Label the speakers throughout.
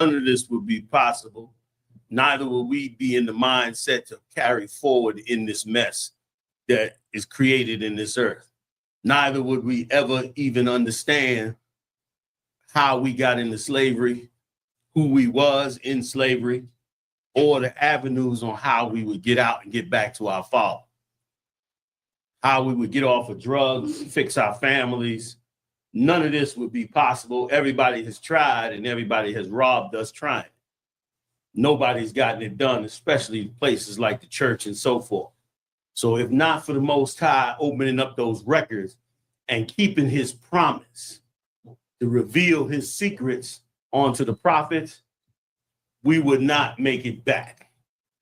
Speaker 1: none of this would be possible. Neither will we be in the mindset to carry forward in this mess that is created in this earth. Neither would we ever even understand how we got into slavery, who we was in slavery, or the avenues on how we would get out and get back to our Father. How we would get off of drugs, fix our families. None of this would be possible. Everybody has tried and everybody has robbed us trying. Nobody's gotten it done, especially places like the church and so forth. So if not for the Most High opening up those records and keeping his promise to reveal his secrets onto the prophets, we would not make it back.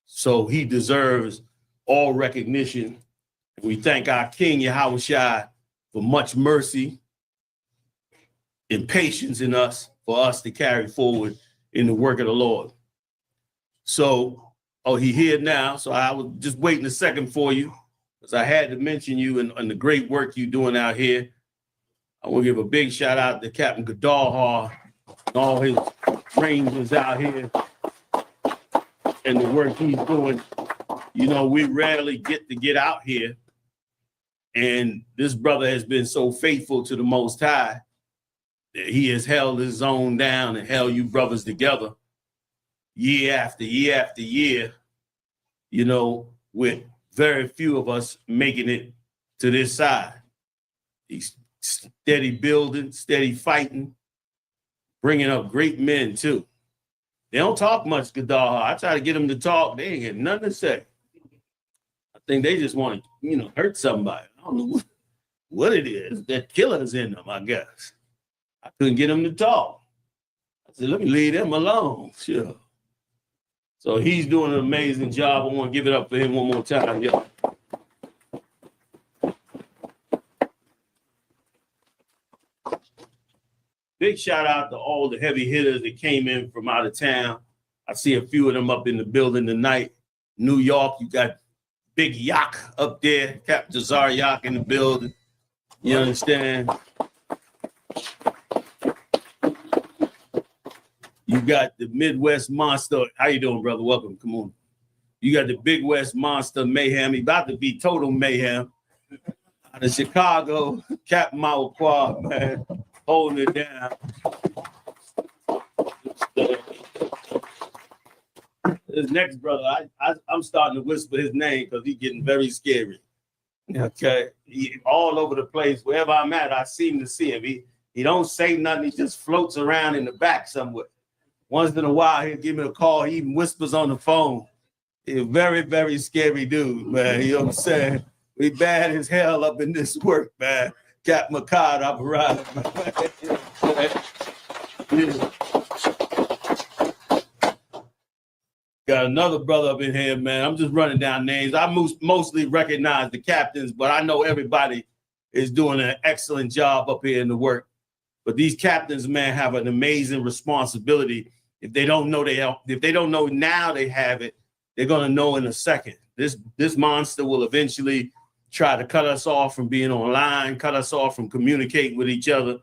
Speaker 1: So he deserves all recognition. We thank our King Yahushua for much mercy and patience in us for us to carry forward in the work of the Lord. So, he here now. So I was just waiting a second for you because I had to mention you and the great work you're doing out here. I want to give a big shout out to Captain Gadalhar and all his rangers out here and the work he's doing. You know, we rarely get out here. And this brother has been so faithful to the Most High that he has held his own down and held you brothers together year after year after year, you know, with very few of us making it to this side. He's steady building, steady fighting, bringing up great men too. They don't talk much, Gadar. I try to get them to talk. They ain't got nothing to say. I think they just want to, hurt somebody. I don't know what it is. That killer's in them, I guess. I couldn't get them to talk. I said, let me leave them alone. Sure. So he's doing an amazing job. I want to give it up for him one more time, y'all. Big shout out to all the heavy hitters that came in from out of town. I see a few of them up in the building tonight. New York, you got Big Yak up there, Captain Jazar Yak in the building. You understand? You got the Midwest Monster. How you doing, brother? Welcome. Come on. You got the Big West Monster Mayhem. He about to be total mayhem. Out of Chicago, Captain Mawakwa, man, holding it down. His next brother, I'm starting to whisper his name because he's getting very scary. Okay, he all over the place. Wherever I'm at, I seem to see him. He don't say nothing. He just floats around in the back somewhere. Once in a while, he'll give me a call. He even whispers on the phone. He's a very, very scary dude, man. You know what I'm saying? We bad as hell up in this work, man. Cap Makad, I'm right. Yeah. Got another brother up in here, man. I'm just running down names. I mostly recognize the captains, but I know everybody is doing an excellent job up here in the work. But these captains, man, have an amazing responsibility. If they don't know if they don't know now they have it, they're gonna know in a second. This monster will eventually try to cut us off from being online, cut us off from communicating with each other,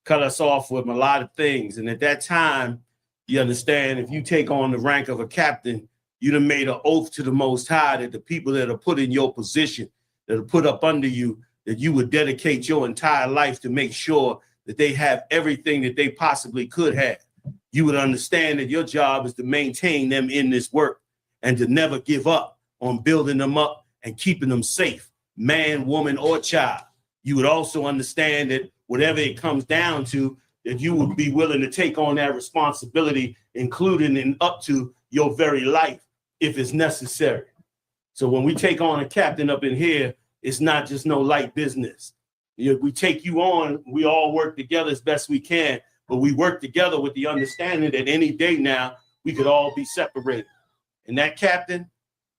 Speaker 1: cut us off with a lot of things. And at that time, you understand, if you take on the rank of a captain, you'd have made an oath to the Most High that the people that are put in your position, that are put up under you, that you would dedicate your entire life to make sure that they have everything that they possibly could have. You would understand that your job is to maintain them in this work and to never give up on building them up and keeping them safe, man, woman, or child. You would also understand that whatever it comes down to, that you would be willing to take on that responsibility, including and up to your very life, if it's necessary. So when we take on a captain up in here, it's not just no light business. We take you on, we all work together as best we can, but we work together with the understanding that any day now, we could all be separated. And that captain,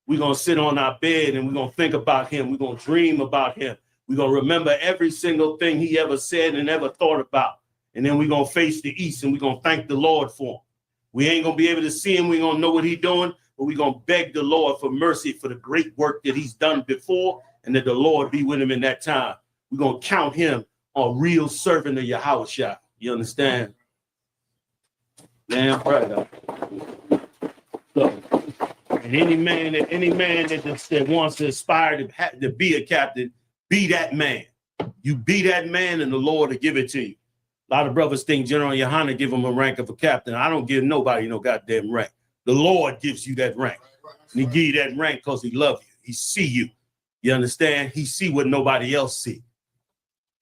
Speaker 1: we're going to sit on our bed and we're going to think about him. We're going to dream about him. We're going to remember every single thing he ever said and ever thought about. And then we're going to face the east and we're going to thank the Lord for him. We ain't going to be able to see him. We're going to know what he's doing, but we're going to beg the Lord for mercy for the great work that he's done before and that the Lord be with him in that time. We're going to count him a real servant of Yahushua. You understand? Damn right. So, and any man that wants to aspire to be a captain, be that man. You be that man, and the Lord will give it to you. A lot of brothers think General Yahanna give him a rank of a captain. I don't give nobody no goddamn rank. The Lord gives you that rank. And he give you that rank because he loves you. He see you. You understand? He see what nobody else see.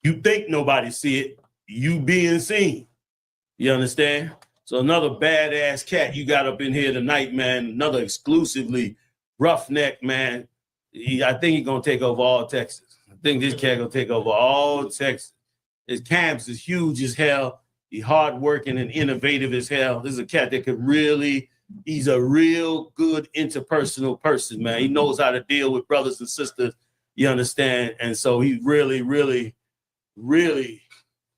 Speaker 1: You think nobody see it. You being seen. You understand? So another badass cat you got up in here tonight, man. Another exclusively roughneck, man. I think he's going to take over all Texas. I think this cat going to take over all Texas. His camps is huge as hell. He's hardworking and innovative as hell. This is a cat that could really, he's a real good interpersonal person, man. He knows how to deal with brothers and sisters, you understand? And so he's really, really, really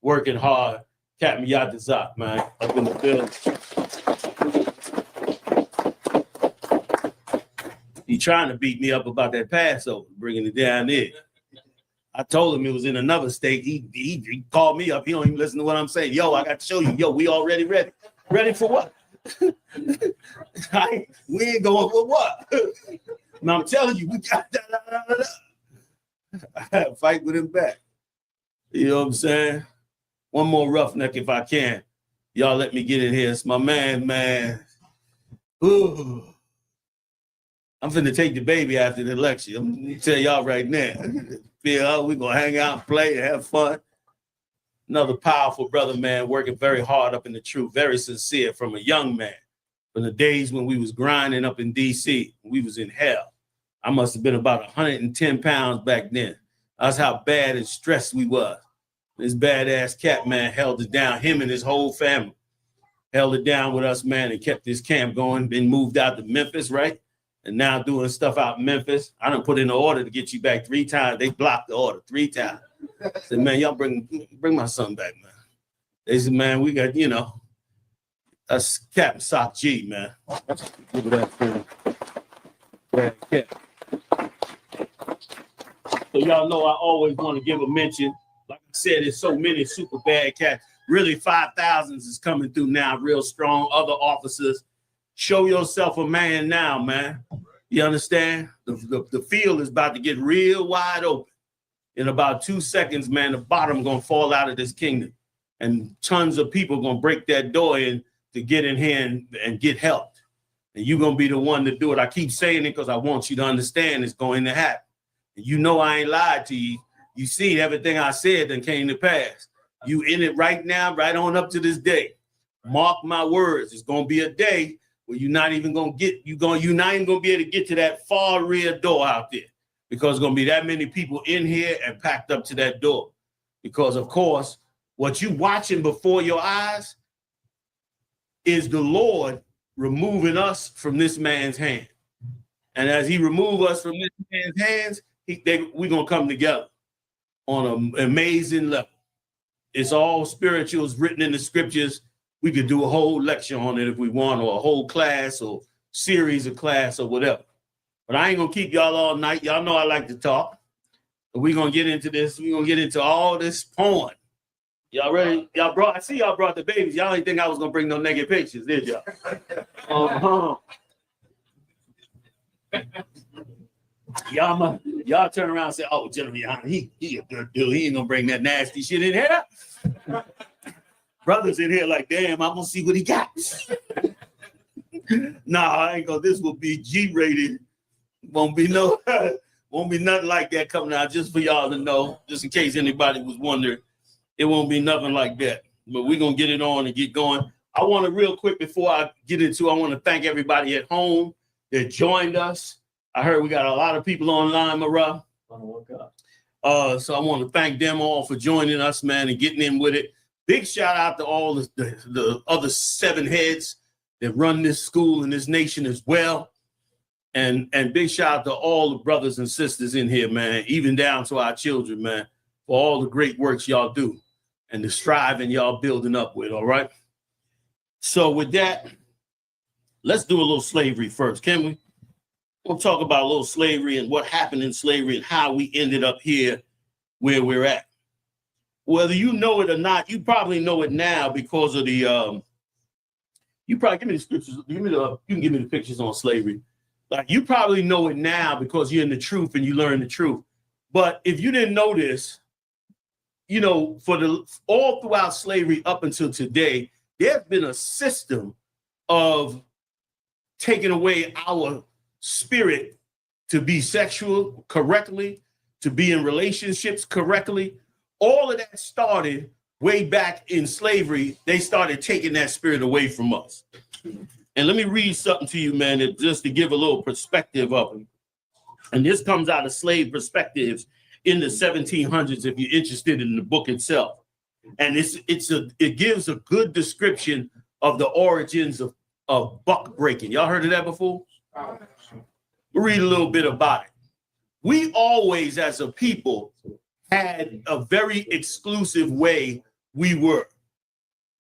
Speaker 1: working hard. Captain Yahanna, man, up in the building. He trying to beat me up about that Passover, bringing it down there. I told him it was in another state. He called me up. He don't even listen to what I'm saying. Yo, I got to show you. Yo, we already ready. Ready for what? We ain't going for what? And I'm telling you, we got I had to fight with him back. You know what I'm saying? One more roughneck if I can. Y'all let me get in here. It's my man. Ooh. I'm finna take the baby after the lecture. I'm gonna tell y'all right now. We're gonna hang out and play and have fun. Another powerful brother, man, working very hard up in the truth, very sincere from a young man. From the days when we was grinding up in DC, we was in hell. I must have been about 110 pounds back then. That's how bad and stressed we was. This badass cat, man, held it down. Him and his whole family held it down with us, man, and kept this camp going. Been moved out to Memphis, right? And now doing stuff out in Memphis. I done put in an order to get you back 3 times. They blocked the order 3 times. I said, man, y'all bring my son back, man. They said, man, we got, you know, that's Captain Sock G, man. Give it up for him. Yeah. So y'all know I always want to give a mention. Like I said, there's so many super bad cats. Really, 5,000s is coming through now, real strong. Other officers, show yourself a man now, man. You understand? The field is about to get real wide open. In about 2 seconds, man, the bottom gonna fall out of this kingdom. And tons of people gonna break that door in to get in here and get helped. And you're gonna be the one to do it. I keep saying it because I want you to understand it's going to happen. And you know I ain't lied to you. You see everything I said that came to pass. You in it right now, right on up to this day. Mark my words. It's gonna be a day where you're not even gonna get, you're not even gonna be able to get to that far rear door out there, because it's gonna be that many people in here and packed up to that door. Because of course, what you watching before your eyes is the Lord removing us from this man's hand. And as he remove us from this man's hands, we're gonna come together on an amazing level. It's all spiritual, it's written in the scriptures. We could do a whole lecture on it if we want, or a whole class or series of class or whatever. But I ain't gonna keep y'all all night. Y'all know I like to talk. But we're gonna get into this. We're gonna get into all this porn. Y'all ready? I see y'all brought the babies. Y'all didn't think I was gonna bring no naked pictures, did y'all? Y'all turn around and say, oh, General Yahanna, he a good dude. He ain't gonna bring that nasty shit in here. Brothers in here like, damn, I'm gonna see what he got. Nah, I ain't gonna, this will be G-rated. Won't be nothing like that coming out, just for y'all to know, just in case anybody was wondering. It won't be nothing like that. But we're gonna get it on and get going. I want to real quick before I get into, I want to thank everybody at home that joined us. I heard we got a lot of people online, Marah. So I want to thank them all for joining us, man, and getting in with it. Big shout out to all the other 7 heads that run this school and this nation as well. And big shout out to all the brothers and sisters in here, man, even down to our children, man, for all the great works y'all do and the striving y'all building up with, all right? So with that, let's do a little slavery first, can we? We'll talk about a little slavery and what happened in slavery and how we ended up here where we're at. Whether you know it or not, you probably know it now because of the You probably give me the scriptures. You can give me the pictures on slavery. Like you probably know it now because you're in the truth and you learn the truth. But if you didn't know this, you know, all throughout slavery up until today, there's been a system of taking away our spirit to be sexual correctly, to be in relationships correctly. All of that started way back in slavery. They started taking that spirit away from us. And let me read something to you, man, just to give a little perspective of it. And this comes out of slave perspectives in the 1700s, if you're interested in the book itself. And it gives a good description of the origins of buck breaking. Y'all heard of that before? We'll read a little bit about it. We always, as a people, had a very exclusive way we were,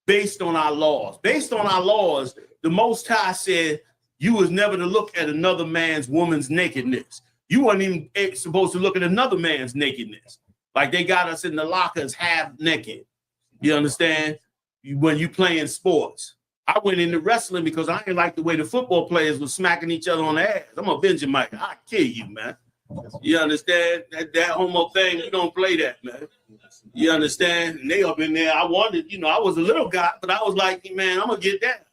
Speaker 1: based on our laws. Based on our laws, the Most High said you was never to look at another woman's nakedness. You weren't even supposed to look at another man's nakedness. Like they got us in the lockers half naked. You understand? When you playing sports. I went into wrestling because I didn't like the way the football players were smacking each other on the ass. I'm a Benjamin. I'll kill you, man. You understand? That homo thing, you don't play that, man. You understand? And they up in there. I wanted, you know, I was a little guy, but I was like, man, I'm going to get that.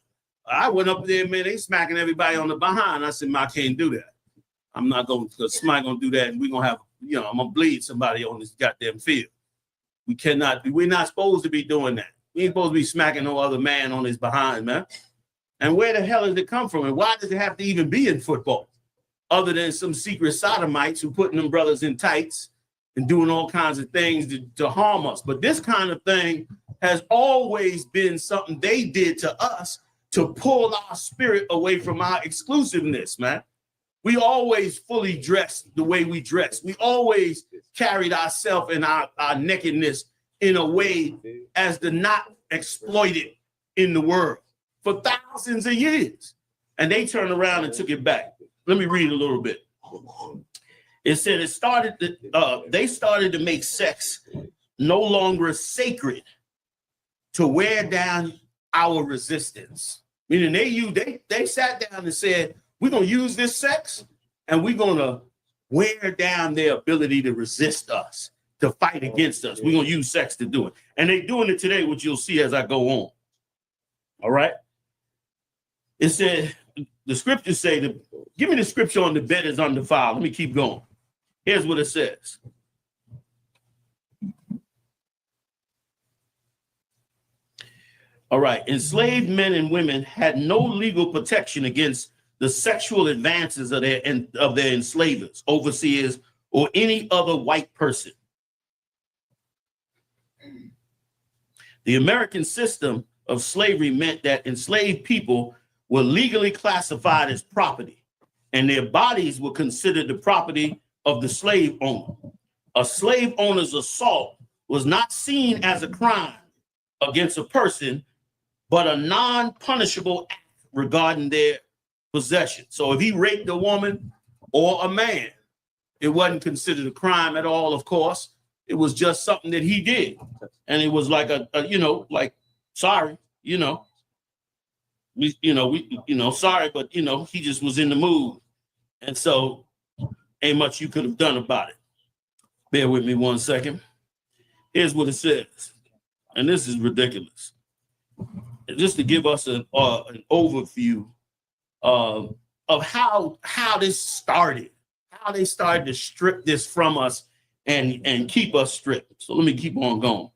Speaker 1: I went up there, man, they smacking everybody on the behind. I said, man, I can't do that. I'm not going to, because somebody going to do that, and we're going to have, you know, I'm going to bleed somebody on this goddamn field. We're not supposed to be doing that. We ain't supposed to be smacking no other man on his behind, man. And where the hell does it come from? And why does it have to even be in football? Other than some secret sodomites who putting them brothers in tights and doing all kinds of things to harm us. But this kind of thing has always been something they did to us to pull our spirit away from our exclusiveness, man. We always fully dressed the way we dress. We always carried ourselves and our nakedness in a way as the not exploited in the world for thousands of years. And they turned around and took it back. Let me read a little bit. It said they started to make sex no longer sacred to wear down our resistance. Meaning they sat down and said, we're going to use this sex and we're going to wear down their ability to resist us, to fight against us. We're going to use sex to do it. And they're doing it today, which you'll see as I go on. All right. It said, the scriptures say, give me the scripture on the bed is undefiled. Let me keep going. Here's what it says. All right. Enslaved men and women had no legal protection against the sexual advances of their enslavers, overseers, or any other white person. The American system of slavery meant that enslaved people were legally classified as property, and their bodies were considered the property of the slave owner. A slave owner's assault was not seen as a crime against a person, but a non-punishable act regarding their possession. So if he raped a woman or a man, it wasn't considered a crime at all, of course. It was just something that he did. And it was like sorry, sorry, but he just was in the mood. And so ain't much you could have done about it. Bear with me one second. Here's what it says. And this is ridiculous. Just to give us an overview of how this started, how they started to strip this from us and keep us stripped. So let me keep on going.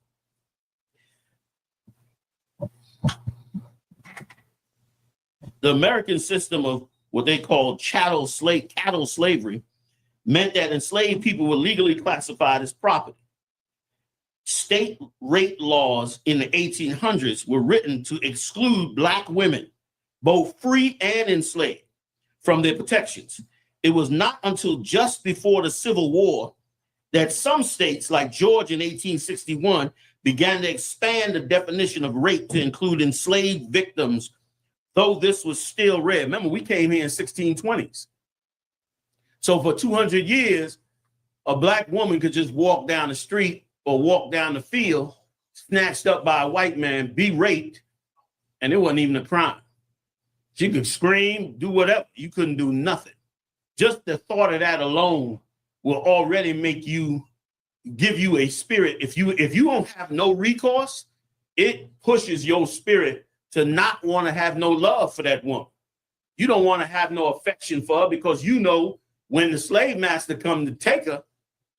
Speaker 1: The American system of what they call cattle slavery meant that enslaved people were legally classified as property. State rape laws in the 1800s were written to exclude Black women, both free and enslaved, from their protections. It was not until just before the Civil War that some states, like Georgia in 1861, began to expand the definition of rape to include enslaved victims, though this was still rare. Remember, we came here in 1620s. So for 200 years, a Black woman could just walk down the street or walk down the field, snatched up by a white man, be raped, and it wasn't even a crime. She could scream, do whatever. You couldn't do nothing. Just the thought of that alone will already make you, give you a spirit. If you don't have no recourse, it pushes your spirit to not want to have no love for that woman. You don't want to have no affection for her because you know when the slave master come to take her,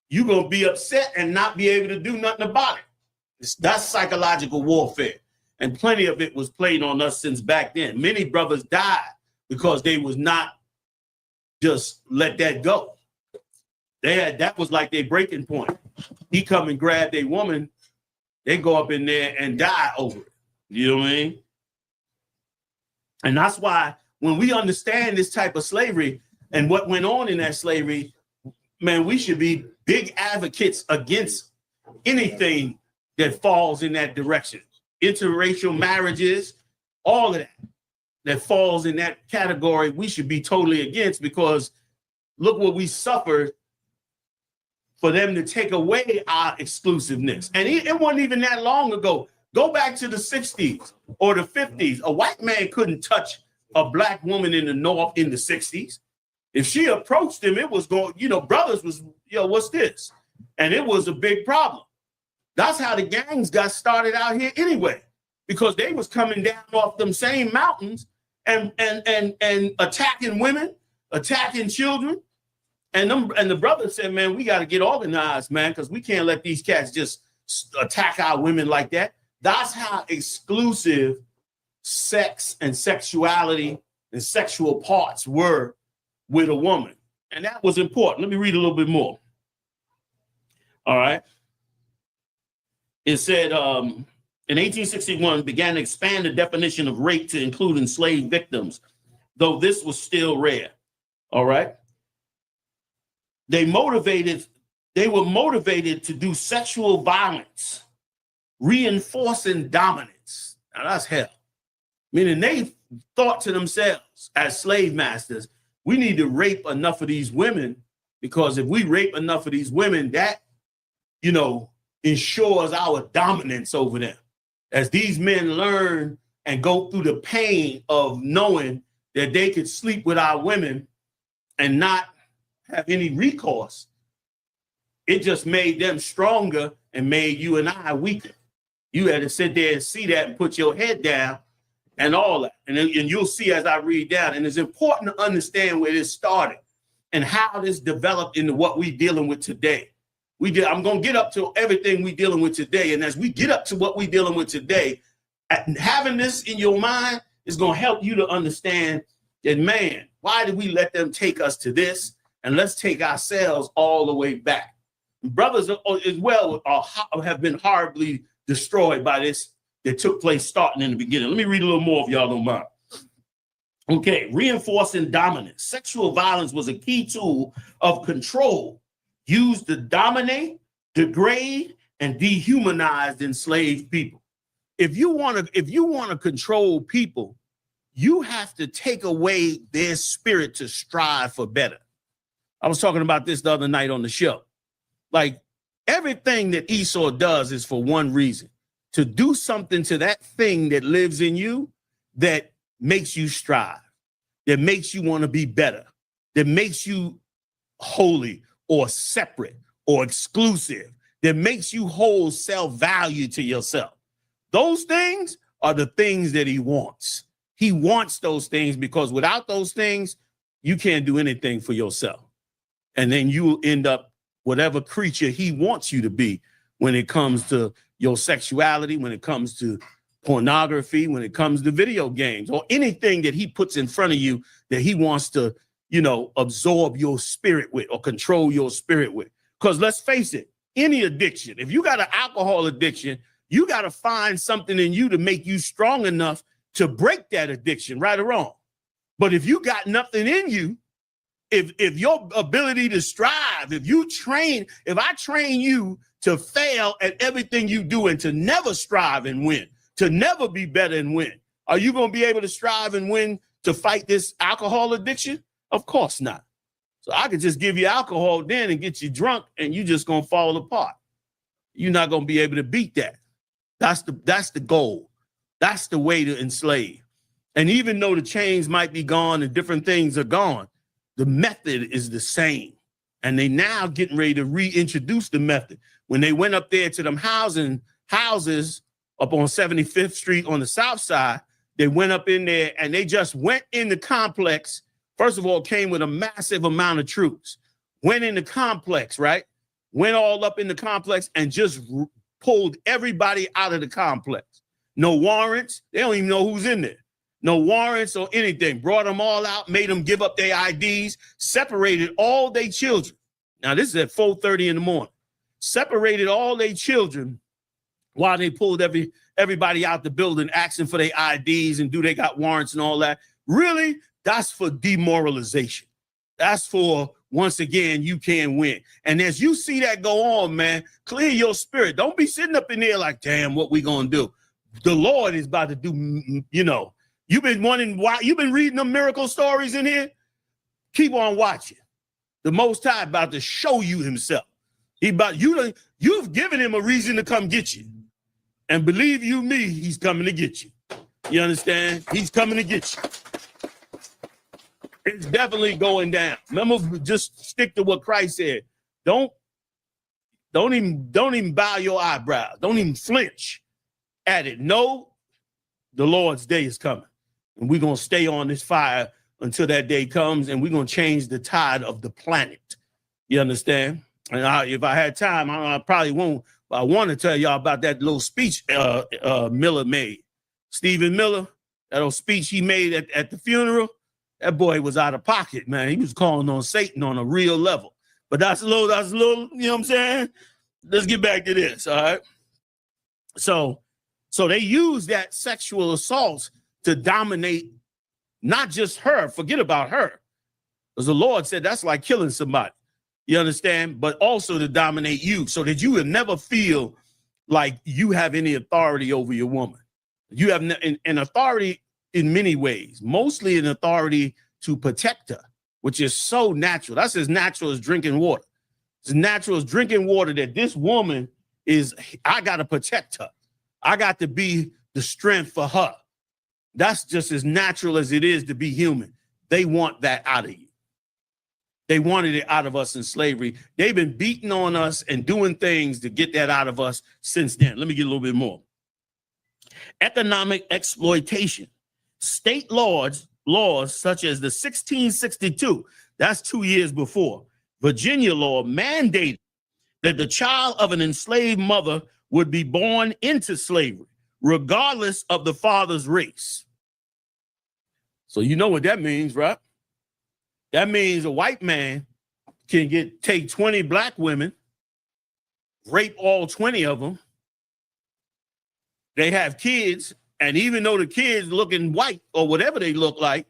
Speaker 1: you're going to be upset and not be able to do nothing about it. That's psychological warfare. And plenty of it was played on us since back then. Many brothers died because they was not just let that go. That was like their breaking point. He come and grab a woman, they go up in there and die over it. You know what I mean? And that's why when we understand this type of slavery and what went on in that slavery, man, we should be big advocates against anything that falls in that direction. Interracial marriages, all of that falls in that category, we should be totally against, because look what we suffered for them to take away our exclusiveness. And it wasn't even that long ago. Go back to the 60s or the 50s. A white man couldn't touch a black woman in the North in the 60s. If she approached him, it was going, brothers was, what's this? And it was a big problem. That's how the gangs got started out here anyway, because they was coming down off them same mountains and attacking women, attacking children. And the brother said, man, we got to get organized, man, because we can't let these cats just attack our women like that. That's how exclusive sex and sexuality and sexual parts were with a woman. And that was important. Let me read a little bit more. All right. It said, in 1861, began to expand the definition of rape to include enslaved victims, though this was still rare. All right. They were motivated to do sexual violence, reinforcing dominance. Now that's hell. Meaning they thought to themselves as slave masters, we need to rape enough of these women, because if we rape enough of these women, that, ensures our dominance over them. As these men learn and go through the pain of knowing that they could sleep with our women and not have any recourse, it just made them stronger and made you and I weaker. You had to sit there and see that and put your head down and all that. And you'll see as I read down. And it's important to understand where this started and how this developed into what we're dealing with today. I'm going to get up to everything we're dealing with today. And as we get up to what we're dealing with today, having this in your mind is going to help you to understand that, man, why did we let them take us to this? And let's take ourselves all the way back. Brothers as well have been horribly destroyed by this that took place starting in the beginning. Let me read a little more if y'all don't mind. Okay, reinforcing dominance. Sexual violence was a key tool of control used to dominate, degrade, and dehumanize enslaved people. If you want to control people, you have to take away their spirit to strive for better. I was talking about this the other night on the show. Like, everything that Esau does is for one reason: to do something to that thing that lives in you that makes you strive, that makes you want to be better, that makes you holy or separate or exclusive, that makes you hold self-value to yourself. Those things are the things that he wants. He wants those things, because without those things, you can't do anything for yourself. And then you will end up whatever creature he wants you to be when it comes to your sexuality, when it comes to pornography, when it comes to video games, or anything that he puts in front of you that he wants to, absorb your spirit with or control your spirit with. Because let's face it, any addiction, if you got an alcohol addiction, you got to find something in you to make you strong enough to break that addiction, right or wrong. But if you got nothing in you, if your ability to strive, if I train you to fail at everything you do and to never strive and win, to never be better and win, are you going to be able to strive and win to fight this alcohol addiction? Of course not. So I could just give you alcohol then and get you drunk, and you just going to fall apart. You're not going to be able to beat that. That's the goal. That's the way to enslave. And even though the chains might be gone and different things are gone, the method is the same. And they now getting ready to reintroduce the method. When they went up there to them houses up on 75th Street on the south side, they went up in there and they just went in the complex. First of all, came with a massive amount of troops. Went in the complex, right? Went all up in the complex and just pulled everybody out of the complex. No warrants. They don't even know who's in there. No warrants or anything. Brought them all out, made them give up their IDs, separated all their children. Now, this is at 4:30 in the morning. Separated all their children while they pulled everybody out the building, asking for their IDs and do they got warrants and all that. Really, that's for demoralization. That's for, once again, you can't win. And as you see that go on, man, clear your spirit. Don't be sitting up in there like, damn, what we gonna do? The Lord is about to do, you know, you've been wondering why, you've been reading the miracle stories in here. Keep on watching. The Most High about to show you himself. You've given him a reason to come get you. And believe you me, he's coming to get you. You understand? He's coming to get you. It's definitely going down. Remember, just stick to what Christ said. Don't even bow your eyebrows. Don't even flinch at it. No, the Lord's day is coming. And we're going to stay on this fire until that day comes, and we're going to change the tide of the planet. You understand? And if I had time, I probably won't, but I want to tell y'all about that little speech Miller made. Stephen Miller, that little speech he made at the funeral. That boy was out of pocket, man. He was calling on Satan on a real level. But that's a little, you know what I'm saying? Let's get back to this, all right? So they use that sexual assault to dominate not just her, forget about her. Because the Lord said that's like killing somebody. You understand? But also to dominate you so that you will never feel like you have any authority over your woman. You have an authority in many ways, mostly an authority to protect her, which is so natural. That's as natural as drinking water. It's natural as drinking water that this woman is, I got to protect her. I got to be the strength for her. That's just as natural as it is to be human. They want that out of you. They wanted it out of us in slavery. They've been beating on us and doing things to get that out of us since then. Let me get a little bit more. Economic exploitation. State laws such as the 1662, that's 2 years before, Virginia law mandated that the child of an enslaved mother would be born into slavery, regardless of the father's race. So you know what that means, right? That means a white man can take 20 black women, rape all 20 of them. They have kids, and even though the kids looking white or whatever they look like,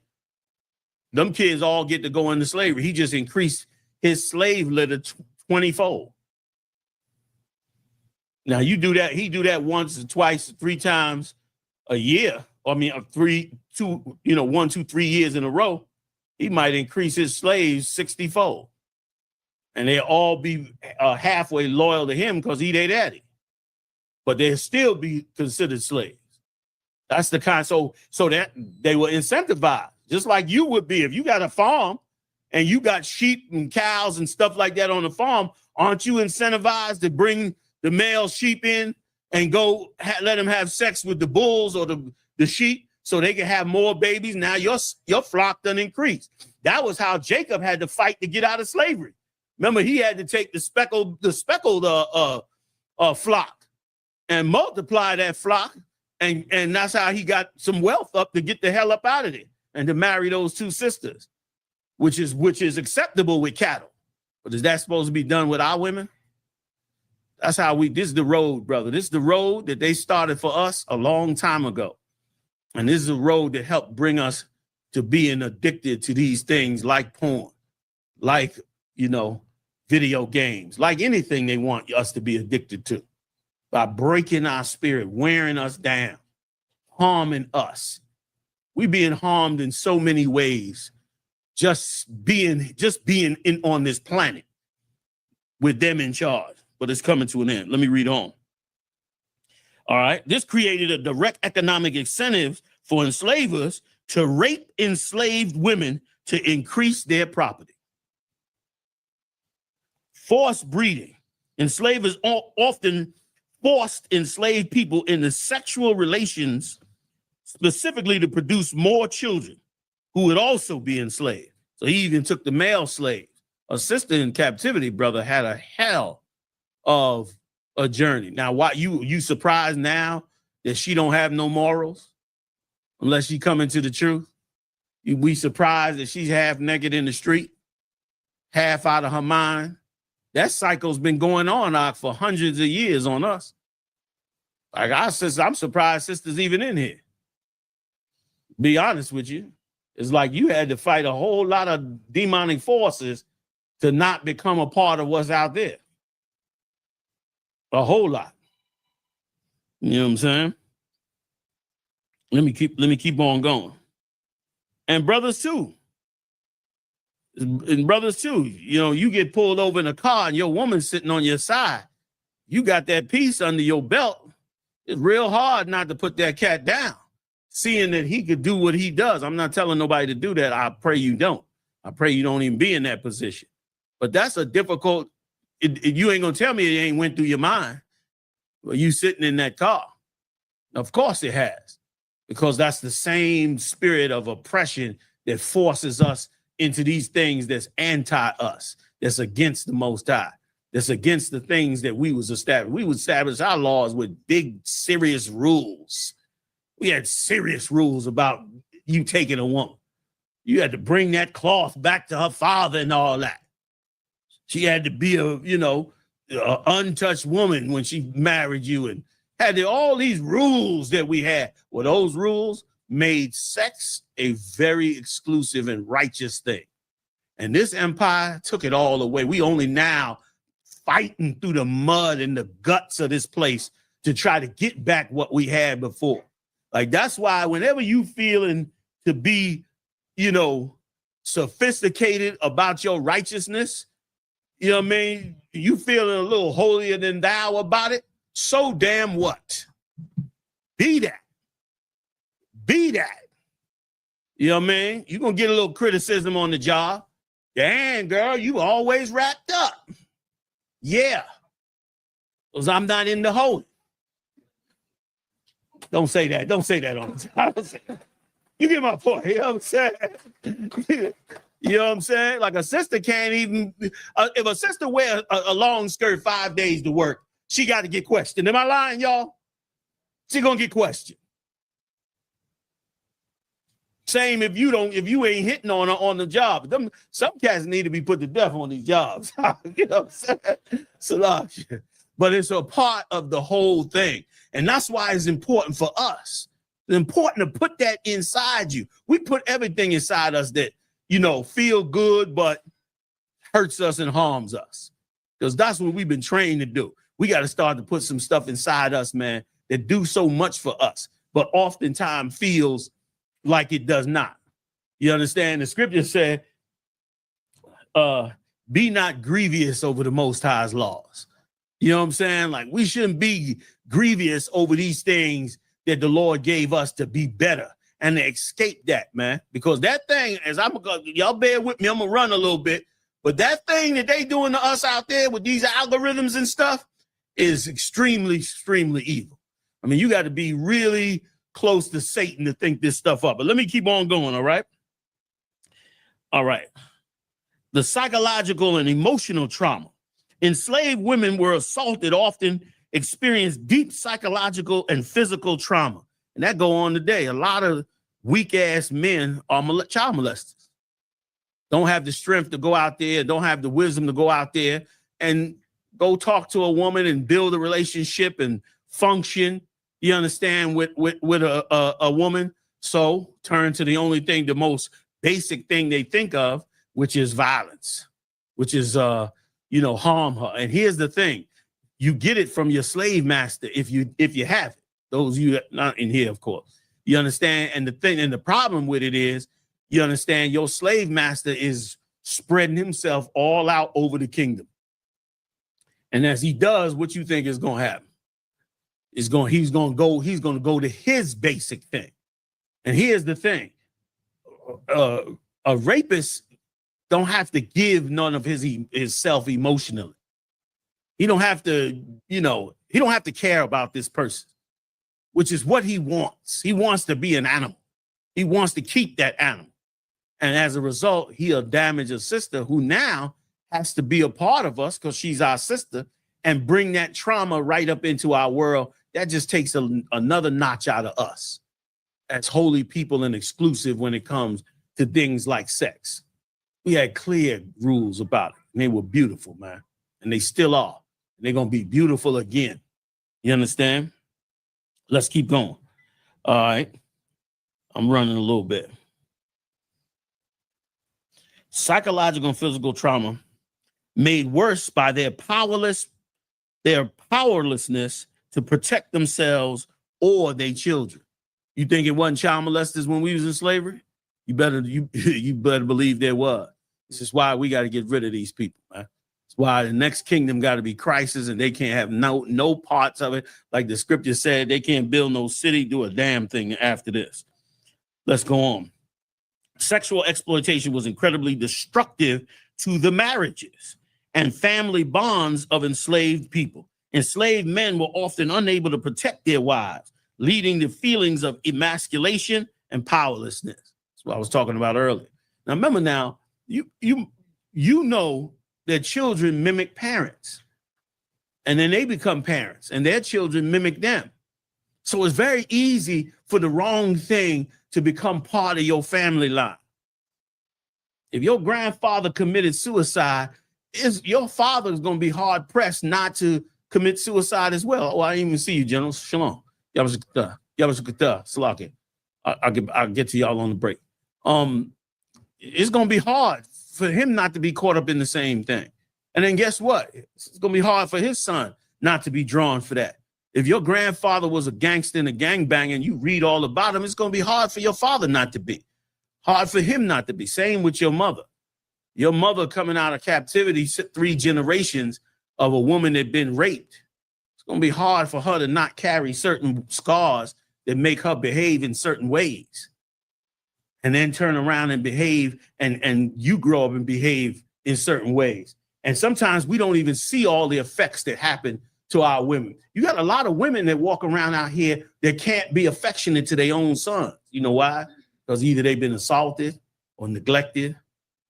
Speaker 1: them kids all get to go into slavery. He just increased his slave litter 20-fold. Now you do that, he do that once or twice, 3 times a year. I mean, 1, 2, 3 years in a row. He might increase his slaves 60-fold. And they'll all be halfway loyal to him because he their daddy. But they'll still be considered slaves. That's the kind, so that they were incentivized, just like you would be. If you got a farm and you got sheep and cows and stuff like that on the farm, aren't you incentivized to bring the male sheep in and go let them have sex with the bulls or the sheep so they can have more babies? Now your flock done increased. That was how Jacob had to fight to get out of slavery. Remember, he had to take the speckled flock and multiply that flock. And that's how he got some wealth up to get the hell up out of there and to marry those 2 sisters, which is acceptable with cattle. But is that supposed to be done with our women? That's how this is the road, brother. This is the road that they started for us a long time ago. And this is a road that helped bring us to being addicted to these things like porn, like, video games, like anything they want us to be addicted to. By breaking our spirit, wearing us down, harming us. We being harmed in so many ways, just being in on this planet with them in charge. But it's coming to an end. Let me read on. All right. This created a direct economic incentive for enslavers to rape enslaved women to increase their property. Forced breeding. Enslavers often forced enslaved people into sexual relations specifically to produce more children who would also be enslaved. So he even took the male slave. A sister in captivity, brother, had a hell of a journey. Now, why you surprised now that she don't have no morals unless she come into the truth? We surprised that she's half naked in the street, half out of her mind. That cycle's been going on for hundreds of years on us. Like our sister, I'm surprised sister's even in here. Be honest with you. It's like you had to fight a whole lot of demonic forces to not become a part of what's out there. A whole lot. You know what I'm saying? Let me keep on going. And brothers too. And brothers too. You know, you get pulled over in a car and your woman's sitting on your side. You got that piece under your belt. It's real hard not to put that cat down, seeing that he could do what he does. I'm not telling nobody to do that. I pray you don't. I pray you don't even be in that position. But that's a difficult, you ain't gonna tell me it ain't went through your mind. Well, you sitting in that car. Of course it has, because that's the same spirit of oppression that forces us into these things that's anti-us, that's against the Most High, that's against the things that we was established. We would establish our laws with big, serious rules. We had serious rules about you taking a woman. You had to bring that cloth back to her father and all that. She had to be a untouched woman when she married you, and had all these rules that we had. Well, those rules made sex a very exclusive and righteous thing. And this empire took it all away. We only now fighting through the mud and the guts of this place to try to get back what we had before. Like, that's why whenever you feeling to be, sophisticated about your righteousness, you know what I mean? You feeling a little holier than thou about it. So damn what? Be that. Be that. You know what I mean? You're going to get a little criticism on the job. Damn, girl, you always wrapped up. Yeah. Because I'm not in the holy. Don't say that. Don't say that on the job. You get my point. You know what I'm saying? You know what I'm saying? Like, a sister can't even, if a sister wears a long skirt 5 days to work, she got to get questioned. Am I lying, y'all? She gonna get questioned. Same if you ain't hitting on her on the job. Some cats need to be put to death on these jobs. You know what I'm saying? But it's a part of the whole thing. And that's why it's important for us. It's important to put that inside you. We put everything inside us that, feel good, but hurts us and harms us. Because that's what we've been trained to do. We got to start to put some stuff inside us, man, that do so much for us, but oftentimes feels like it does not. You understand? The scripture said, be not grievous over the Most High's laws. You know what I'm saying? Like, we shouldn't be grievous over these things that the Lord gave us to be better and to escape that, man. Because that thing, y'all bear with me, I'm gonna run a little bit, but that thing that they doing to us out there with these algorithms and stuff is extremely, extremely evil. I mean, you got to be really close to Satan to think this stuff up. But let me keep on going, all right? All right. The psychological and emotional trauma. Enslaved women were assaulted, often experienced deep psychological and physical trauma. And that go on today. A lot of weak-ass men are child molesters. Don't have the strength to go out there, don't have the wisdom to go out there and go talk to a woman and build a relationship and function, you understand, with a woman. So turn to the only thing, the most basic thing they think of, which is violence, which is, harm her. And here's the thing. You get it from your slave master if you have it. Those of you not in here, of course. You understand? And the problem with it is, you understand, your slave master is spreading himself all out over the kingdom. And as he does, what you think is going to happen? He's going to go to his basic thing. And here's the thing. a rapist don't have to give none of his self emotionally. He don't have to, he don't have to care about this person, which is what he wants. He wants to be an animal. He wants to keep that animal. And as a result, he'll damage a sister who now has to be a part of us because she's our sister and bring that trauma right up into our world. That just takes another notch out of us as holy people and exclusive when it comes to things like sex. We had clear rules about it, and they were beautiful, man. And they still are. And they're going to be beautiful again. You understand? Let's keep going. All right. I'm running a little bit. Psychological and physical trauma made worse by their powerlessness to protect themselves or their children. You think it wasn't child molesters when we was in slavery? You better believe there was. This is why we got to get rid of these people, man. It's why the next kingdom got to be crisis, and they can't have no parts of it. Like the scripture said, they can't build no city, do a damn thing after this. Let's go on. Sexual exploitation was incredibly destructive to the marriages and family bonds of enslaved people. Enslaved men were often unable to protect their wives, leading to feelings of emasculation and powerlessness. That's what I was talking about earlier. Now, remember now, you know that children mimic parents, and then they become parents, and their children mimic them. So it's very easy for the wrong thing to become part of your family line. If your grandfather committed suicide, your father is going to be hard pressed not to commit suicide as well. Oh, I didn't even see you, General. Shalom. Salaki. I'll get to y'all on the break. It's going to be hard for him not to be caught up in the same thing. And then guess what? It's going to be hard for his son not to be drawn for that. If your grandfather was a gangster and a gangbanger and you read all about him, it's going to be hard for your father not to be. Hard for him not to be. Same with your mother. Your mother coming out of captivity, 3 generations of a woman that been raped. It's going to be hard for her to not carry certain scars that make her behave in certain ways. And then turn around and behave, and you grow up and behave in certain ways. And sometimes we don't even see all the effects that happen to our women. You got a lot of women that walk around out here that can't be affectionate to their own sons. You know why? Because either they've been assaulted or neglected,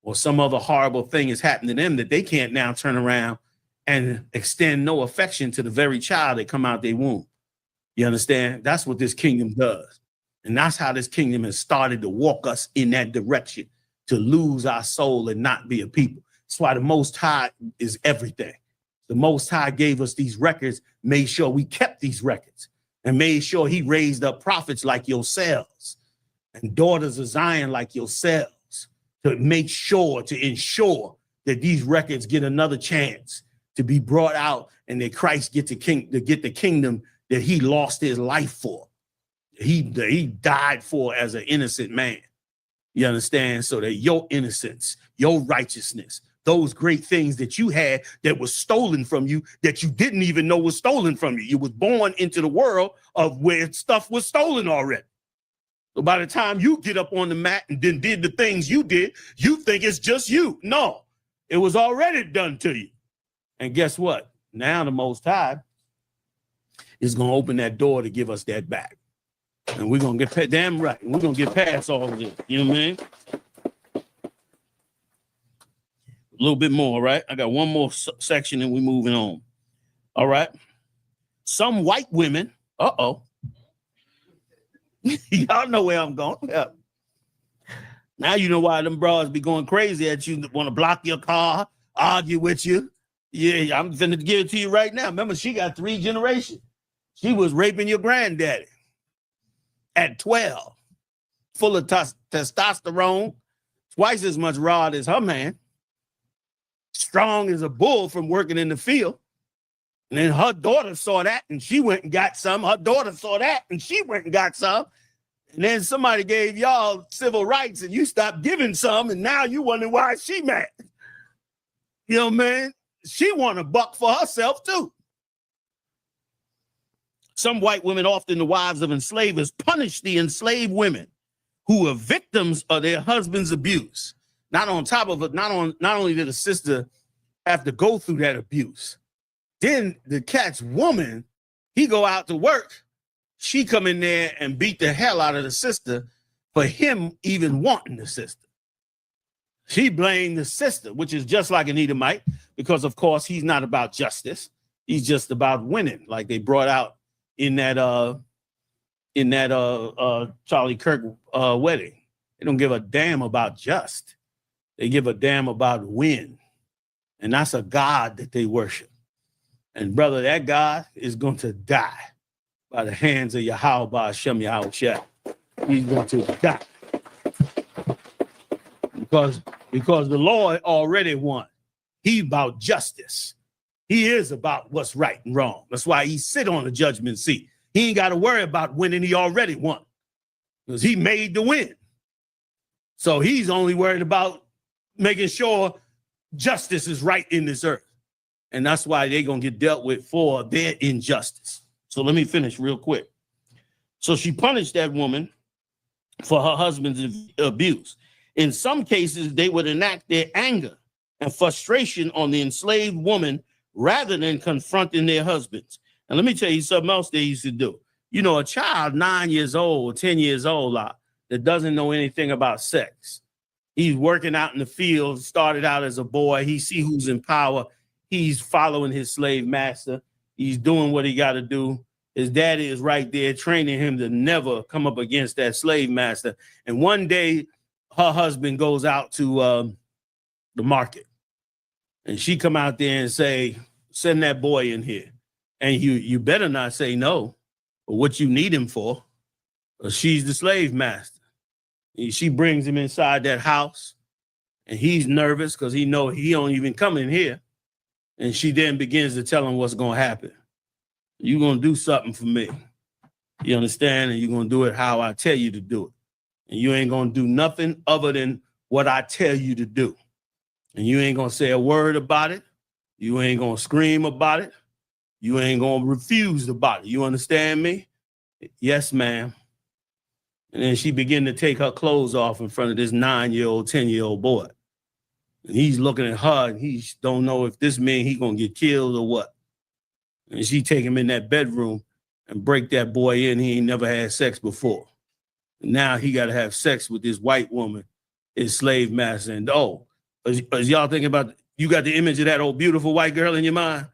Speaker 1: or some other horrible thing has happened to them that they can't now turn around and extend no affection to the very child that come out their womb. You understand? That's what this kingdom does. And that's how this kingdom has started to walk us in that direction, to lose our soul and not be a people. That's why the Most High is everything. The Most High gave us these records, made sure we kept these records, and made sure he raised up prophets like yourselves and daughters of Zion like yourselves to make sure, to ensure that these records get another chance to be brought out and that Christ get to get the kingdom that he lost his life for. He died for as an innocent man. You understand? So that your innocence, your righteousness, those great things that you had that was stolen from you, that you didn't even know was stolen from you. You was born into the world of where stuff was stolen already. So by the time you get up on the mat and then did the things you did, you think it's just you. No, it was already done to you. And guess what? Now the Most High is going to open that door to give us that back. And we're going to get damn right. We're going to get past all of this. You know what I mean? A little bit more, right? I got one more section and we're moving on. All right. Some white women, y'all know where I'm going. Yeah. Now you know why them bras be going crazy at you, want to block your car, argue with you. Yeah, I'm finna give it to you right now. Remember, she got 3 generations. She was raping your granddaddy at 12, full of testosterone, twice as much rod as her man, strong as a bull from working in the field. And then her daughter saw that and she went and got some. Her daughter saw that and she went and got some. And then somebody gave y'all civil rights and you stopped giving some, and now you wonder why she mad. You know, man, she want a buck for herself too. Some white women, often the wives of enslavers, punished the enslaved women who are victims of their husband's abuse. Not on top of it, not only did the sister have to go through that abuse, then the cat's woman, he go out to work, she come in there and beat the hell out of the sister for him even wanting the sister. She blamed the sister, which is just like an Edomite, because of course he's not about justice. He's just about winning, like they brought out in that Charlie Kirk wedding. They don't give a damn about just. They give a damn about win. And that's a God that they worship. And brother, that God is going to die by the hands of Yahweh Hashem Yahushua. He's going to die. Because the Lord already won. He about justice. He is about what's right and wrong. That's why he sit on the judgment seat. He ain't got to worry about winning. He already won because he made the win. So he's only worried about making sure justice is right in this earth. And that's why they're going to get dealt with for their injustice. So let me finish real quick. So she punished that woman for her husband's abuse. In some cases, they would enact their anger and frustration on the enslaved woman rather than confronting their husbands. And let me tell you something else they used to do. You know, a child 9 years old, 10 years old that doesn't know anything about sex. He's working out in the field, started out as a boy. He see who's in power. He's following his slave master. He's doing what he got to do. His daddy is right there training him to never come up against that slave master. And one day, her husband goes out to the market. And she come out there and say, send that boy in here. And you better not say no for what you need him for. She's the slave master. And she brings him inside that house. And he's nervous because he know he don't even come in here. And she then begins to tell him what's going to happen. You're going to do something for me. You understand? And you're going to do it how I tell you to do it. And you ain't going to do nothing other than what I tell you to do. And you ain't going to say a word about it. You ain't going to scream about it. You ain't going to refuse about it. You understand me? Yes, ma'am. And then she began to take her clothes off in front of this 9-year-old, 10-year-old boy. And he's looking at her and he don't know if this means he going to get killed or what. And she take him in that bedroom and break that boy in. He ain't never had sex before. And now he got to have sex with this white woman, his slave master. And as y'all thinking about, you got the image of that old beautiful white girl in your mind?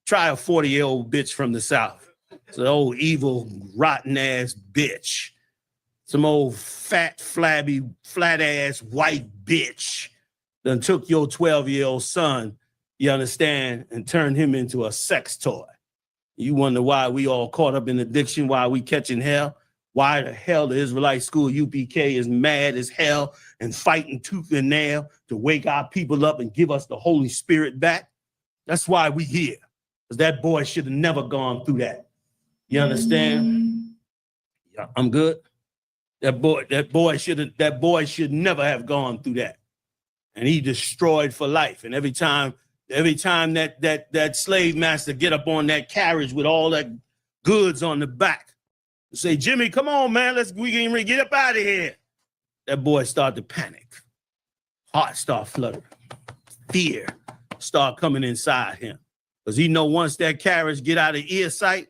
Speaker 1: Try a 40-year-old bitch from the South. It's an old evil, rotten ass bitch. Some old fat, flabby, flat ass white bitch done took your 12-year-old son, you understand, and turned him into a sex toy. You wonder why we all caught up in addiction, why we catching hell, why the hell the Israelite school UPK is mad as hell and fighting tooth and nail to wake our people up and give us the Holy Spirit back. That's why we here, because that boy should have never gone through that. You understand? Yeah, I'm good. That boy should never have gone through that. And he destroyed for life. And every time that slave master get up on that carriage with all that goods on the back, say, Jimmy, come on, man, we can get up out of here. That boy start to panic. Heart start fluttering. Fear start coming inside him. Because he know once that carriage get out of ear sight,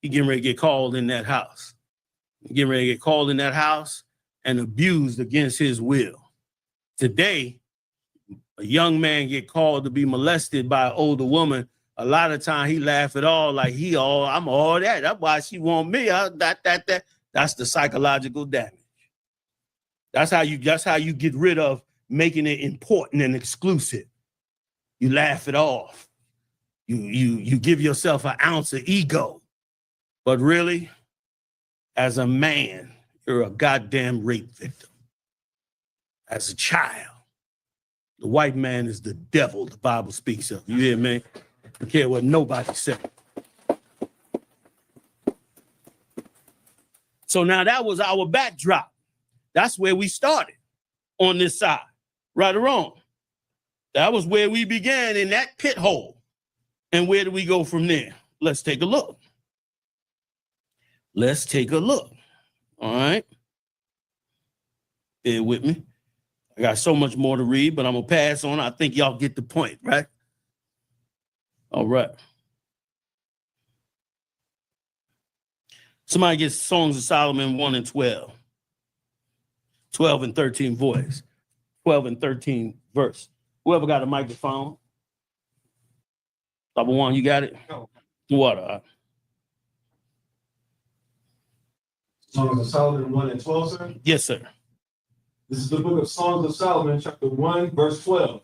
Speaker 1: he getting ready to get called in that house. He getting ready to get called in that house and abused against his will. Today, a young man get called to be molested by an older woman. A lot of time he laugh at all like I'm all that. That's why she want me. That. That's the psychological damage. That's how you get rid of making it important and exclusive. You laugh it off. You give yourself an ounce of ego. But really, as a man, you're a goddamn rape victim. As a child, the white man is the devil the Bible speaks of. You hear me? I don't care what nobody said. So now that was our backdrop. That's where we started on this side, right or wrong. That was where we began, in that pit hole. And where do we go from there? Let's take a look. Let's take a look. All right. Bear with me. I got so much more to read, but I'm going to pass on. I think y'all get the point, right? All right. Somebody gets Songs of Solomon 1 and 12. 12 and 13 voice. 12 and 13 verse. Whoever got a microphone. Number one, you got it?
Speaker 2: No.
Speaker 1: What?
Speaker 2: Songs of Solomon 1 and 12, sir?
Speaker 1: Yes, sir.
Speaker 2: This is the book of Songs of Solomon, chapter 1, verse 12.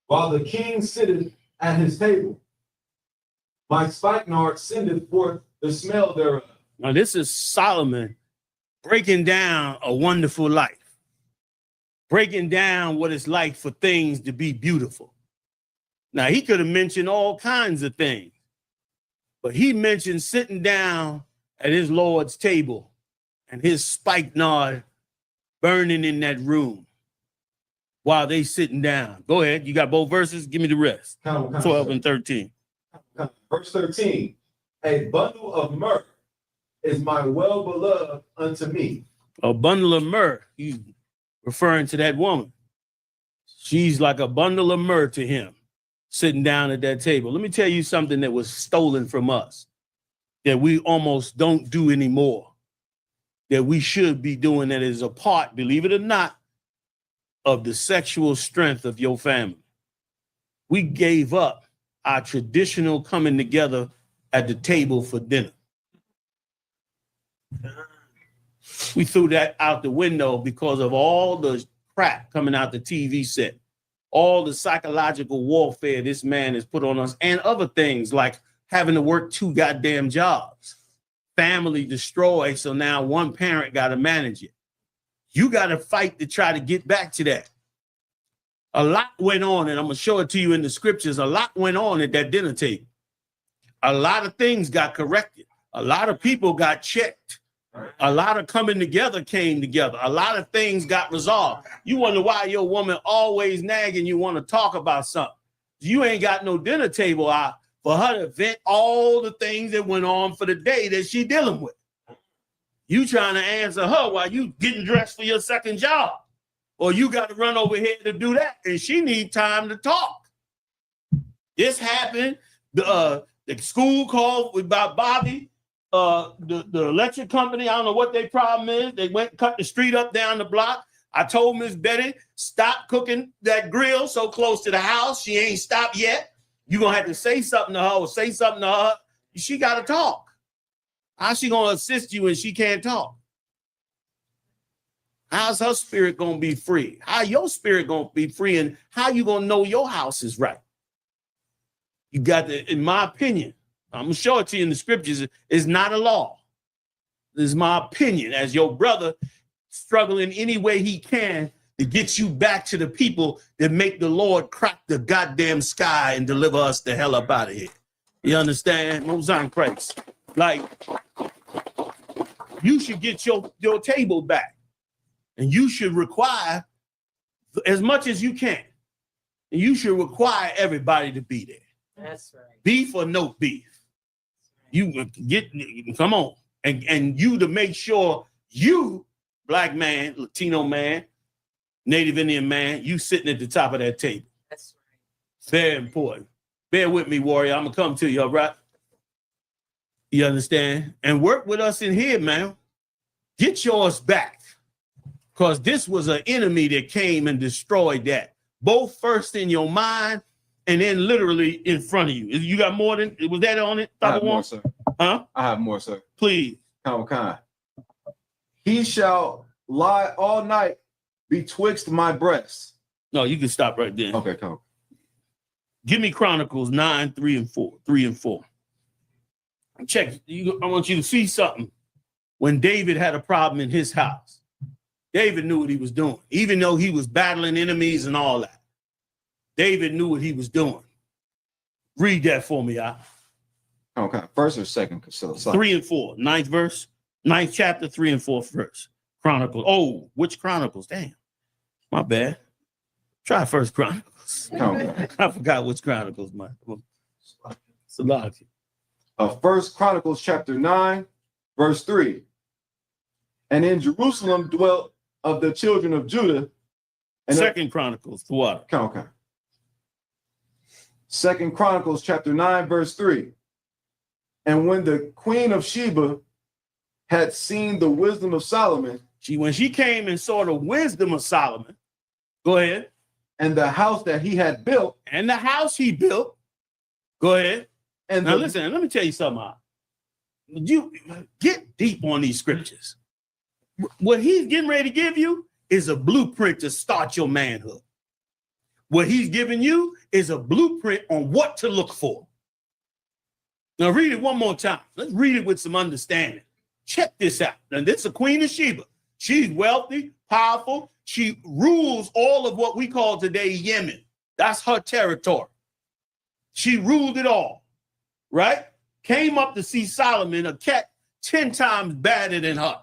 Speaker 2: While the king sitteth at his table, my spikenard sendeth forth the smell thereof.
Speaker 1: Now, this is Solomon breaking down a wonderful life, breaking down what it's like for things to be beautiful. Now, he could have mentioned all kinds of things, but he mentioned sitting down at his Lord's table and his spikenard burning in that room while they sitting down. Go ahead. You got both verses. Give me the rest. 12 and 13.
Speaker 2: Verse 13. A bundle of myrrh is my well-beloved unto me.
Speaker 1: A bundle of myrrh. He's referring to that woman. She's like a bundle of myrrh to him, sitting down at that table. Let me tell you something that was stolen from us, that we almost don't do anymore, that we should be doing, that is a part, believe it or not, of the sexual strength of your family. We gave up our traditional coming together at the table for dinner. We threw that out the window because of all the crap coming out the TV set, all the psychological warfare this man has put on us, and other things like having to work 2 goddamn jobs, family destroyed, so now one parent got to manage it. You got to fight to try to get back to that. A lot went on, and I'm going to show it to you in the scriptures. A lot went on at that dinner table. A lot of things got corrected. A lot of people got checked. A lot of coming together came together. A lot of things got resolved. You wonder why your woman always nagging you want to talk about something. You ain't got no dinner table out for her to vent all the things that went on for the day that she dealing with. You trying to answer her while you getting dressed for your second job. Or you got to run over here to do that, and she need time to talk. This happened. The school called about Bobby. The electric company, I don't know what their problem is. They went and cut the street up down the block. I told Miss Betty, stop cooking that grill so close to the house. She ain't stopped yet. You're going to have to say something to her or say something to her. She got to talk. How's she going to assist you when she can't talk? How's her spirit going to be free? How your spirit going to be free, and how you going to know your house is right? You got to, in my opinion, I'm going to show it to you in the scriptures, it's not a law. This is my opinion as your brother struggling any way he can to get you back to the people that make the Lord crack the goddamn sky and deliver us the hell up out of here. You understand? Most on Christ. Like, you should get your table back. And you should require as much as you can. And you should require everybody to be there.
Speaker 3: That's right.
Speaker 1: Beef or no beef. You get, come on. And you to make sure you, Black man, Latino man, Native Indian man, you sitting at the top of that table.
Speaker 3: That's right.
Speaker 1: Very important. Bear with me, warrior. I'm going to come to you, all right? You understand? And work with us in here, man. Get yours back. Because this was an enemy that came and destroyed that. Both first in your mind and then literally in front of you. You got more than, was that on it?
Speaker 2: I have more, sir.
Speaker 1: Huh?
Speaker 2: I have more, sir.
Speaker 1: Please.
Speaker 2: Kind. He shall lie all night betwixt my breasts.
Speaker 1: No, you can stop right there.
Speaker 2: Okay, come.
Speaker 1: Give me Chronicles 9, 3 and 4. 3 and 4. Check. I want you to see something. When David had a problem in his house, David knew what he was doing, even though he was battling enemies and all that. David knew what he was doing. Read that for me, y'all.
Speaker 2: Okay, first or second?
Speaker 1: 3 and 4, 9th verse, 9th chapter, 3 and 4th verse. Chronicles. Oh, which Chronicles? Damn, my bad. Try First Chronicles.
Speaker 2: Okay.
Speaker 1: I forgot which Chronicles, man. Salaki.
Speaker 2: First Chronicles chapter 9, verse 3. And in Jerusalem dwelt of the children of Judah. And
Speaker 1: Second Chronicles, what?
Speaker 2: Okay. Second Chronicles chapter 9, verse 3. And when the queen of Sheba had seen the wisdom of Solomon,
Speaker 1: When she came and saw the wisdom of Solomon, go ahead.
Speaker 2: and the house that he had built,
Speaker 1: And the house he built, go ahead.
Speaker 2: and
Speaker 1: Now listen, let me tell you something. You get deep on these scriptures. What he's getting ready to give you is a blueprint to start your manhood. What he's giving you is a blueprint on what to look for. Now read it one more time. Let's read it with some understanding. Check this out. Now this is a Queen of Sheba. She's wealthy, powerful. She rules all of what we call today Yemen. That's her territory. She ruled it all, right? Came up to see Solomon, a cat 10 times badder than her.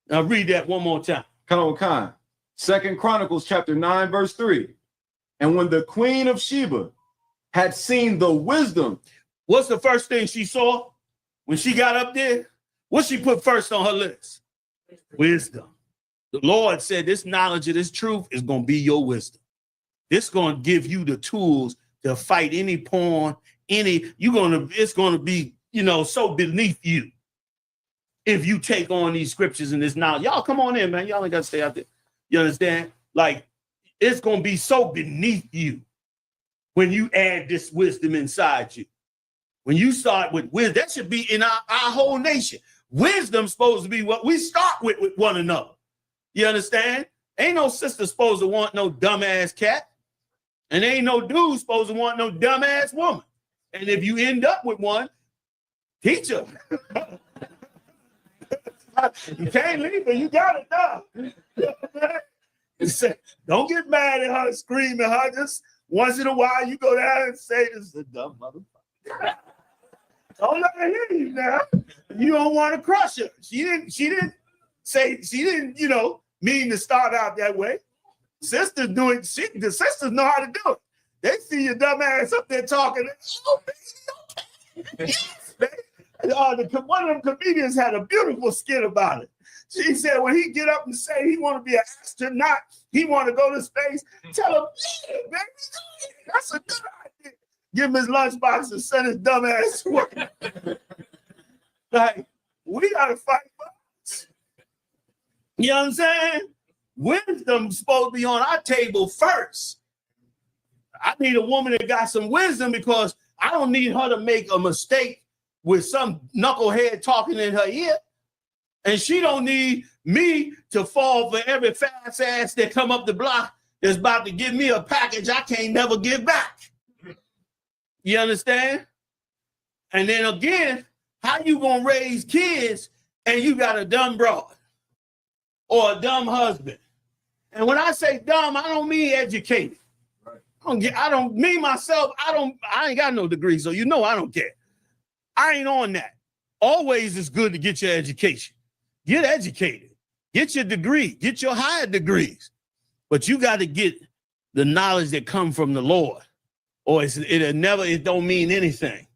Speaker 1: Now read that one more time.
Speaker 2: Khan. Second Chronicles chapter 9, verse 3. And when the queen of Sheba had seen the wisdom.
Speaker 1: What's the first thing she saw when she got up there? What she put first on her list? Wisdom. The Lord said this knowledge of this truth is going to be your wisdom. This is going to give you the tools to fight any porn, it's going to be, so beneath you if you take on these scriptures and this knowledge. Y'all come on in, man. Y'all ain't got to stay out there. You understand? Like, it's going to be so beneath you when you add this wisdom inside you. When you start with wisdom, that should be in our whole nation. Wisdom's supposed to be what we start with one another. You understand? Ain't no sister supposed to want no dumbass cat. And ain't no dude supposed to want no dumbass woman. And if you end up with one, teach her. You can't leave her. You got it now. Don't get mad at her, scream at her. Just once in a while, you go down and say, this is a dumb motherfucker. Don't let her hear you now. You don't want to crush her. She didn't mean to start out that way. Sisters do it. The sisters know how to do it. They see your dumb ass up there talking. Oh, baby, okay. Yes, baby. One of them comedians had a beautiful skit about it. She said when he get up and say he want to be an astronaut, he want to go to space, tell him, yeah, baby, that's a good idea. Give him his lunchbox and send his dumb ass to work. Like, we gotta fight for us. You know what I'm saying? Wisdom's supposed to be on our table first. I need a woman that got some wisdom because I don't need her to make a mistake with some knucklehead talking in her ear. And she don't need me to fall for every fast ass that come up the block that's about to give me a package I can't never give back. You understand? And then again, how you gonna raise kids and you got a dumb broad or a dumb husband? And when I say dumb, I don't mean educated. Right. I ain't got no degree, so I don't care. I ain't on that. Always it's good to get your education. Get educated. Get your degree. Get your higher degrees. But you got to get the knowledge that come from the Lord. Or it don't mean anything.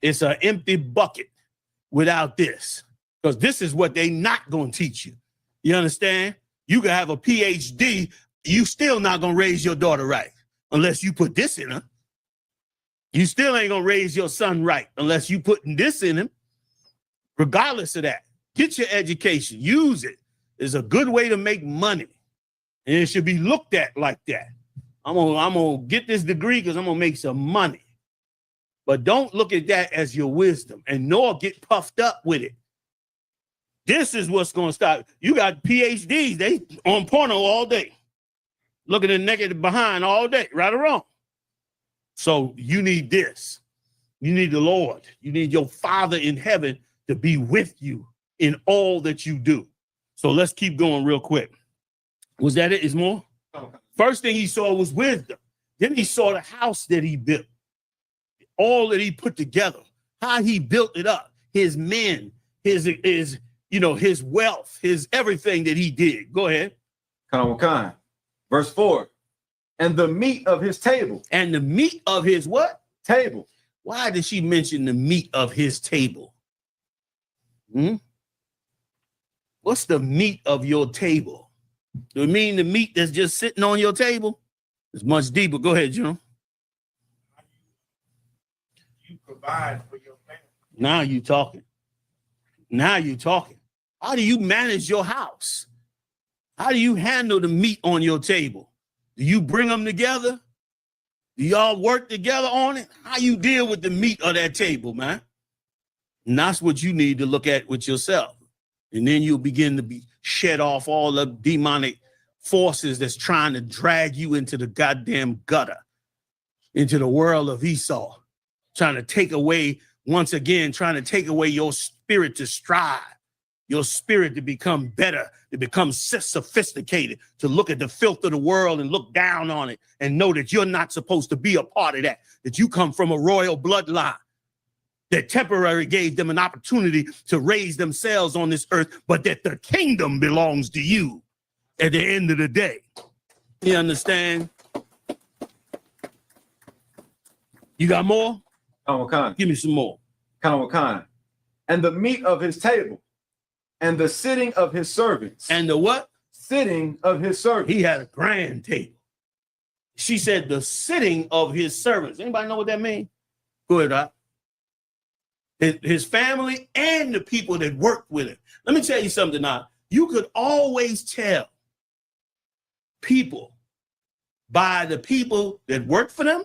Speaker 1: It's an empty bucket without this. Because this is what they not going to teach you. You understand? You can have a PhD, you still not going to raise your daughter right unless you put this in her. You still ain't going to raise your son right unless you putting this in him. Regardless of that, get your education. Use it. It's a good way to make money. And it should be looked at like that. I'm gonna get this degree because I'm going to make some money. But don't look at that as your wisdom and nor get puffed up with it. This is what's going to stop. You got PhDs, they on porno all day. Looking at naked behind all day, right or wrong. So you need this. You need the Lord. You need your Father in heaven to be with you in all that you do. So let's keep going real quick. Was that it? Is more? First thing he saw was wisdom. Then he saw the house that he built. All that he put together. How he built it up. His men, his wealth, his everything that he did. Go ahead.
Speaker 2: Verse 4. And the meat of his table.
Speaker 1: And the meat of his what?
Speaker 2: Table.
Speaker 1: Why did she mention the meat of his table? What's the meat of your table? Do it mean the meat that's just sitting on your table? It's much deeper. Go ahead, June.
Speaker 4: You provide for your family.
Speaker 1: Now you talking. Now you talking. How do you manage your house? How do you handle the meat on your table? Do you bring them together? Do y'all work together on it? How you deal with the meat of that table, man? And that's what you need to look at with yourself. And then you'll begin to be shed off all the demonic forces that's trying to drag you into the goddamn gutter, into the world of Esau, trying to take away, once again, trying to take away your spirit to strive, your spirit to become better, to become sophisticated, to look at the filth of the world and look down on it and know that you're not supposed to be a part of that, that you come from a royal bloodline that temporarily gave them an opportunity to raise themselves on this earth, but that the kingdom belongs to you at the end of the day. You understand? You got more?
Speaker 2: Wakana.
Speaker 1: Give me some more.
Speaker 2: Wakana. And the meat of his table, and the sitting of his servants.
Speaker 1: And the what?
Speaker 2: Sitting of his servants.
Speaker 1: He had a grand table. She said the sitting of his servants. Anybody know what that means? Go ahead, Doc. His family and the people that worked with him. Let me tell you something now. You could always tell people by the people that worked for them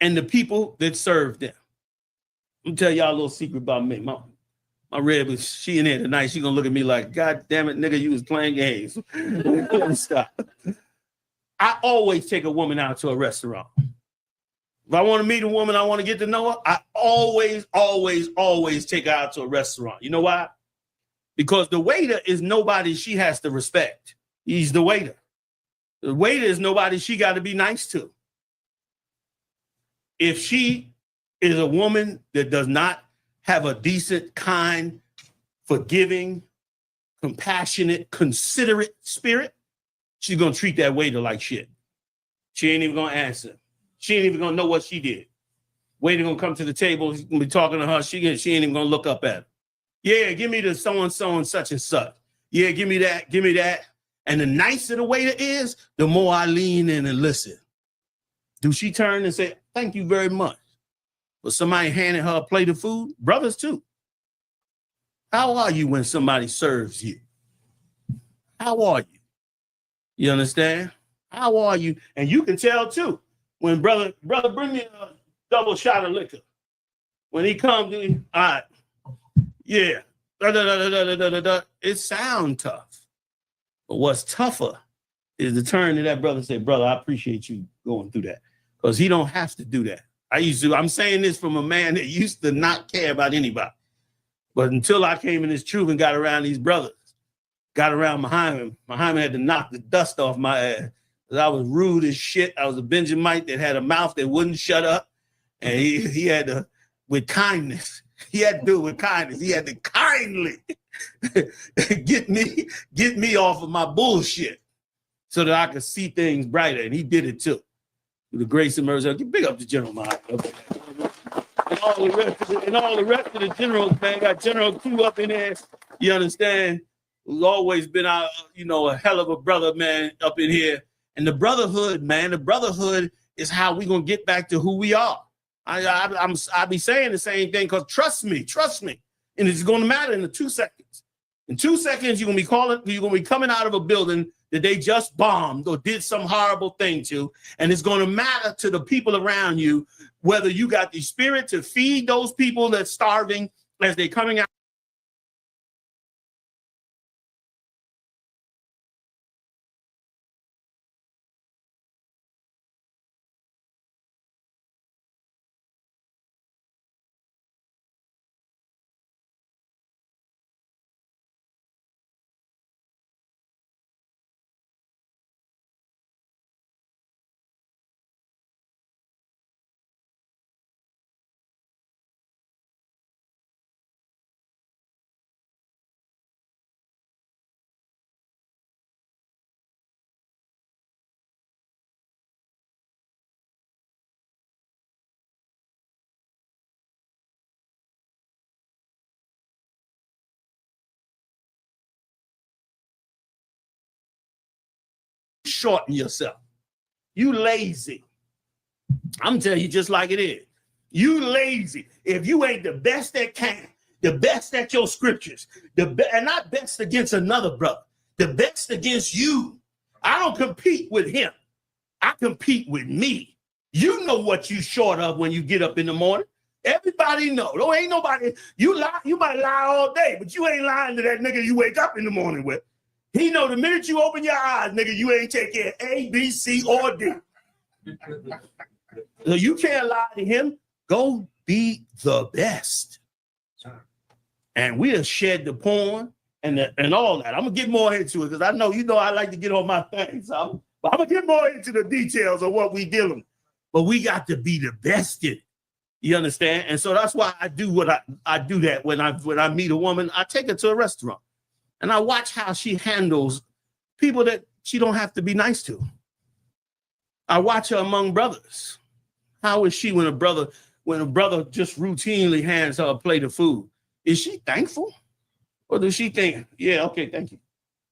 Speaker 1: and the people that served them. Let me tell y'all a little secret about me. My red was she in there tonight. She gonna look at me like, God damn it, nigga, you was playing games. Stop. I always take a woman out to a restaurant. If I want to meet a woman, I want to get to know her, I always take her out to a restaurant. You know why? Because the waiter is nobody she has to respect. He's the waiter. The waiter is nobody she got to be nice to. If she is a woman that does not have a decent, kind, forgiving, compassionate, considerate spirit, she's going to treat that waiter like shit. She ain't even going to answer. She ain't even going to know what she did. Waiter going to come to the table. He's going to be talking to her. She ain't even going to look up at her. Yeah, give me the so-and-so and such and such. Yeah, give me that. Give me that. And the nicer the waiter is, the more I lean in and listen. Do she turn and say, thank you very much? But somebody handing her a plate of food? Brothers too. How are you when somebody serves you? How are you? You understand? How are you? And you can tell too. When brother, bring me a double shot of liquor. When he comes, all right, yeah. It sounds tough. But what's tougher is the turn to that brother and say, brother, I appreciate you going through that. Because he don't have to do that. I'm saying this from a man that used to not care about anybody. But until I came in this truth and got around these brothers, got around Muhammad had to knock the dust off my ass. I was rude as shit. I was a Benjamite that had a mouth that wouldn't shut up. And he had to, with kindness, he had to do it with kindness. He had to kindly get me off of my bullshit so that I could see things brighter. And he did it too. With the grace and mercy. Big up the General Muhammad. And all the rest of the generals, man, got General Q up in there. You understand? Who's always been a hell of a brother, man, up in here. And the brotherhood, man, the brotherhood is how we gonna get back to who we are. I be saying the same thing because trust me, and it's gonna matter in 2 seconds. In 2 seconds, you're gonna be coming out of a building that they just bombed or did some horrible thing to, and it's gonna matter to the people around you whether you got the spirit to feed those people that's starving as they're coming out. shorten yourself. You lazy. I'm telling you just like it is. You lazy. If you ain't the best that can, the best at your scriptures, and not best against another brother, the best against you. I don't compete with him. I compete with me. You know what you short of when you get up in the morning. Everybody know. There ain't nobody. You lie. You might lie all day, but you ain't lying to that nigga you wake up in the morning with. He know the minute you open your eyes, nigga, you ain't taking A, B, C, or D. So you can't lie to him. Go be the best. And we'll shed the porn and all that. I'm gonna get more into it because I know I like to get on my things. But I'm gonna get more into the details of what we dealing with. But we got to be the best in it. You understand? And so that's why I do what I do that when I meet a woman, I take her to a restaurant and I watch how she handles people that she don't have to be nice to. I watch her among brothers. How is she when a brother just routinely hands her a plate of food? Is she thankful? Or does she think, yeah, okay, thank you?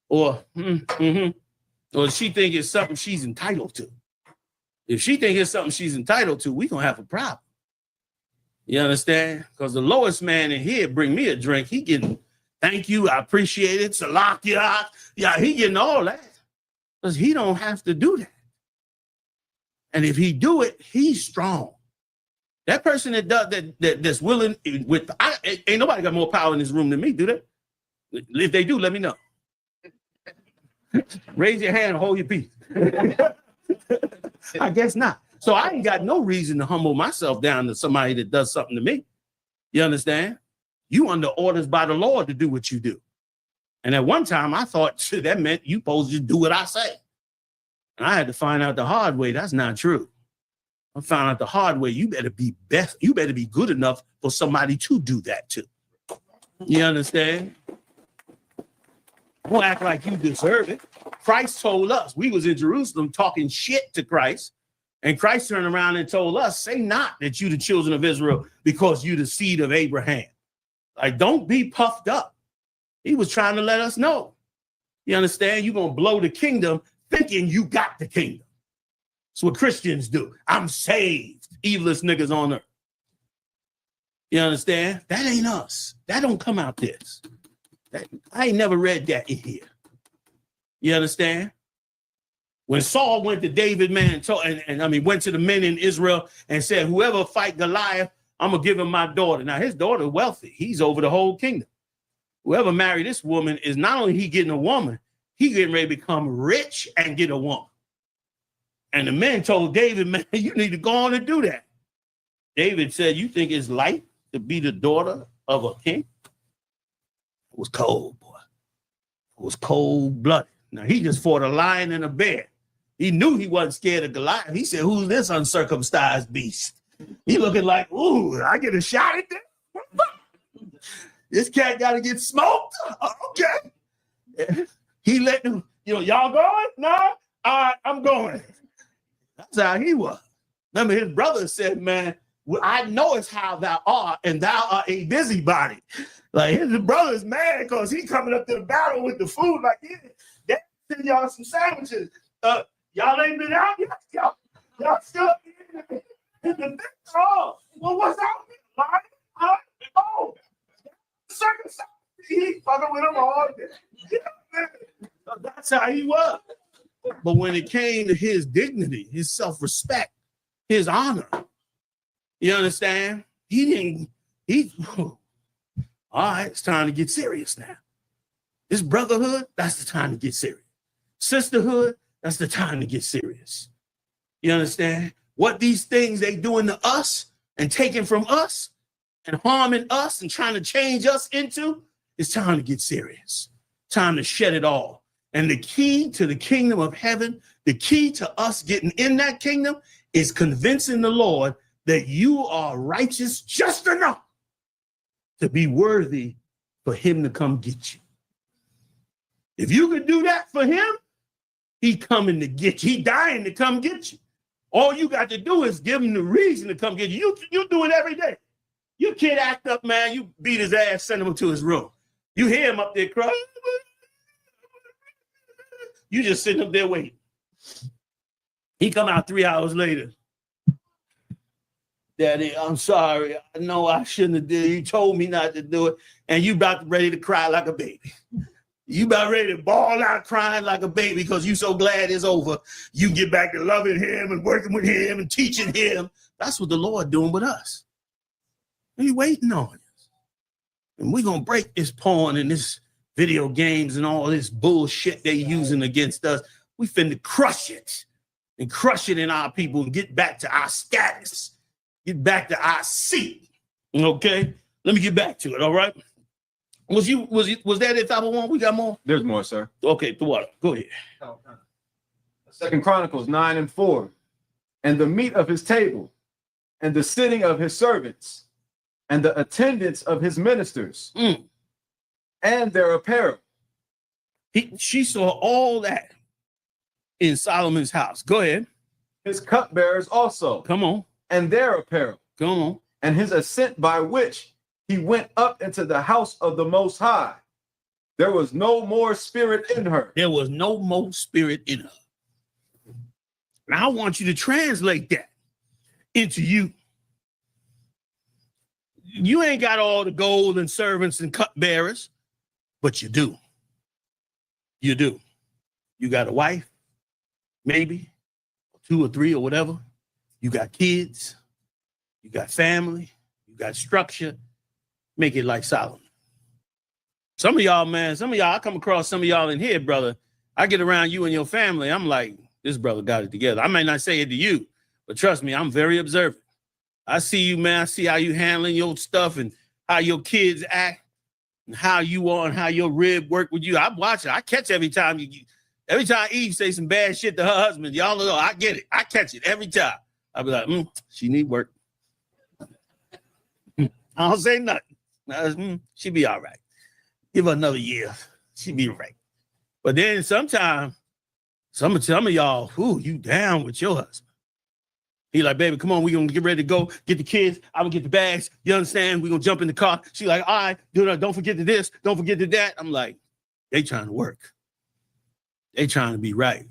Speaker 1: Or, or does she think it's something she's entitled to? If she think it's something she's entitled to, we gonna have a problem. You understand? Because the lowest man in here bring me a drink. He getting, thank you, I appreciate it, salakia. Yeah, he getting all that. Because he don't have to do that. And if he do it, he's strong. That person that does that's willing with, ain't nobody got more power in this room than me, do they? If they do, let me know. Raise your hand and hold your peace. I guess not. So I ain't got no reason to humble myself down to somebody that does something to me. You understand? You under orders by the Lord to do what you do. And at one time I thought that meant you supposed to do what I say. And I had to find out the hard way that's not true. I found out the hard way, you better be best, you better be good enough for somebody to do that too. You understand? Don't act like you deserve it. Christ told us, we was in Jerusalem talking shit to Christ, and Christ turned around and told us, say not that you the children of Israel because you the seed of Abraham. Like, don't be puffed up. He was trying to let us know. You understand? You're going to blow the kingdom thinking you got the kingdom. That's what Christians do. I'm saved. Evilest niggas on earth. You understand? That ain't us. That don't come out this. I ain't never read that in here. You understand? When Saul went to David, man, went to the men in Israel and said, whoever fight Goliath, I'm going to give him my daughter. Now, his daughter wealthy. He's over the whole kingdom. Whoever married this woman is not only he getting a woman, he getting ready to become rich and get a woman. And the men told David, man, you need to go on and do that. David said, you think it's light to be the daughter of a king? It was cold, boy. It was cold-blooded. Now, he just fought a lion and a bear. He knew he wasn't scared of Goliath. He said, who's this uncircumcised beast? He looking like, ooh, I get a shot at this? This cat got to get smoked? Okay. He let them, y'all going? No? All right, I'm going. That's how he was. Remember, his brother said, man, I know it's how thou art, and thou art a busybody. Like, his brother's mad because he coming up to the battle with the food. Like, they send y'all some sandwiches. Y'all ain't been out yet? Y'all still in the big hall. Well, what's out here? Oh, circumcised. He fucking with him all day. So that's how he was. But when it came to his dignity, his self-respect, his honor, you understand? All right, it's time to get serious now. This brotherhood, that's the time to get serious. Sisterhood, that's the time to get serious. You understand? What these things they doing to us and taking from us and harming us and trying to change us into, it's time to get serious. Time to shed it all. And the key to the kingdom of heaven, the key to us getting in that kingdom is convincing the Lord that you are righteous just enough to be worthy for him to come get you. If you could do that for him, he coming to get you. He dying to come get you. All you got to do is give him the reason to come get you. You do it every day. Your kid act up, man, you beat his ass, send him to his room. You hear him up there crying. You just sitting up there waiting. He come out 3 hours later. Daddy, I'm sorry. I know I shouldn't have did it. You told me not to do it. And you about ready to cry like a baby. You about ready to bawl out crying like a baby because you so glad it's over. You get back to loving him and working with him and teaching him. That's what the Lord doing with us. He waiting on us. And we're going to break this porn and this video games and all this bullshit they using against us. We finna crush it and crush it in our people and get back to our status. Get back to our seat. Okay? Let me get back to it, all right? Was that it, 501? We got more?
Speaker 2: There's more, sir.
Speaker 1: Okay, the water. Go ahead.
Speaker 2: 2 Chronicles 9:4. And the meat of his table, and the sitting of his servants, and the attendance of his ministers, and their apparel.
Speaker 1: She saw all that in Solomon's house. Go ahead.
Speaker 2: His cupbearers also,
Speaker 1: Come on.
Speaker 2: and their apparel,
Speaker 1: Come on.
Speaker 2: and his ascent by which he went up into the house of the Most High. There was no more spirit in her.
Speaker 1: There was no more spirit in her. Now I want you to translate that into you. You ain't got all the gold and servants and cupbearers, but you do. You do. You got a wife, maybe 2 or 3 or whatever. You got kids. You got family. You got structure. Make it like Solomon. Some of y'all, man, I come across some of y'all in here, brother. I get around you and your family. I'm like, this brother got it together. I may not say it to you, but trust me, I'm very observant. I see you, man. I see how you handling your stuff and how your kids act and how you are and how your rib work with you. I watch it. I catch every time Eve say some bad shit to her husband. Y'all know, I get it. I catch it every time. I be like, she need work. I don't say nothing. She be all right. Give her another year. She be right. But then sometimes, some of y'all, you down with your husband. He like, baby, come on, we gonna get ready to go, get the kids, I'm gonna get the bags, you understand? We gonna jump in the car. She like, all right, don't forget to this, don't forget to that. I'm like, they trying to work. They trying to be right.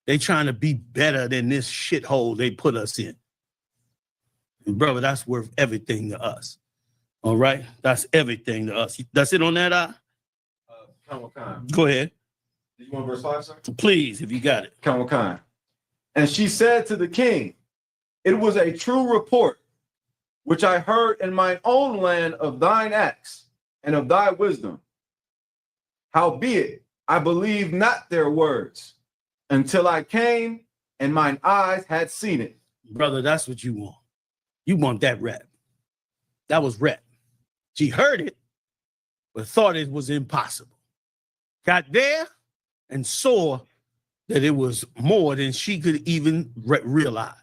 Speaker 1: They trying to be better than this shithole they put us in. And brother, that's worth everything to us. All right? That's everything to us. That's it on that, Go ahead.
Speaker 2: Do you want verse 5, sir?
Speaker 1: Please, if you got it.
Speaker 2: Khan. And she said to the king, it was a true report, which I heard in mine own land of thine acts and of thy wisdom. Howbeit, I believed not their words until I came and mine eyes had seen it.
Speaker 1: Brother, that's what you want. You want that rep. That was rep. She heard it, but thought it was impossible. Got there and saw that it was more than she could even realize,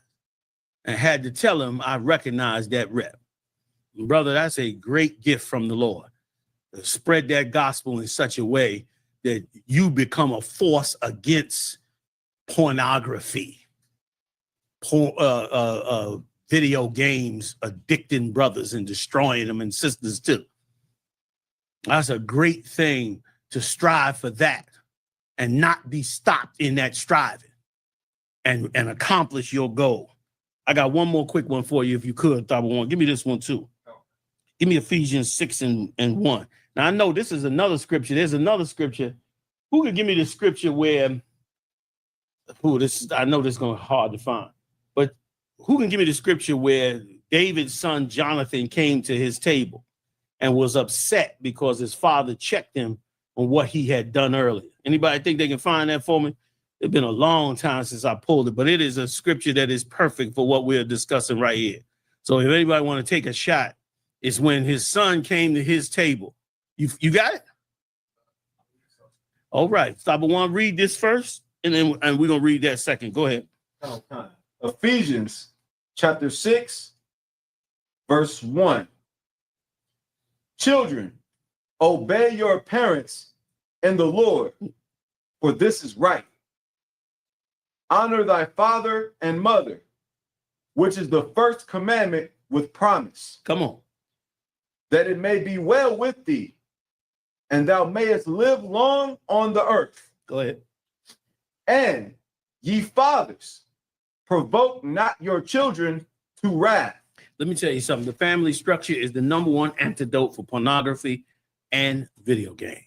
Speaker 1: and had to tell him, I recognize that rep. Brother, that's a great gift from the Lord. To spread that gospel in such a way that you become a force against pornography, video games, addicting brothers and destroying them and sisters too. That's a great thing to strive for that and not be stopped in that striving and accomplish your goal. I got one more quick one for you, if you could, Thaba. Give me this one too. Give me Ephesians 6 and 1. Now, I know this is another scripture. There's another scripture. Who can give me the scripture where, I know this is going to be hard to find, but who can give me the scripture where David's son Jonathan came to his table and was upset because his father checked him on what he had done earlier? Anybody think they can find that for me? It's been a long time since I pulled it, but it is a scripture that is perfect for what we're discussing right here. So if anybody want to take a shot, it's when his son came to his table. You got it? All right. Stop. I want to read this first, and we're going to read that second. Go ahead.
Speaker 2: Ephesians chapter 6, verse 1. Children, obey your parents in the Lord, for this is right. Honor thy father and mother, which is the first commandment with promise.
Speaker 1: Come on.
Speaker 2: That it may be well with thee, and thou mayest live long on the earth.
Speaker 1: Go ahead.
Speaker 2: And Ye fathers, provoke not your children to wrath.
Speaker 1: Let me tell you something. The family structure is the #1 antidote for pornography and video games.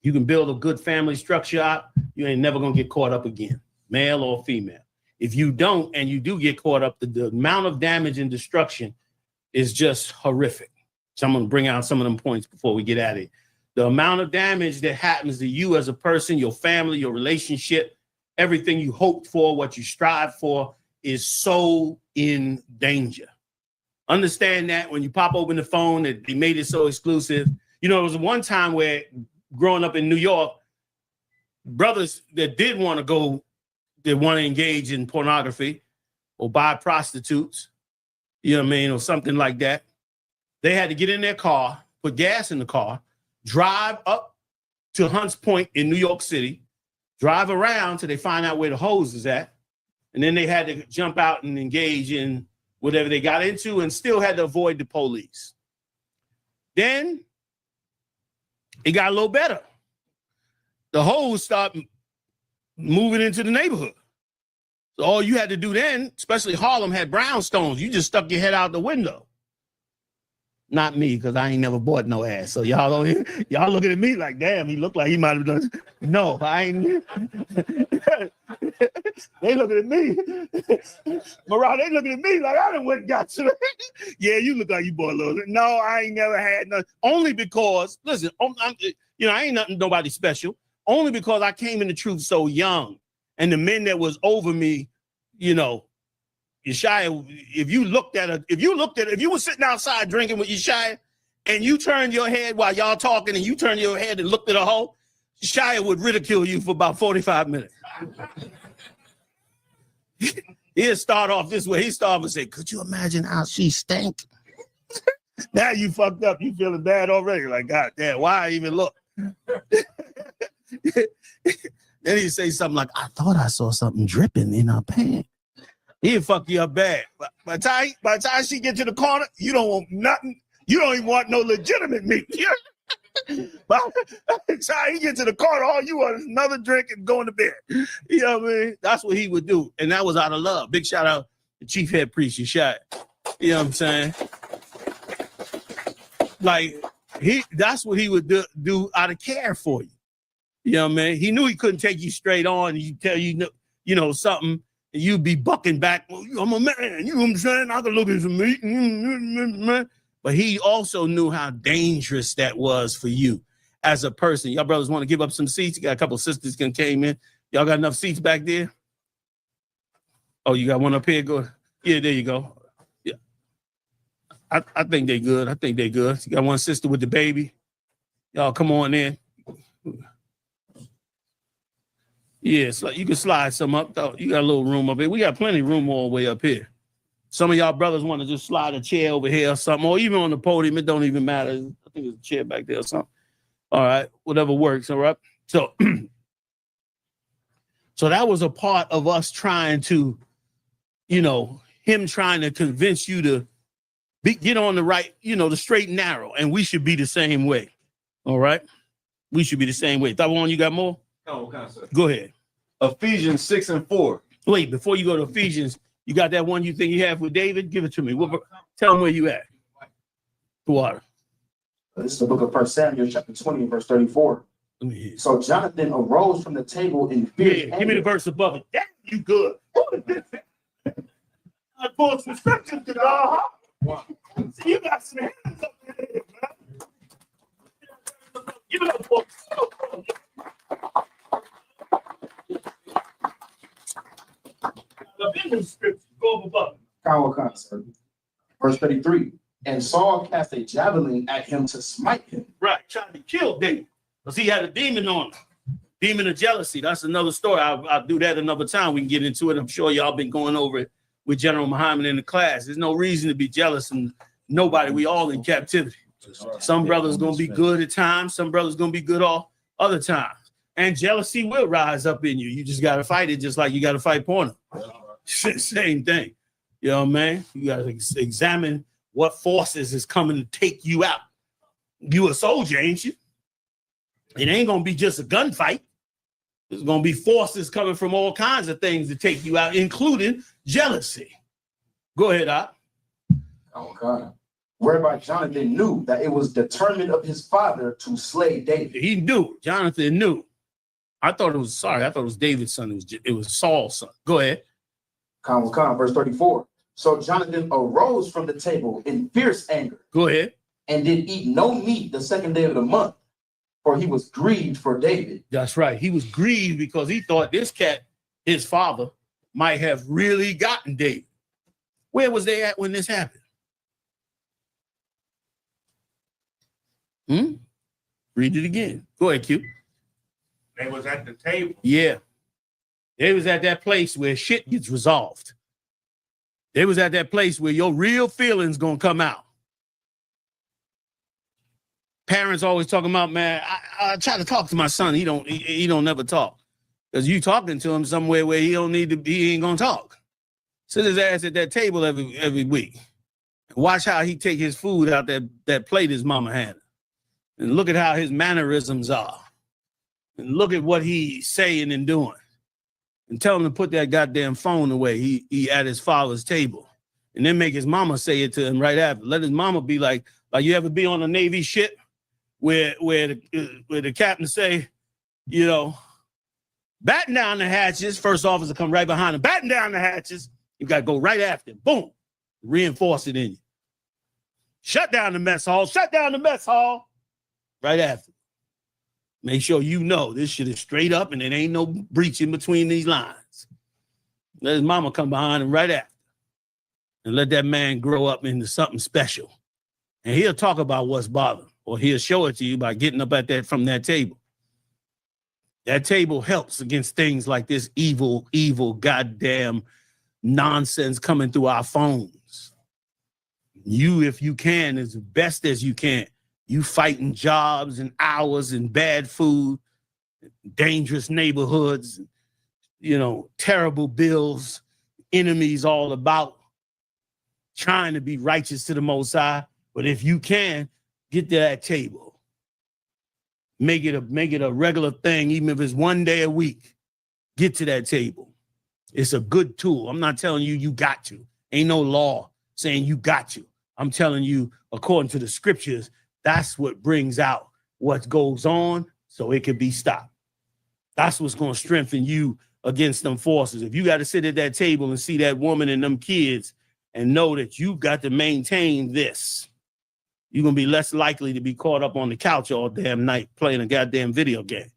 Speaker 1: You can build a good family structure out, you ain't never gonna get caught up again, male or female. If you don't, and you do get caught up, the amount of damage and destruction is just horrific. So I'm gonna bring out some of them points before we get at it. The amount of damage that happens to you as a person, your family, your relationship, everything you hoped for, what you strive for, is so in danger. Understand that when you pop open the phone, that they made it so exclusive. You know, there was one time where growing up in New York, brothers that did want to go, that want to engage in pornography or buy prostitutes, you know what I mean, or something like that, they had to get in their car, put gas in the car, drive up to Hunts Point in New York City, drive around till they find out where the hose is at, and then they had to jump out and engage in whatever they got into and still had to avoid the police. Then it got a little better. The hose started moving into the neighborhood. So all you had to do then, especially Harlem had brownstones, you just stuck your head out the window. Not me, because I ain't never bought no ass. So y'all looking at me like, damn, he looked like he might have done. No, I ain't. They looking at me. Mariah, they looking at me like I done went and got to. Yeah, you look like you bought a little. No, I ain't never had none. Only because, listen, I ain't nothing, nobody special. Only because I came in the truth so young. And the men that was over me, you know, Yeshaya, if you were sitting outside drinking with Yeshaya and you turned your head while y'all talking and you turned your head and looked at a hoe, Yeshaya would ridicule you for about 45 minutes. He'll start off this way. He'll start off and say, could you imagine how she stank? Now you fucked up. You feeling bad already. Like, God damn, why I even look? Then he'd say something like, I thought I saw something dripping in her pants. He'll fuck you up bad. But by the time she get to the corner, you don't want nothing. You don't even want no legitimate meat. By the time he get to the corner, all you want is another drink and going to bed. You know what I mean? That's what he would do. And that was out of love. Big shout out to Chief Head Priest, Yeshaya. You know what I'm saying? Like, that's what he would do out of care for you. You know what I mean? He knew he couldn't take you straight on and you tell you know something, and you'd be bucking back. Well, I'm a man, you know what I'm saying? I can look at some meat. But he also knew how dangerous that was for you as a person. Y'all brothers want to give up some seats? You got a couple of sisters that came in. Y'all got enough seats back there? Oh, you got one up here? Go. Yeah, there you go. Yeah. I think they're good. I think they're good. You got one sister with the baby. Y'all come on in. Yeah, so you can slide some up, though. You got a little room up here. We got plenty of room all the way up here. Some of y'all brothers want to just slide a chair over here or something, or even on the podium. It don't even matter. I think there's a chair back there or something. All right, whatever works, all right? So, so that was a part of us trying to, you know, him trying to convince you to get on the right, you know, the straight and narrow, and we should be the same way, all right? We should be the same way. Thawan, you got more?
Speaker 2: Oh, okay, sir.
Speaker 1: Go ahead.
Speaker 2: Ephesians 6:4.
Speaker 1: Wait, before you go to Ephesians, you got that one you think you have with David? Give it to me. Tell him where you at. Water.
Speaker 5: This is the book of 1 Samuel, chapter 20, verse 34. So Jonathan arose from the table in fear.
Speaker 1: Yeah, give me the verse above it. Damn, you good. I pulled some scriptures to see, you got some hands up there, man. Give it up, folks. The scripture, go above it.
Speaker 5: Verse 33. And Saul cast a javelin at him to smite him.
Speaker 1: Right, trying to kill David because he had a demon on him. Demon of jealousy. That's another story. I'll do that another time. We can get into it. I'm sure y'all been going over it with General Muhammad in the class. There's no reason to be jealous and nobody. We all in captivity. Some brothers going to be good at times. Some brothers going to be good all other times. And jealousy will rise up in you. You just got to fight it just like you got to fight porno. Same thing. You know what I mean? You got to examine what forces is coming to take you out. You a soldier, ain't you? It ain't going to be just a gunfight. There's going to be forces coming from all kinds of things to take you out, including jealousy. Go ahead, Op.
Speaker 5: Oh, God. Whereby Jonathan knew that it was determined of his father to slay David.
Speaker 1: He knew. Jonathan knew. I thought it was David's son. It was Saul's son. Go ahead.
Speaker 5: Verse 34. So Jonathan arose from the table in fierce anger.
Speaker 1: Go ahead.
Speaker 5: And did eat no meat the second day of the month, for he was grieved for David.
Speaker 1: That's right. He was grieved because he thought this cat, his father, might have really gotten David. Where was they at when this happened? Read it again. Go ahead, Q.
Speaker 4: They was at the table.
Speaker 1: Yeah. They was at that place where shit gets resolved. They was at that place where your real feelings gonna come out. Parents always talking about, man, I try to talk to my son. He don't never talk. Because you talking to him somewhere where he ain't gonna talk. Sit his ass at that table every week. Watch how he take his food out that plate his mama had. And look at how his mannerisms are. And look at what he's saying and doing. And tell him to put that goddamn phone away. He at his father's table. And then make his mama say it to him right after. Let his mama be like you ever be on a Navy ship where the captain say, you know, batten down the hatches. First officer come right behind him. Batten down the hatches. You got to go right after him. Boom. Reinforce it in you. Shut down the mess hall. Shut down the mess hall. Right after. Make sure you know this shit is straight up and there ain't no breach in between these lines. Let his mama come behind him right after. And let that man grow up into something special. And he'll talk about what's bothering, or he'll show it to you by getting up from that table. That table helps against things like this evil goddamn nonsense coming through our phones. You, if you can, as best as you can, you fighting jobs and hours and bad food, dangerous neighborhoods, you know, terrible bills, enemies all about, trying to be righteous to the Most High. But if you can, get to that table. Make it a regular thing, even if it's one day a week. Get to that table. It's a good tool. I'm not telling you got to. Ain't no law saying you got to. I'm telling you, according to the scriptures, that's what brings out what goes on so it can be stopped. That's what's going to strengthen you against them forces. If you got to sit at that table and see that woman and them kids and know that you got to maintain this, you're going to be less likely to be caught up on the couch all damn night playing a goddamn video game.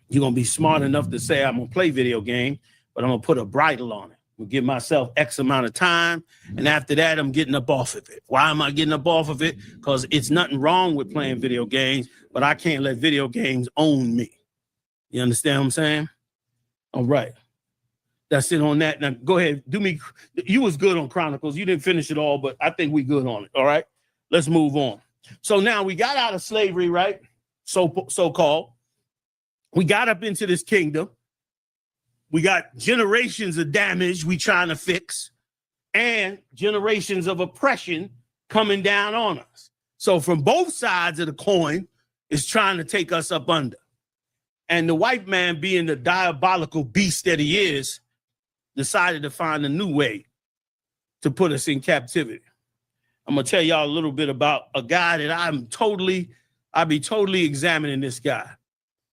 Speaker 1: You're going to be smart enough to say, I'm going to play video game, but I'm going to put a bridle on it. I'm going to give myself X amount of time. And after that, I'm getting up off of it. Why am I getting up off of it? Because it's nothing wrong with playing video games, but I can't let video games own me. You understand what I'm saying? All right. That's it on that. Now, go ahead. You was good on Chronicles. You didn't finish it all, but I think we good on it. All right. Let's move on. So now we got out of slavery, right? So-called. We got up into this kingdom. We got generations of damage we trying to fix and generations of oppression coming down on us. So from both sides of the coin is trying to take us up under. And the white man, being the diabolical beast that he is, decided to find a new way to put us in captivity. I'm going to tell y'all a little bit about a guy that I'll be totally examining this guy.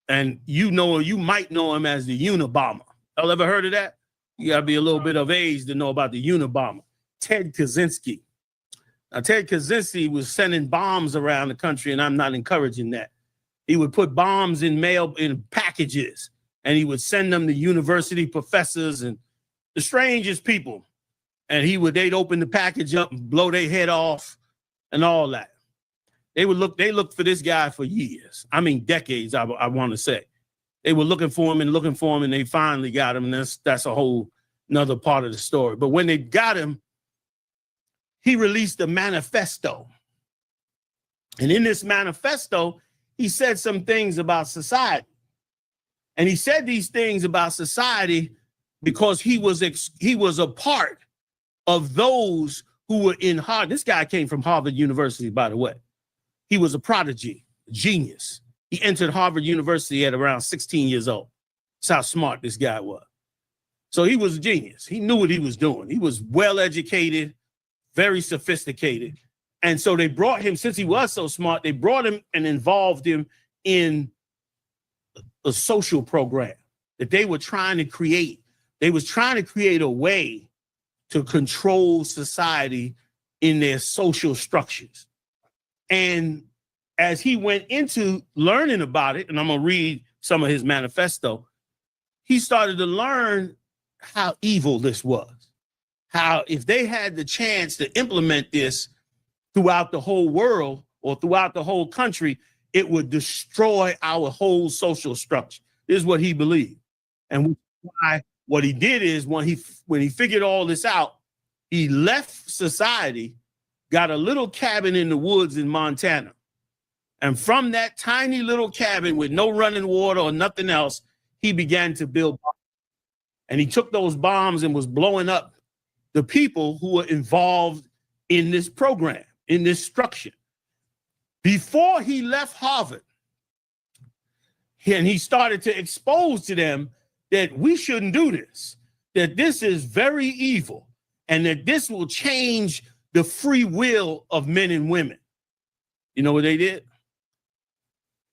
Speaker 1: And you might know him as the Unabomber. Y'all ever heard of that? You got to be a little bit of age to know about the Unabomber. Ted Kaczynski. Now, Ted Kaczynski was sending bombs around the country, and I'm not encouraging that. He would put bombs in packages, and he would send them to university professors and the strangest people. And they'd open the package up and blow their head off and all that. They looked for this guy for years. I mean, decades, I want to say. They were looking for him, and they finally got him. And that's a whole another part of the story. But when they got him, he released a manifesto. And in this manifesto, he said some things about society. And he said these things about society because he was a part of those who were in Harvard. This guy came from Harvard University, by the way. He was a prodigy, a genius. He entered Harvard University at around 16 years old. That's how smart this guy was. So he was a genius. He knew what he was doing. He was well educated, very sophisticated. And so they brought him, since he was so smart, they brought him and involved him in a social program that they were trying to create. They was trying to create a way to control society in their social structures. And as he went into learning about it, and I'm going to read some of his manifesto, he started to learn how evil this was, how if they had the chance to implement this throughout the whole world or throughout the whole country, it would destroy our whole social structure. This is what he believed. And why what he did is when he figured all this out, he left society, got a little cabin in the woods in Montana. And from that tiny little cabin with no running water or nothing else, he began to build bombs. And he took those bombs and was blowing up the people who were involved in this program, in this structure. Before he left Harvard, and he started to expose to them that we shouldn't do this, that this is very evil, and that this will change the free will of men and women. You know what they did?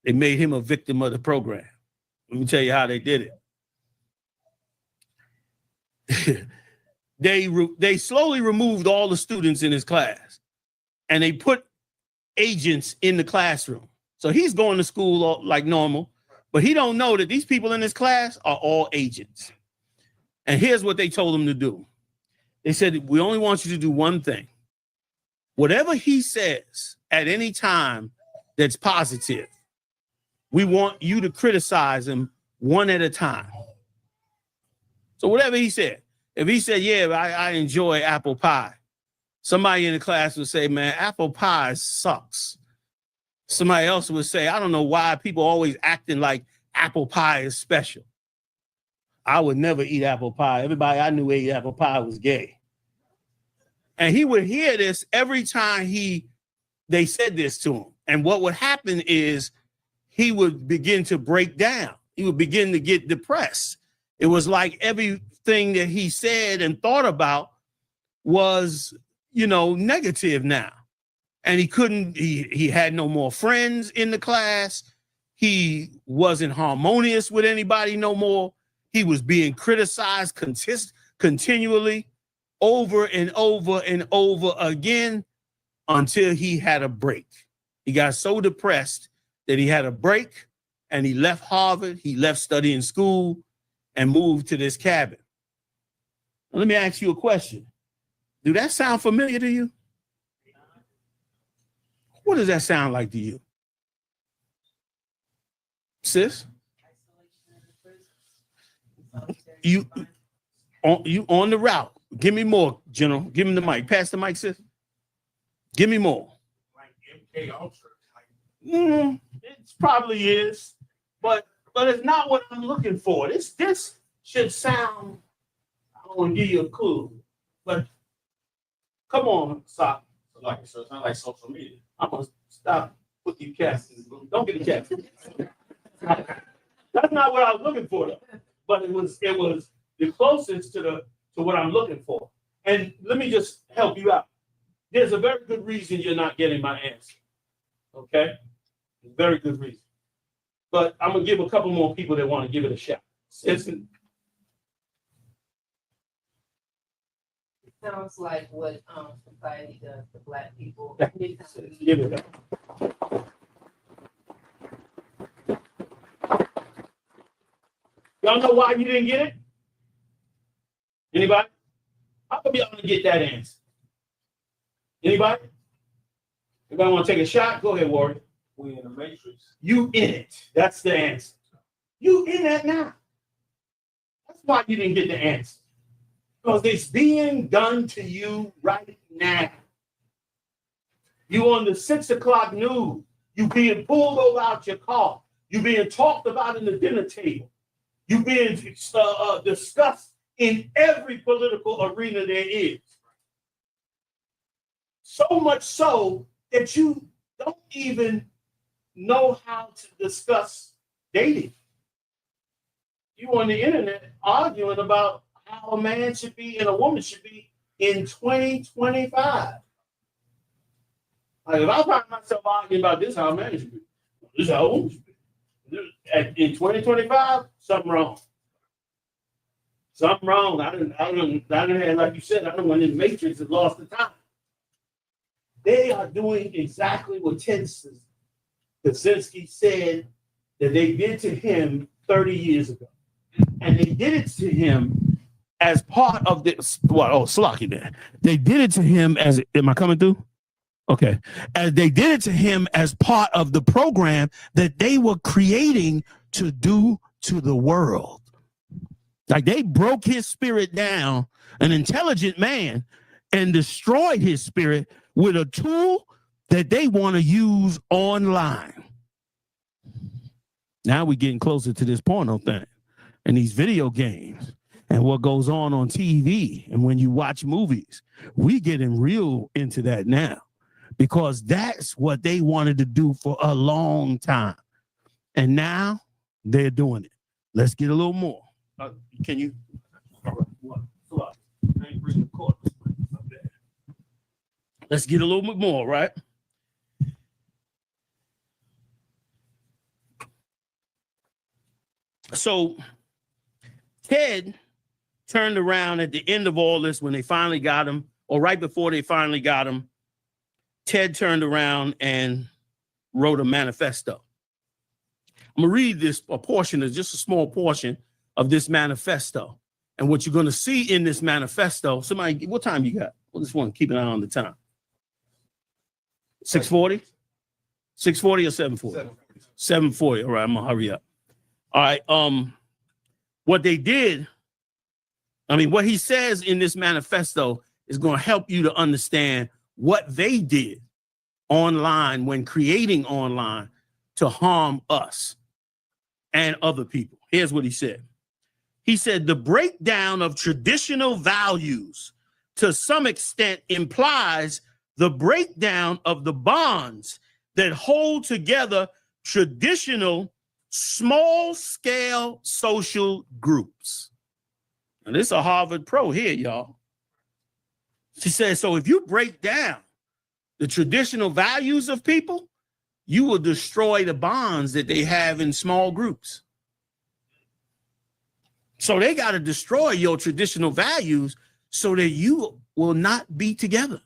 Speaker 1: They made him a victim of the program. Let me tell you how they did it. They slowly removed all the students in his class, and they put agents in the classroom. So he's going to school like normal, but he don't know that these people in his class are all agents. And here's what they told him to do. They said, we only want you to do one thing. Whatever he says at any time that's positive, we want you to criticize him one at a time. So whatever he said, if he said, yeah, I enjoy apple pie, somebody in the class would say, man, apple pie sucks. Somebody else would say, I don't know why people always acting like apple pie is special. I would never eat apple pie. Everybody I knew ate apple pie was gay. And he would hear this every time they said this to him. And what would happen is he would begin to break down. He would begin to get depressed. It was like everything that he said and thought about was, negative now. And he had no more friends in the class. He wasn't harmonious with anybody no more. He was being criticized continually over and over and over again until he had a break. He got so depressed that he had a break, and he left Harvard, he left studying school, and moved to this cabin. Now, let me ask you a question. Do that sound familiar to you? What does that sound like to you? Sis? You on the route. Give me more, General. Give him the mic. Pass the mic, sis. Give me more.
Speaker 4: Like MK Ultra.
Speaker 1: It probably is, but it's not what I'm looking for. This should sound, I don't want to give you a clue, but come on, stop. So it sounds like social media. I'm going to stop, put you cats in the room. Don't get the cats. That's not what I was looking for, though. But it was the closest to what I'm looking for. And let me just help you out. There's a very good reason you're not getting my answer. Okay? Very good reason. But I'm going to give a couple more people that want to give it a shot.
Speaker 3: Sounds like what society does to Black people.
Speaker 1: Give it up. Y'all know why you didn't get it? Anybody? How come y'all didn't get that answer? Anybody? Anybody want to take a shot? Go ahead, Warren.
Speaker 2: We in the matrix.
Speaker 1: You in it. That's the answer. You in that now. That's why you didn't get the answer. Because it's being done to you right now. You on the 6 o'clock news. You being pulled over out your car. You being talked about in the dinner table. You being discussed in every political arena there is. So much so that you don't even know how to discuss dating. You on the internet arguing about how a man should be and a woman should be in 2025. Like if I find myself arguing about this, how a man should be, this is how a woman should be. In 2025, something wrong. Something wrong. I didn't have, like you said, I don't want in the matrix and lost the time. They are doing exactly what Ted Kaczynski said that they did to him 30 years ago. And they did it to him as part of this. What? Oh, Slocky there. They did it to him as, am I coming through? Okay. As they did it to him as part of the program that they were creating to do to the world. Like they broke his spirit down, an intelligent man, and destroyed his spirit with a tool that they want to use online. Now we're getting closer to this porno thing and these video games and what goes on TV. And when you watch movies, we getting real into that now because that's what they wanted to do for a long time. And now they're doing it. Let's get a little more. Can you? All right. What? I ain't bringing the cord. Let's get a little bit more, right? So Ted turned around at the end of all this when they finally got him, or right before they finally got him. Ted turned around and wrote a manifesto. I'm gonna read this a portion, of just a small portion of this manifesto. And what you're gonna see in this manifesto, somebody, what time you got? Well, just want to keep an eye on the time. 6:40? 6:40 or 7:40? 7:40. All right, I'm gonna hurry up. All right. What they did, what he says in this manifesto is going to help you to understand what they did online when creating online to harm us and other people. Here's what he said. He said, the breakdown of traditional values to some extent implies the breakdown of the bonds that hold together traditional small-scale social groups. And this is a Harvard pro here, y'all. She says, so if you break down the traditional values of people, you will destroy the bonds that they have in small groups. So they got to destroy your traditional values so that you will not be together.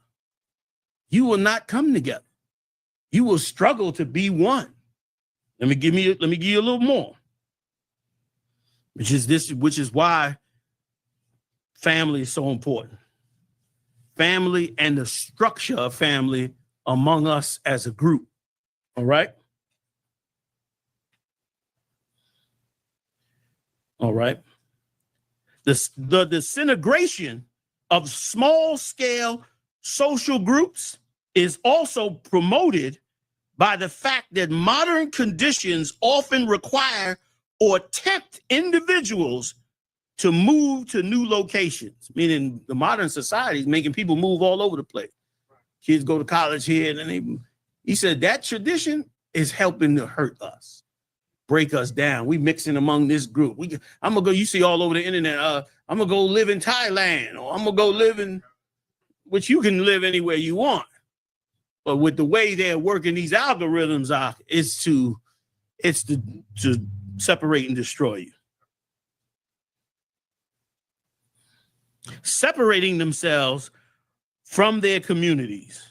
Speaker 1: You will not come together. You will struggle to be one. Let me give you a little more, which is why family is so important. Family and the structure of family among us as a group. All right. All right. The disintegration of small scale social groups is also promoted by the fact that modern conditions often require or tempt individuals to move to new locations, meaning the modern society is making people move all over the place. Kids go to college here, and then he said that tradition is helping to hurt us, break us down. We mixing among this group. I'm gonna go, you see all over the internet, I'm gonna go live in Thailand, or I'm gonna go live in, which you can live anywhere you want. But with the way they're working these algorithms out, it's to separate and destroy you. Separating themselves from their communities.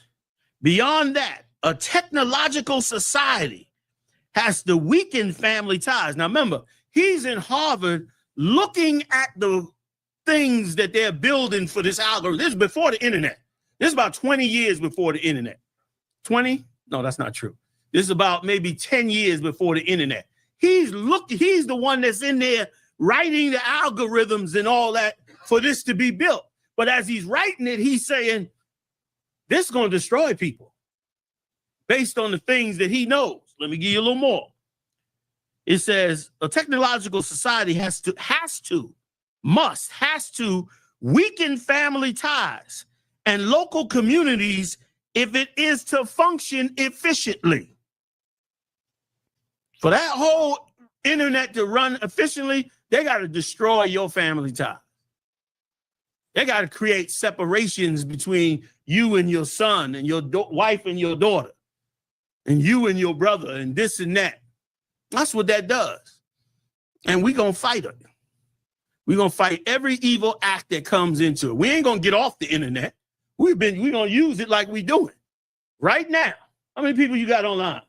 Speaker 1: Beyond that, a technological society has to weaken family ties. Now remember, he's in Harvard looking at the things that they're building for this algorithm. This is before the internet. This is about 20 years before the internet. 20? No, that's not true. This is about maybe 10 years before the internet. He's the one that's in there writing the algorithms and all that for this to be built. But as he's writing it, he's saying, this is going to destroy people based on the things that he knows. Let me give you a little more. It says a technological society has to weaken family ties and local communities if it is to function efficiently. For that whole internet to run efficiently, they got to destroy your family ties. They got to create separations between you and your son and your wife and your daughter and you and your brother and this and that. That's what that does. And we're going to fight it. We're going to fight every evil act that comes into it. We ain't going to get off the internet. We're going to use it like we doing right now. How many people you got online?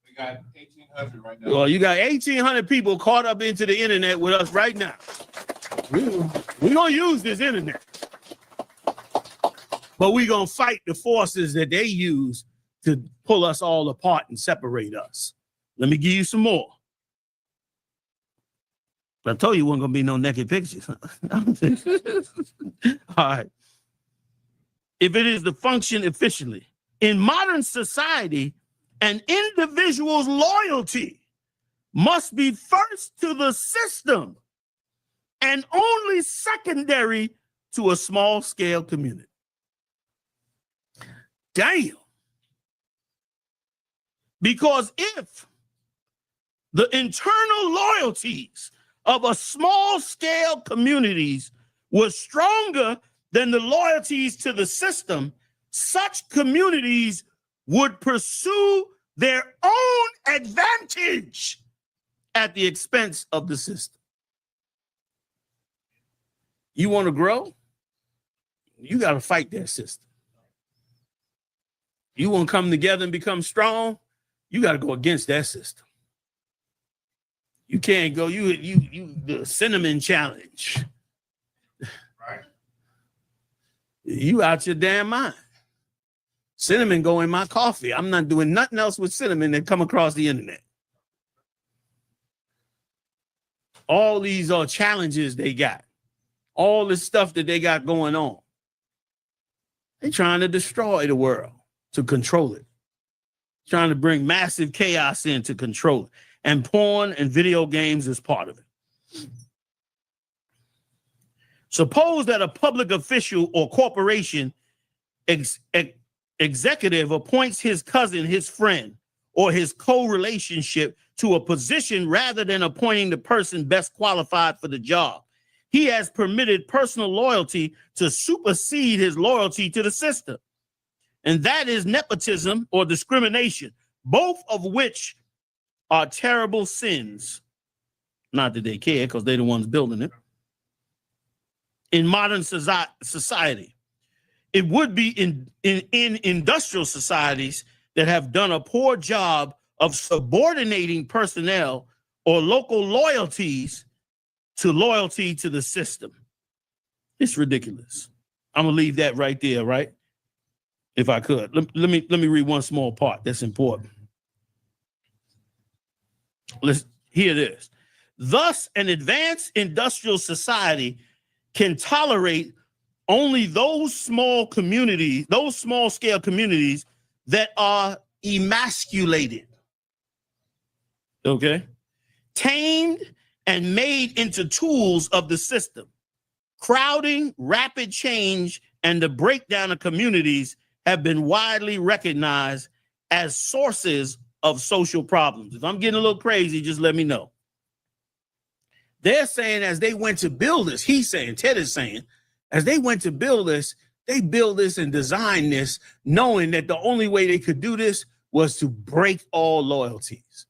Speaker 4: We got 1,800 right now.
Speaker 1: Well, you got 1,800 people caught up into the internet with us right now. We're going to use this internet. But we're going to fight the forces that they use to pull us all apart and separate us. Let me give you some more. I told you wasn't going to be no naked pictures. All right. If it is to function efficiently. In modern society, an individual's loyalty must be first to the system and only secondary to a small-scale community. Damn. Because if the internal loyalties of a small-scale communities was stronger than the loyalties to the system, such communities would pursue their own advantage at the expense of the system. You want to grow? You got to fight that system. You want to come together and become strong? You got to go against that system. You can't go, you the cinnamon challenge.
Speaker 4: Right.
Speaker 1: You out your damn mind. Cinnamon go in my coffee. I'm not doing nothing else with cinnamon that come across the internet. All these are challenges they got. All this stuff that they got going on. They're trying to destroy the world to control it. Trying to bring massive chaos in to control it. And porn and video games is part of it. Suppose that a public official or corporation executive appoints his cousin, his friend, or his co-relationship to a position rather than appointing the person best qualified for the job. He has permitted personal loyalty to supersede his loyalty to the system. And that is nepotism or discrimination, both of which are terrible sins. Not that they care, because they're the ones building it. In modern society, it would be in industrial societies that have done a poor job of subordinating personnel or local loyalties to loyalty to the system. It's ridiculous. I'm gonna leave that right there, right? If I could. Let me read one small part that's important. Let's hear this. Thus, an advanced industrial society can tolerate only those small communities, those small scale communities that are emasculated, okay, tamed and made into tools of the system. Crowding, rapid change, and the breakdown of communities have been widely recognized as sources of social problems. If I'm getting a little crazy, just let me know. They're saying as they went to build this, he's saying, Ted is saying, as they went to build this, they built this and designed this knowing that the only way they could do this was to break all loyalties,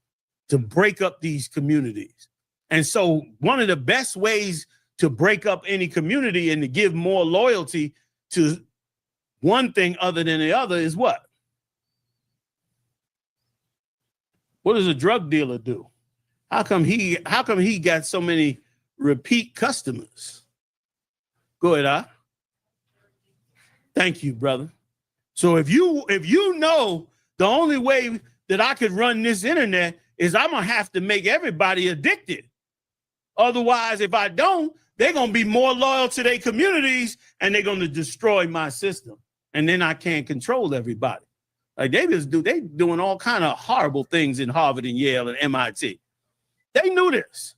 Speaker 1: to break up these communities. And so one of the best ways to break up any community and to give more loyalty to one thing other than the other is what? What does a drug dealer do? How come he got so many repeat customers? Go ahead, Thank you, brother. So if you know the only way that I could run this internet is I'm gonna have to make everybody addicted. Otherwise, if I don't, they're gonna be more loyal to their communities and they're gonna destroy my system. And then I can't control everybody. Like they doing all kind of horrible things in Harvard and Yale and MIT. They knew this.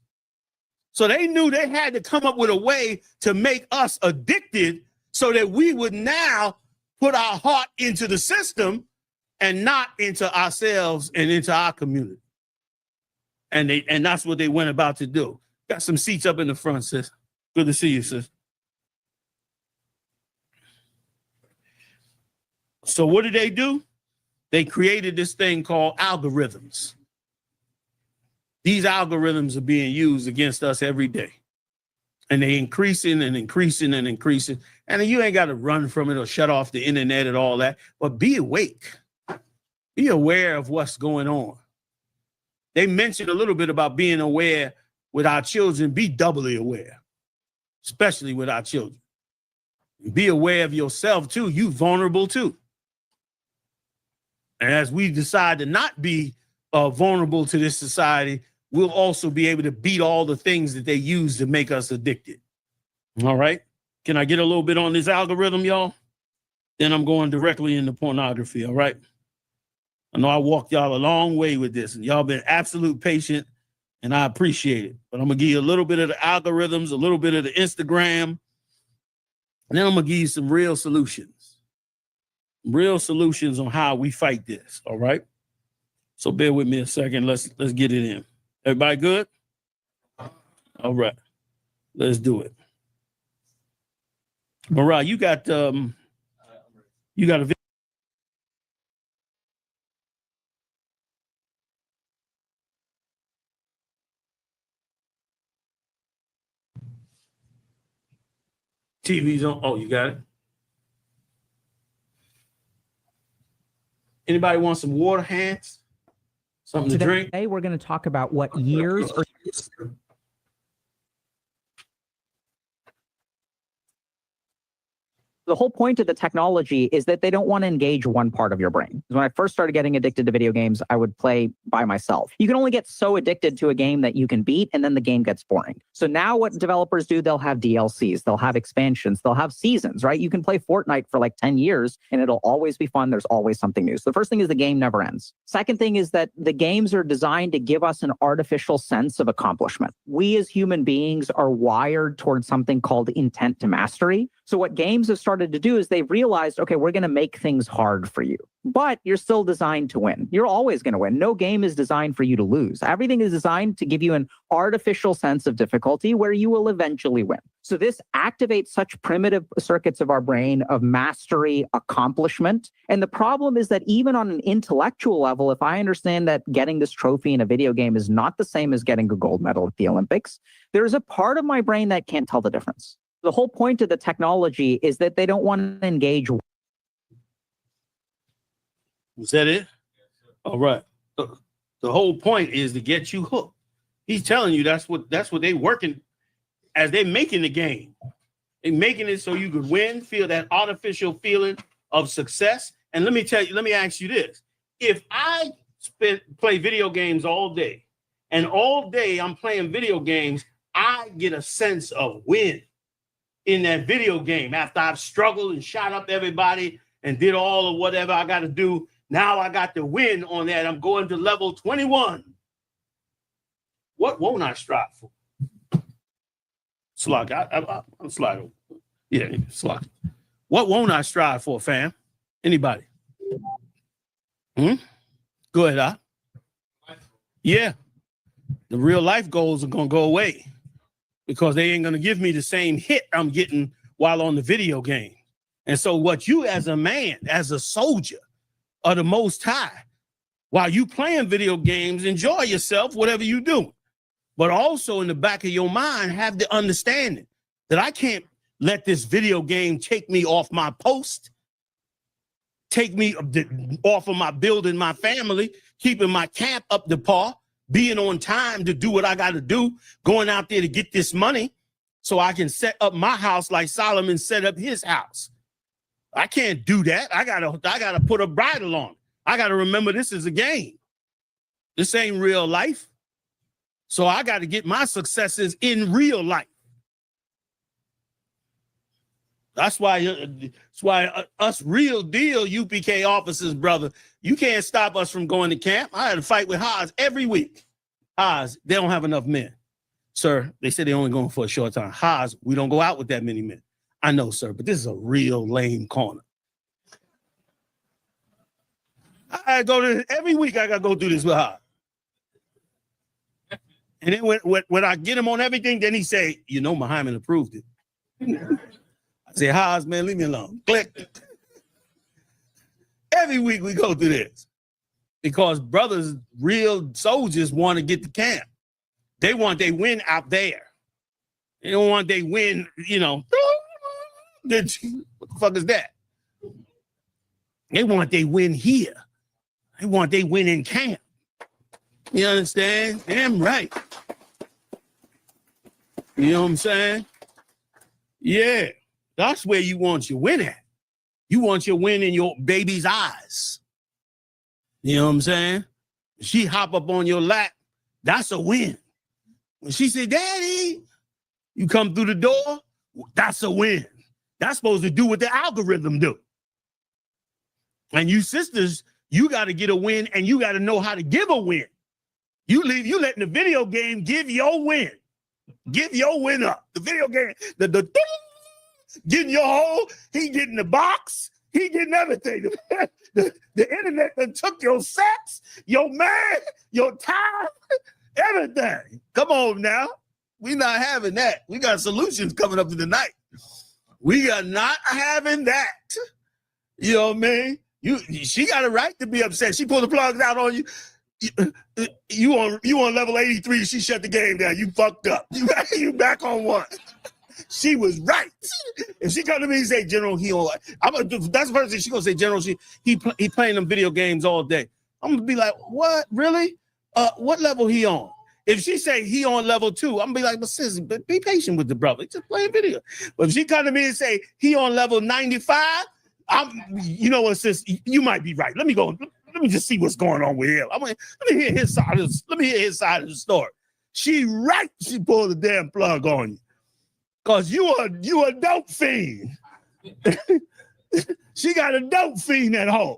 Speaker 1: So they knew they had to come up with a way to make us addicted so that we would now put our heart into the system and not into ourselves and into our community. And that's what they went about to do. Got some seats up in the front, sis. Good to see you, sis. So what did they do? They created this thing called algorithms. These algorithms are being used against us every day. And they increasing and increasing and increasing. And you ain't got to run from it or shut off the internet and all that. But be awake. Be aware of what's going on. They mentioned a little bit about being aware with our children. Be doubly aware, especially with our children. Be aware of yourself too. You vulnerable too. And as we decide to not be vulnerable to this society, we'll also be able to beat all the things that they use to make us addicted. All right. Can I get a little bit on this algorithm, y'all? Then I'm going directly into pornography. All right. I know I walked y'all a long way with this, and y'all been absolute patient, and I appreciate it. But I'm going to give you a little bit of the algorithms, a little bit of the Instagram, and then I'm going to give you some real solutions. Real solutions on how we fight this. All right. So bear with me a second. Let's get it in. Everybody good? All right. Let's do it. Mariah, you got a video. TV's on. Oh, you got it. Anybody want some water, hands? Something to drink?
Speaker 6: Today, we're going to talk about what years or the whole point of the technology is that they don't want to engage one part of your brain. When I first started getting addicted to video games, I would play by myself. You can only get so addicted to a game that you can beat, and then the game gets boring. So now what developers do, they'll have DLCs, they'll have expansions, they'll have seasons, right? You can play Fortnite for like 10 years, and it'll always be fun. There's always something new. So the first thing is the game never ends. Second thing is that the games are designed to give us an artificial sense of accomplishment. We as human beings are wired towards something called intent to mastery. So what games have started to do is they've realized, okay, we're going to make things hard for you, but you're still designed to win. You're always going to win. No game is designed for you to lose. Everything is designed to give you an artificial sense of difficulty where you will eventually win. So this activates such primitive circuits of our brain of mastery, accomplishment. And the problem is that even on an intellectual level, if I understand that getting this trophy in a video game is not the same as getting a gold medal at the Olympics, there's a part of my brain that can't tell the difference. The whole point of the technology is that they don't want to engage.
Speaker 1: Was that it? All right. The whole point is to get you hooked. He's telling you that's what they working as they're making the game. They're making it so you could win, feel that artificial feeling of success. And let me ask you this. If I play video games all day, and all day I'm playing video games, I get a sense of win in that video game after I've struggled and shot up everybody and did all of whatever I got to do. Now I got to win on that. I'm going to level 21. What won't I strive for? Slug. I'm sliding. Yeah, slug. What won't I strive for, fam? Anybody? Go ahead, huh? Yeah. The real life goals are going to go away, because they ain't going to give me the same hit I'm getting while on the video game. And so what you as a man, as a soldier of the Most High, while you playing video games, enjoy yourself, whatever you do. But also in the back of your mind, have the understanding that I can't let this video game take me off my post, take me off of my building, my family, keeping my camp up to par, being on time to do what I got to do, going out there to get this money so I can set up my house like Solomon set up his house. I can't do that. I gotta put a bridle on. I gotta remember this is a game. This ain't real life. So I got to get my successes in real life. That's why us real deal UPK officers, brother, you can't stop us from going to camp. I had to fight with Haas every week. Haas, they don't have enough men. Sir, they said they're only going for a short time. Haas, we don't go out with that many men. I know, sir, but this is a real lame corner. I go to every week. I got to go do this with Haas. And then when I get him on everything, then he say, you know, Muhammad approved it. I say, Haas, man, leave me alone. Click. Every week we go through this because brothers, real soldiers want to get to camp. They want they win out there. They don't want they win, you know. What the fuck is that? They want they win here. They want they win in camp. You understand? Damn right. You know what I'm saying? Yeah, that's where you want your win at. You want your win in your baby's eyes. You know what I'm saying? She hop up on your lap, that's a win. When she say, Daddy, you come through the door, that's a win. That's supposed to do what the algorithm do. And you sisters, you got to get a win and you got to know how to give a win. You letting the video game give your win. Give your win up. The video game, the getting your hole, he getting the box, he getting everything. The internet that took your sex, your man, your time, everything. Come on now. We not having that. We got solutions coming up tonight. We are not having that. You know what I mean? She got a right to be upset. She pulled the plugs out on you. You on level 83, she shut the game down. You fucked up. You back on one. She was right. If she come to me and say, General, that's the first thing she gonna say, General, he playing them video games all day. I'm gonna be like, what? Really? What level he on? If she say he on level 2, I'm gonna be like, but sis, be patient with the brother. He's just playing video. But if she come to me and say he on level 95, you know what, sis, you might be right. Let me go. Let me just see what's going on with him. Let me hear his side of the story. She right. She pulled the damn plug on you. Cause you a dope fiend. She got a dope fiend at home.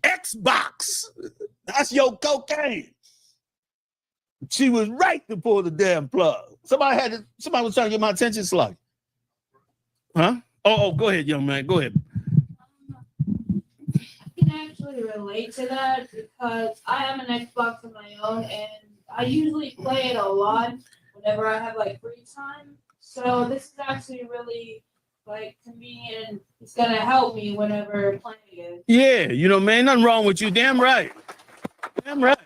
Speaker 1: Xbox. That's your cocaine. She was right to pull the damn plug. Somebody was trying to get my attention slug. Huh? Oh, go ahead, young man. Go ahead.
Speaker 7: I can actually relate to that because I have an Xbox of my own and I usually play it a lot whenever I have like free time. So this is actually really like convenient and it's gonna help me whenever playing it.
Speaker 1: Yeah, you know, man, nothing wrong with you. Damn right. Damn right.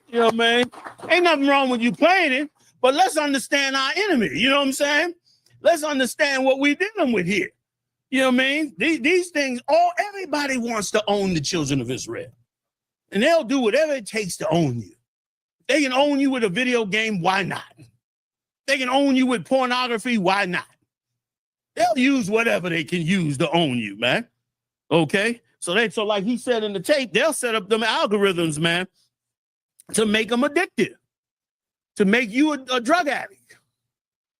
Speaker 1: You know, man, ain't nothing wrong with you playing it, but let's understand our enemy. You know what I'm saying? Let's understand what we're dealing with here. You know what I mean? These things, everybody wants to own the children of Israel. And they'll do whatever it takes to own you. They can own you with a video game, why not? They can own you with pornography, why not? They'll use whatever they can use to own you, man. Okay? So like he said in the tape, they'll set up them algorithms, man, to make them addicted, to make you a drug addict.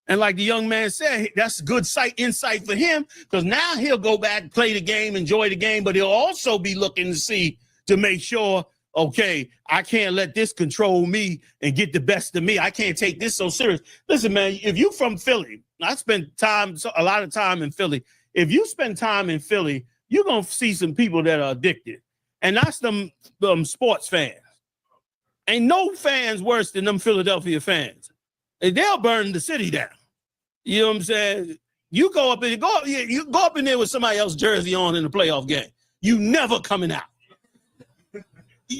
Speaker 1: And like the young man said, that's good insight for him, because now he'll go back, play the game, enjoy the game, but he'll also be looking to make sure, okay, I can't let this control me and get the best of me. I can't take this so serious. Listen, man, if you from Philly, I spent a lot of time in Philly. If you spend time in Philly, you're going to see some people that are addicted. And that's them sports fans. Ain't no fans worse than them Philadelphia fans. And they'll burn the city down. You know what I'm saying? You go up in there with somebody else's jersey on in the playoff game. You never coming out.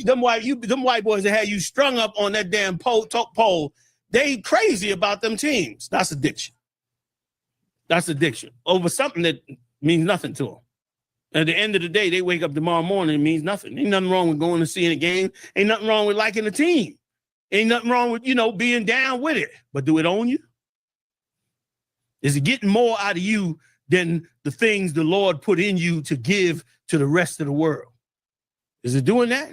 Speaker 1: Them white boys that had you strung up on that damn pole, they crazy about them teams. That's addiction. That's addiction over something that means nothing to them. At the end of the day, they wake up tomorrow morning, it means nothing. Ain't nothing wrong with going to see a game. Ain't nothing wrong with liking a team. Ain't nothing wrong with, being down with it. But do it own you? Is it getting more out of you than the things the Lord put in you to give to the rest of the world? Is it doing that?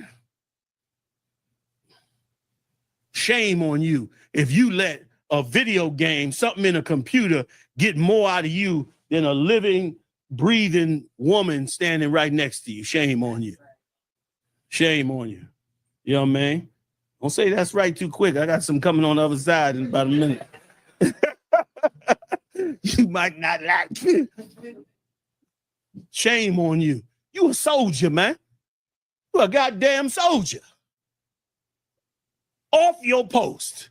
Speaker 1: Shame on you if you let a video game, something in a computer, get more out of you than a living, breathing woman standing right next to you. Shame on you. Shame on you. You know what I mean? Don't say that's right too quick. I got some coming on the other side in about a minute. You might not like it. Shame on you. You a soldier, man. You a goddamn soldier. off your post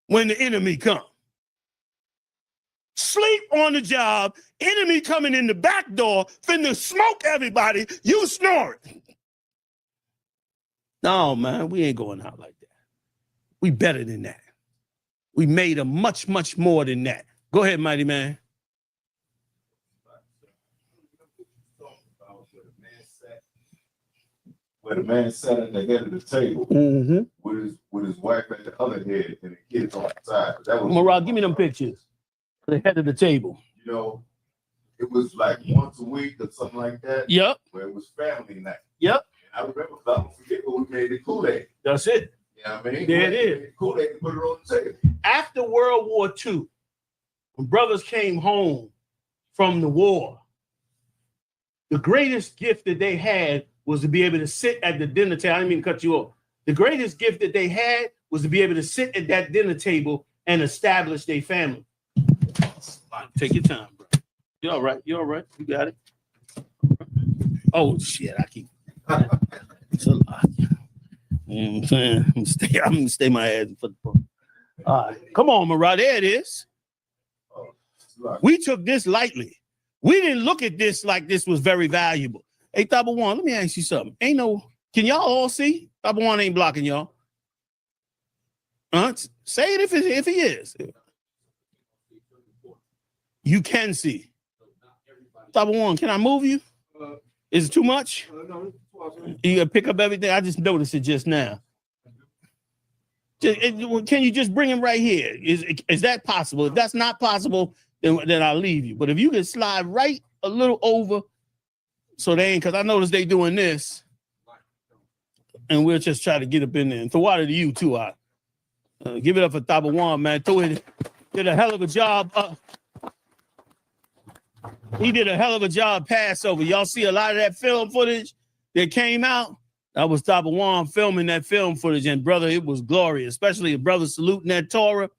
Speaker 1: when the enemy come. Sleep on the job, enemy coming in the back door, finna smoke everybody, you snoring. No, man, we ain't going out like that. We better than that. We made a much, much more than that. Go ahead, mighty man.
Speaker 8: Where the man sat at the head of the table with his wife at the other head and the kids on the side. That was
Speaker 1: Marah, give me them pictures. The head of the table.
Speaker 8: You know, it was like once a week or something like that.
Speaker 1: Yep.
Speaker 8: Where it was family night.
Speaker 1: Yep.
Speaker 8: And I remember, I don't forget when we made the Kool-Aid.
Speaker 1: That's it.
Speaker 8: You know what I mean?
Speaker 1: There it is.
Speaker 8: Kool-Aid and put it on the table.
Speaker 1: After World War II, when brothers came home from the war, the greatest gift that they had was to be able to sit at the dinner table. I didn't mean to cut you off. The greatest gift that they had was to be able to sit at that dinner table and establish their family. Take your time, bro. You all right? You all right? You got it? Oh, shit. I keep... It's a lot. You know what I'm saying? I'm gonna stay my ass for the phone. All right. Come on, Marah. There it is. We took this lightly. We didn't look at this like this was very valuable. Hey, Thaba One, let me ask you something. Can y'all all see? Thaba One ain't blocking y'all. Say it if he is. You can see. Thaba One, can I move you? Is it too much? You gotta pick up everything. I just noticed it just now. Can you just bring him right here? Is that possible? If that's not possible, then I'll leave you. But if you can slide right a little over, so they ain't, because I noticed they doing this, and we'll just try to get up in there. And Thawada to you too. Give it up for Thaba One, man. Did a hell of a job. He did a hell of a job Passover. Y'all see a lot of that film footage that came out? That was Thaba One filming that film footage. And brother, it was glorious, especially the brothers saluting that Torah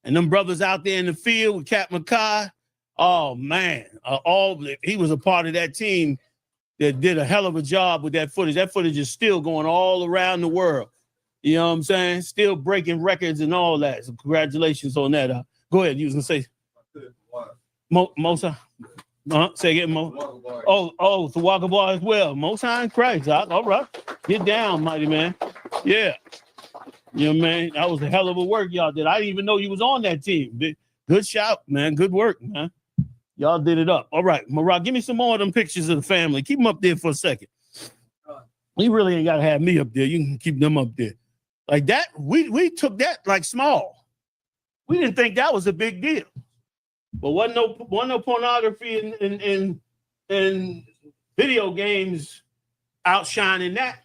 Speaker 1: and them brothers out there in the field with Captain Makai. Oh, man. He was a part of that team that did a hell of a job with that footage. That footage is still going all around the world. You know what I'm saying? Still breaking records and all that. So congratulations on that. Go ahead. You was going to say. Mosa? Say again, Mo. Oh, the Walker Bar as well. Most High in Christ. All right. Get down, mighty man. Yeah. You know, man, that was a hell of a work y'all did. I didn't even know you was on that team. Good shout, man. Good work, man. Y'all did it up. All right, Marah, give me some more of them pictures of the family. Keep them up there for a second. You really ain't got to have me up there. You can keep them up there. Like that, we took that like small. We didn't think that was a big deal. But wasn't no pornography and video games outshining that.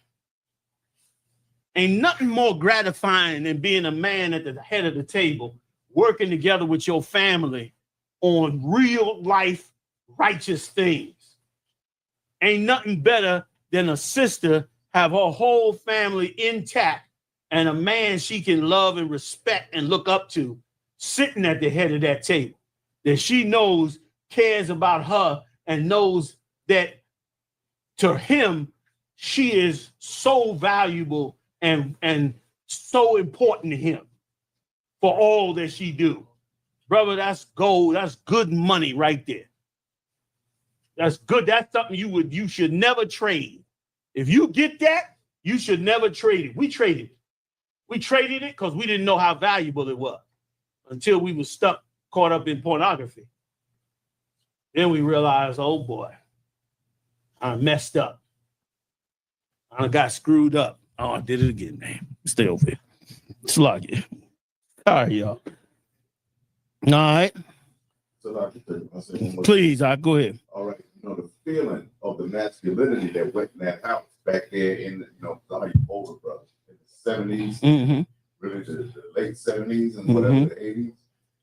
Speaker 1: Ain't nothing more gratifying than being a man at the head of the table, working together with your family on real life righteous things. Ain't nothing better than a sister have her whole family intact and a man she can love and respect and look up to sitting at the head of that table that she knows cares about her and knows that to him, she is so valuable and so important to him for all that she do. Brother, that's gold. That's good money right there. That's good. That's something you should never trade. If you get that, you should never trade it. We traded it. We traded it because we didn't know how valuable it was until we were caught up in pornography. Then we realized, oh boy, I messed up. I got screwed up. Oh, I did it again, man. Stay over here. Slug it. All right, y'all. All right.
Speaker 8: So,
Speaker 1: please, go ahead.
Speaker 8: All right. You know, the feeling of the masculinity that went in that house back there in, some of you older brothers in the 70s, really the late 70s and whatever, the 80s.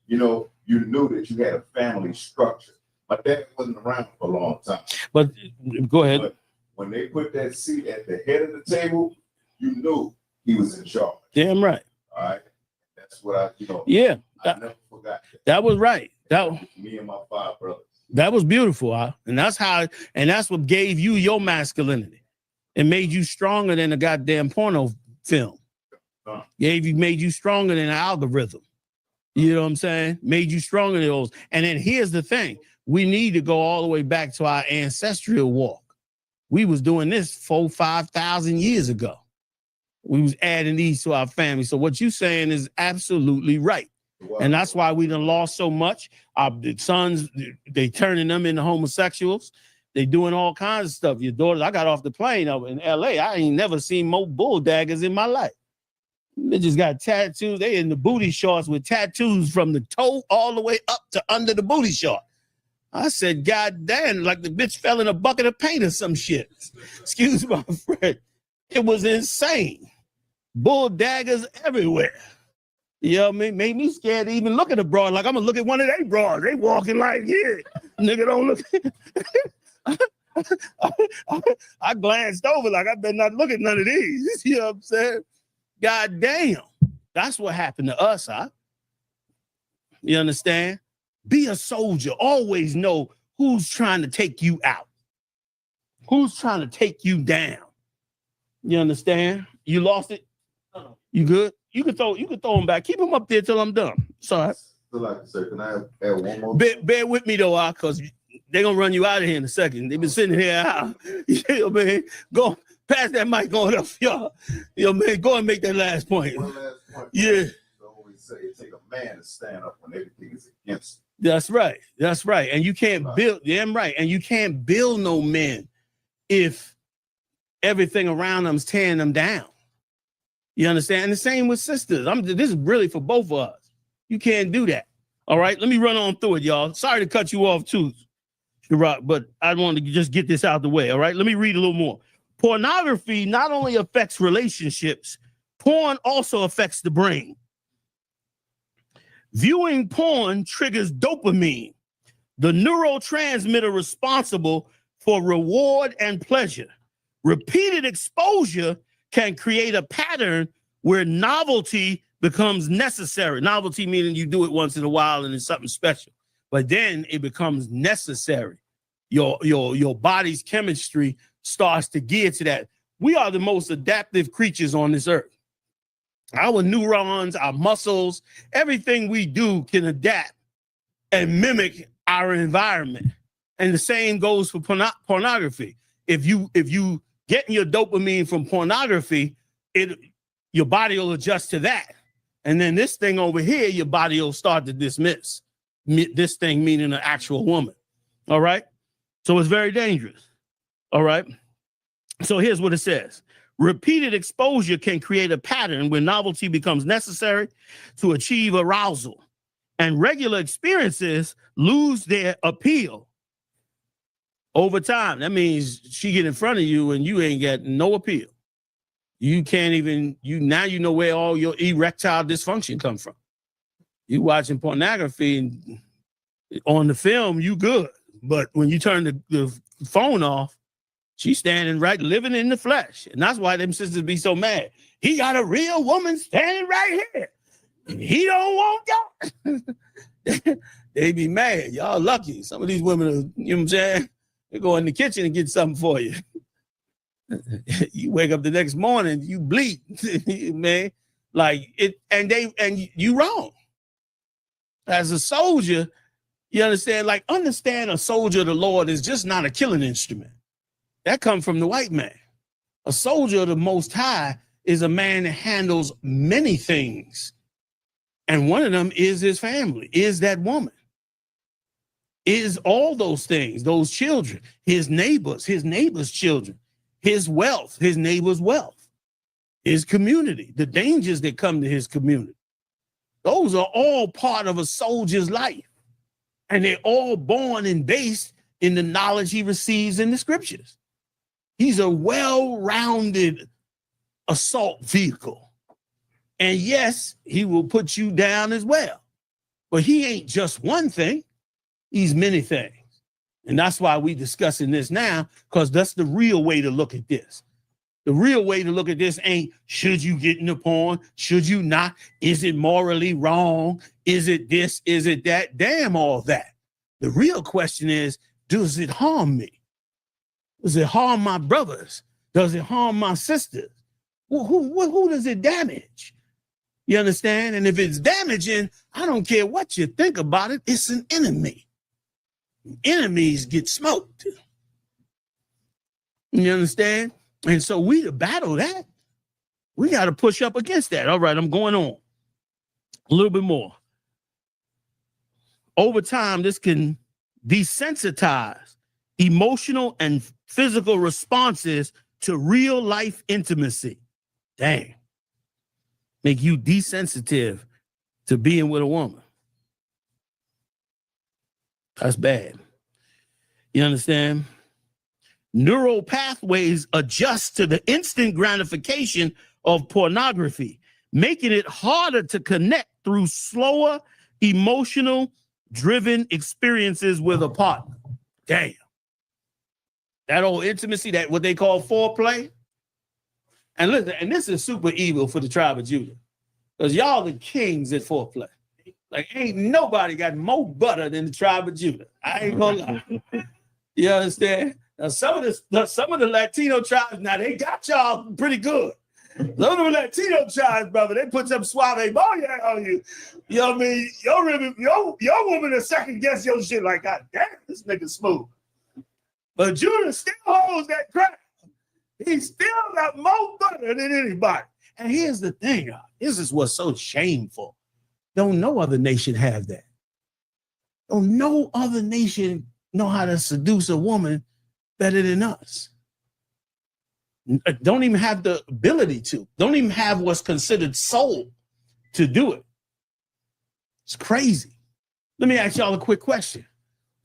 Speaker 8: You knew that you had a family structure. My dad wasn't around for a long time.
Speaker 1: But go ahead.
Speaker 8: But when they put that seat at the head of the table, you knew he was in charge.
Speaker 1: Damn right.
Speaker 8: All right. That's what I never forgot that.
Speaker 1: That was right.
Speaker 8: Me and my 5 brothers.
Speaker 1: That was beautiful, and that's what gave you your masculinity. It made you stronger than a goddamn porno film. Made you stronger than an algorithm. You know what I'm saying? Made you stronger than those. And then here's the thing. We need to go all the way back to our ancestral walk. We was doing this 4,000-5,000 years ago. We was adding these to our family. So what you saying is absolutely right. And that's why we done lost so much. Our sons, they turning them into homosexuals. They doing all kinds of stuff. Your daughters, I got off the plane over in LA. I ain't never seen more bull daggers in my life. They just got tattoos. They in the booty shorts with tattoos from the toe all the way up to under the booty short. I said, God damn, like the bitch fell in a bucket of paint or some shit. Excuse my friend. It was insane. Bull daggers everywhere. You know what I mean? Made me scared to even look at a broad. Like, I'm going to look at one of they broads. They walking like, yeah. Nigga don't look. I glanced over like, I better not look at none of these. You know what I'm saying? God damn. That's what happened to us, huh? You understand? Be a soldier. Always know who's trying to take you out. Who's trying to take you down. You understand? You lost it? You good? You can throw them back. Keep them up there till I'm done. Sorry.
Speaker 8: So like I said, can I add one more?
Speaker 1: Bear with me though, because they're gonna run you out of here in a second. They've been sitting here out. You know what I mean? Go pass that mic on up, y'all. You know what I mean? Go and make that last point.
Speaker 8: One last point.
Speaker 1: Yeah.
Speaker 8: I always say it take a man to stand up when everything is against you.
Speaker 1: That's right. That's right. And you can't build, damn right. And you can't build no men if everything around them's tearing them down. You understand? And the same with sisters. This is really for both of us. You can't do that. All right. Let me run on through it, y'all. Sorry to cut you off too, Sharok, but I wanted to just get this out the way. All right. Let me read a little more. Pornography not only affects relationships, porn also affects the brain. Viewing porn triggers dopamine, the neurotransmitter responsible for reward and pleasure. Repeated exposure can create a pattern where novelty becomes necessary. Novelty meaning you do it once in a while and it's something special, but then it becomes necessary. Your body's chemistry starts to gear to that. We are the most adaptive creatures on this earth. Our neurons, our muscles, everything we do can adapt and mimic our environment. And the same goes for pornography. If you getting your dopamine from pornography, your body will adjust to that. And then this thing over here, your body will start to dismiss. This thing meaning an actual woman. All right. So it's very dangerous. All right. So here's what it says. Repeated exposure can create a pattern where novelty becomes necessary to achieve arousal, and regular experiences lose their appeal over time. That means she get in front of you and you ain't got no appeal. You can't even, now you know where all your erectile dysfunction come from. You watching pornography and on the film, you good. But when you turn the phone off, she's standing right, living in the flesh. And that's why them sisters be so mad. He got a real woman standing right here. And he don't want y'all. They be mad. Y'all lucky. Some of these women, are, you know what I'm saying? They go in the kitchen and get something for you. You wake up the next morning, you bleed, man. Like it, and you wrong. As a soldier, you understand, like understand a soldier of the Lord is just not a killing instrument. That comes from the white man. A soldier of the Most High is a man that handles many things. And one of them is his family, is that woman, is all those things, those children, his neighbor's children, his wealth, his neighbor's wealth, his community, the dangers that come to his community. Those are all part of a soldier's life. And they're all born and based in the knowledge he receives in the scriptures. He's a well-rounded assault vehicle. And yes, he will put you down as well. But he ain't just one thing. He's many things. And that's why we're discussing this now, because that's the real way to look at this. The real way to look at this ain't, should you get into porn? Should you not? Is it morally wrong? Is it this? Is it that? Damn all that. The real question is, does it harm me? Does it harm my brothers? Does it harm my sisters? Who does it damage? You understand? And if it's damaging, I don't care what you think about it. It's an enemy. Enemies get smoked. You understand? And so we to battle that, we got to push up against that. All right, I'm going on a little bit more. Over time, this can desensitize emotional and physical responses to real life intimacy. Dang. Make you desensitive to being with a woman. That's bad. You understand? Neural pathways adjust to the instant gratification of pornography, making it harder to connect through slower, emotional-driven experiences with a partner. Damn. That old intimacy, that what they call foreplay. And listen, and this is super evil for the tribe of Judah, because y'all the kings at foreplay. Like, ain't nobody got more butter than the tribe of Judah. I ain't gonna lie. You understand? Now, some of the Latino tribes, now they got y'all pretty good. Some of the Latino tribes, brother, they put some suave booyah on you. You know what I mean? Your woman will second guess your shit like, God damn, this nigga smooth. But Judah still holds that crap. He still got more butter than anybody. And here's the thing, this is what's so shameful. Don't no other nation have that. Don't no other nation know how to seduce a woman better than us. Don't even have the ability to. Don't even have what's considered soul to do it. It's crazy. Let me ask y'all a quick question.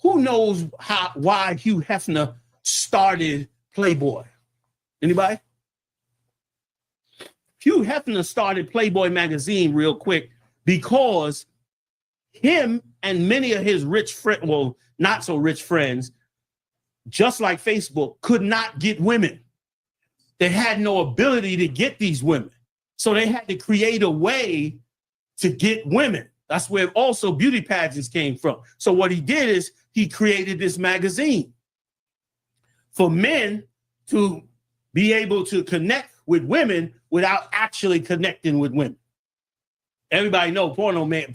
Speaker 1: Who knows why Hugh Hefner started Playboy? Anybody? Hugh Hefner started Playboy magazine real quick because him and many of his rich friends, well, not so rich friends, just like Facebook, could not get women. They had no ability to get these women. So they had to create a way to get women. That's where also beauty pageants came from. So what he did is he created this magazine for men to be able to connect with women without actually connecting with women. Everybody know porno man,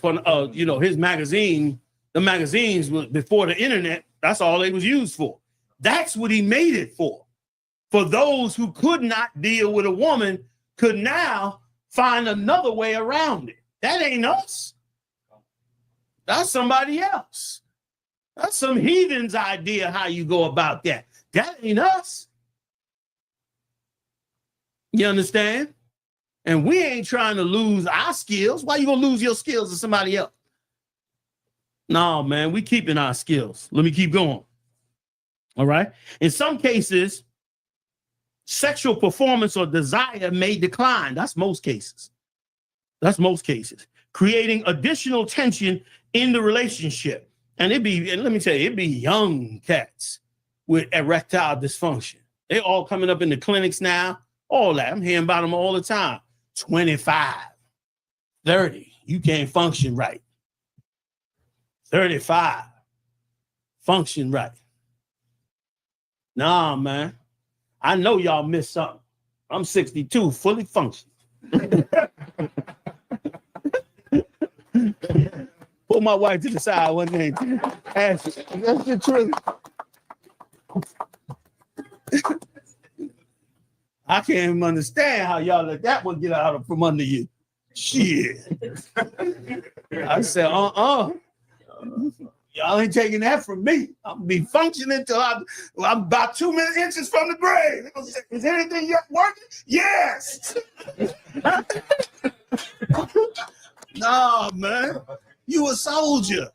Speaker 1: his magazine, the magazines before the internet, that's all they was used for. That's what he made it for. For those who could not deal with a woman could now find another way around it. That ain't us. That's somebody else. That's some heathen's idea how you go about that. That ain't us. You understand? And we ain't trying to lose our skills. Why you gonna lose your skills to somebody else? No, man, we keeping our skills. Let me keep going. All right. In some cases, sexual performance or desire may decline. That's most cases. That's most cases. Creating additional tension in the relationship. And let me tell you, it'd be young cats with erectile dysfunction. They all coming up in the clinics now. All that. I'm hearing about them all the time. 25, 30, you can't function right. 35, function right. Nah, man. I know y'all missed something. I'm 62, fully functional. Pull my wife to the side one day. Ask her, that's the truth. I can't even understand how y'all let that one get out from under you. Shit. I said, Y'all ain't taking that from me. I'm gonna be functioning till I'm about 2 inches from the grave. Is anything yet working? Yes. No, man. You a soldier.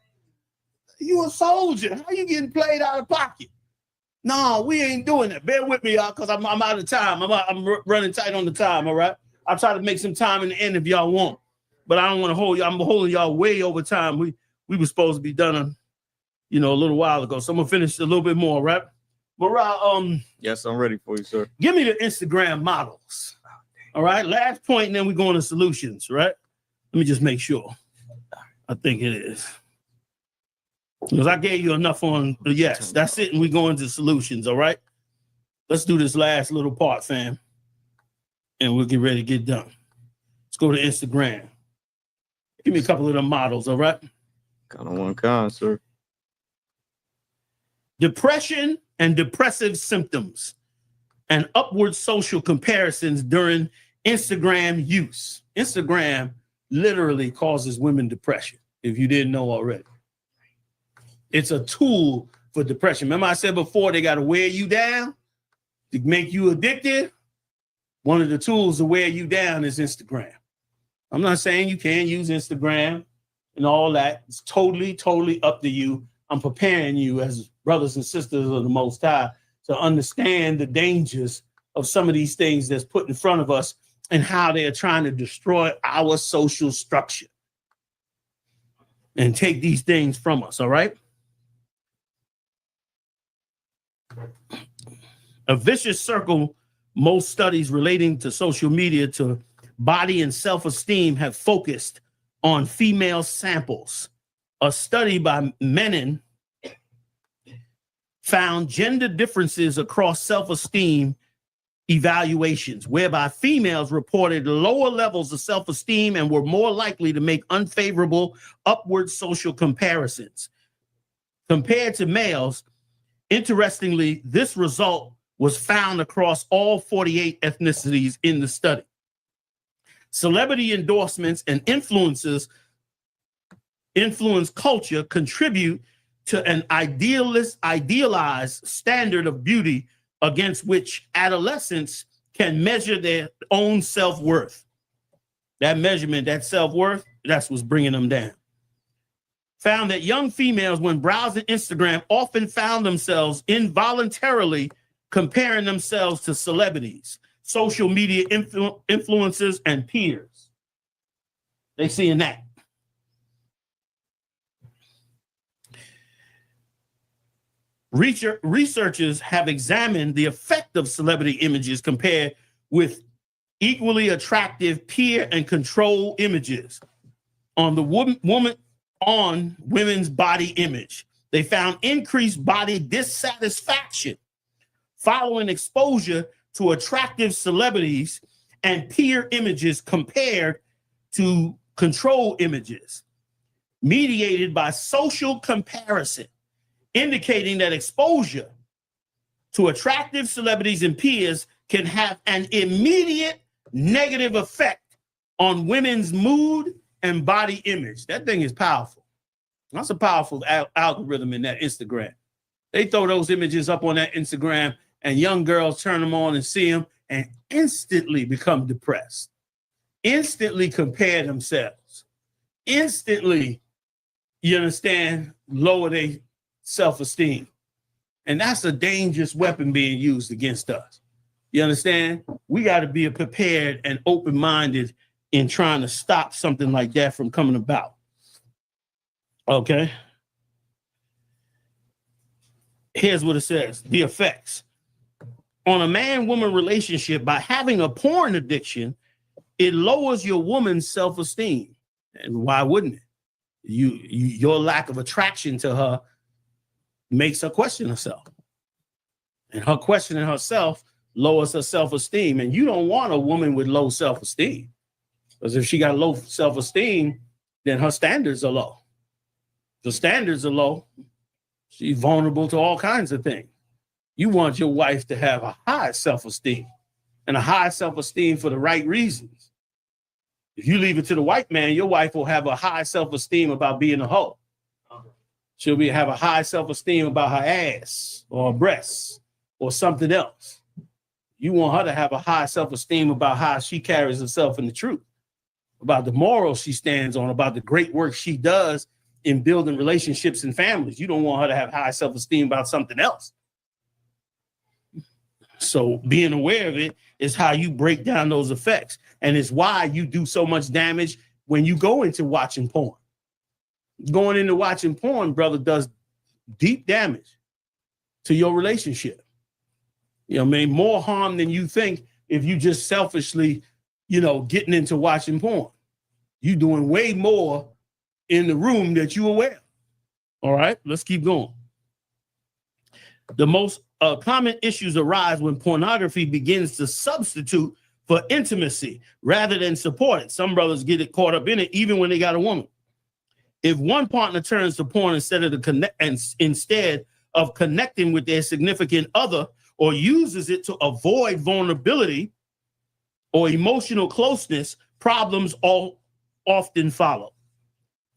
Speaker 1: You a soldier. How you getting played out of pocket? No, we ain't doing that. Bear with me, y'all, because I'm out of time. I'm running tight on the time, all right? I'll try to make some time in the end if y'all want. But I don't want to hold you. I'm holding y'all way over time. We were supposed to be done, a little while ago. So I'm going to finish a little bit more, right? But,
Speaker 9: yes, I'm ready for you, sir.
Speaker 1: Give me the Instagram models, all right? Last point, and then we go into solutions, right? Let me just make sure. I think it is. Because I gave you enough on the yes. That's it. And we go into solutions. All right. Let's do this last little part, fam. And we'll get ready to get done. Let's go to Instagram. Give me a couple of the models, all right?
Speaker 9: Kind of one kind, sir.
Speaker 1: Depression and depressive symptoms and upward social comparisons during Instagram use. Instagram literally causes women depression, if you didn't know already. It's a tool for depression. Remember I said before, they got to wear you down to make you addicted? One of the tools to wear you down is Instagram. I'm not saying you can't use Instagram and all that. It's totally, totally up to you. I'm preparing you as brothers and sisters of the Most High to understand the dangers of some of these things that's put in front of us and how they are trying to destroy our social structure and take these things from us, all right? A vicious circle. Most studies relating to social media to body and self-esteem have focused on female samples. A study by Menon found gender differences across self-esteem evaluations, whereby females reported lower levels of self-esteem and were more likely to make unfavorable upward social comparisons. Compared to males, interestingly, this result was found across all 48 ethnicities in the study. Celebrity endorsements and influence culture contribute to an idealized standard of beauty against which adolescents can measure their own self-worth. That measurement, that self-worth, that's what's bringing them down. Found that young females, when browsing Instagram, often found themselves involuntarily comparing themselves to celebrities, social media influencers, and peers. They seeing that. Researchers have examined the effect of celebrity images compared with equally attractive peer and control images on the women's body image. They found increased body dissatisfaction following exposure to attractive celebrities and peer images compared to control images, mediated by social comparison, indicating that exposure to attractive celebrities and peers can have an immediate negative effect on women's mood and body image. That thing is powerful. That's a powerful algorithm in that Instagram. They throw those images up on that Instagram and young girls turn them on and see them and instantly become depressed, instantly compare themselves, instantly, you understand, lower their self-esteem. And that's a dangerous weapon being used against us. You understand? We got to be prepared and open-minded in trying to stop something like that from coming about. Okay? Here's what it says, the effects. On a man-woman relationship, by having a porn addiction, it lowers your woman's self-esteem. And why wouldn't it? Your lack of attraction to her makes her question herself. And her questioning herself lowers her self-esteem. And you don't want a woman with low self-esteem. Because if she got low self-esteem, then her standards are low. The standards are low. She's vulnerable to all kinds of things. You want your wife to have a high self-esteem and a high self-esteem for the right reasons. If you leave it to the white man, your wife will have a high self-esteem about being a hoe. She'll have a high self-esteem about her ass or her breasts or something else. You want her to have a high self-esteem about how she carries herself in the truth, about the morals she stands on, about the great work she does in building relationships and families. You don't want her to have high self-esteem about something else. So being aware of it is how you break down those effects. And it's why you do so much damage when you go into watching porn. Going into watching porn, brother, does deep damage to your relationship. You know what I mean? More harm than you think if you just selfishly, getting into watching porn. You're doing way more in the room that you aware of. All right, let's keep going. The most common issues arise when pornography begins to substitute for intimacy rather than support it. Some brothers get it caught up in it even when they got a woman. If one partner turns to porn instead of connecting with their significant other, or uses it to avoid vulnerability or emotional closeness, problems often follow.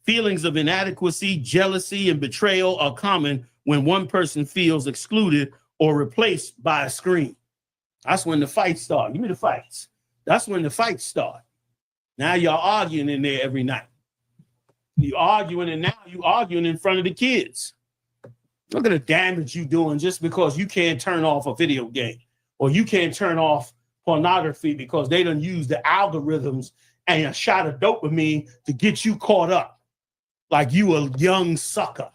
Speaker 1: Feelings of inadequacy, jealousy, and betrayal are common when one person feels excluded or replaced by a screen. That's when the fights start. Give me the fights. That's when the fights start. Now y'all arguing in there every night. You arguing, and now you arguing in front of the kids. Look at the damage you doing just because you can't turn off a video game, or you can't turn off pornography because they done use the algorithms and a shot of dopamine to get you caught up like you a young sucker.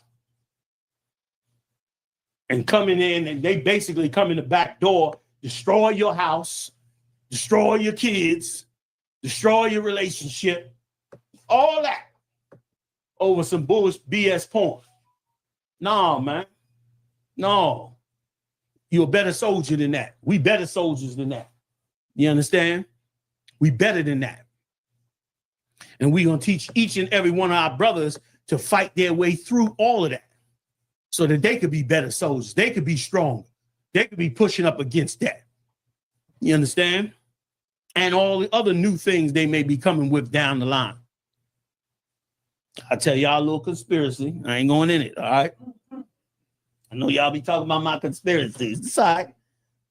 Speaker 1: And coming in, and they basically come in the back door, destroy your house, destroy your kids, destroy your relationship, all that over some bullshit BS porn. No, man. No. You're a better soldier than that. We better soldiers than that. You understand? We better than that. And we're going to teach each and every one of our brothers to fight their way through all of that so that they could be better soldiers. They could be stronger. They could be pushing up against that. You understand? And all the other new things they may be coming with down the line. I'll tell y'all a little conspiracy. I ain't going in it, all right? I know y'all be talking about my conspiracies. It's all right.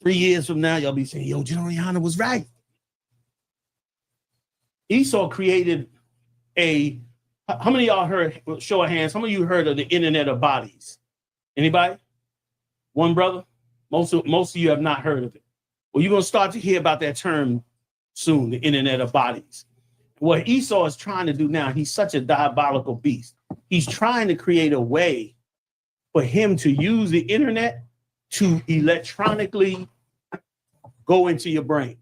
Speaker 1: 3 years from now, y'all be saying, yo, General Yahanna was right. Esau created a, how many of y'all heard, show of hands, how many of you heard of the Internet of Bodies? Anybody? One brother? Most of you have not heard of it. Well, you're going to start to hear about that term soon, the Internet of Bodies. What Esau is trying to do now, he's such a diabolical beast. He's trying to create a way for him to use the internet to electronically go into your brain.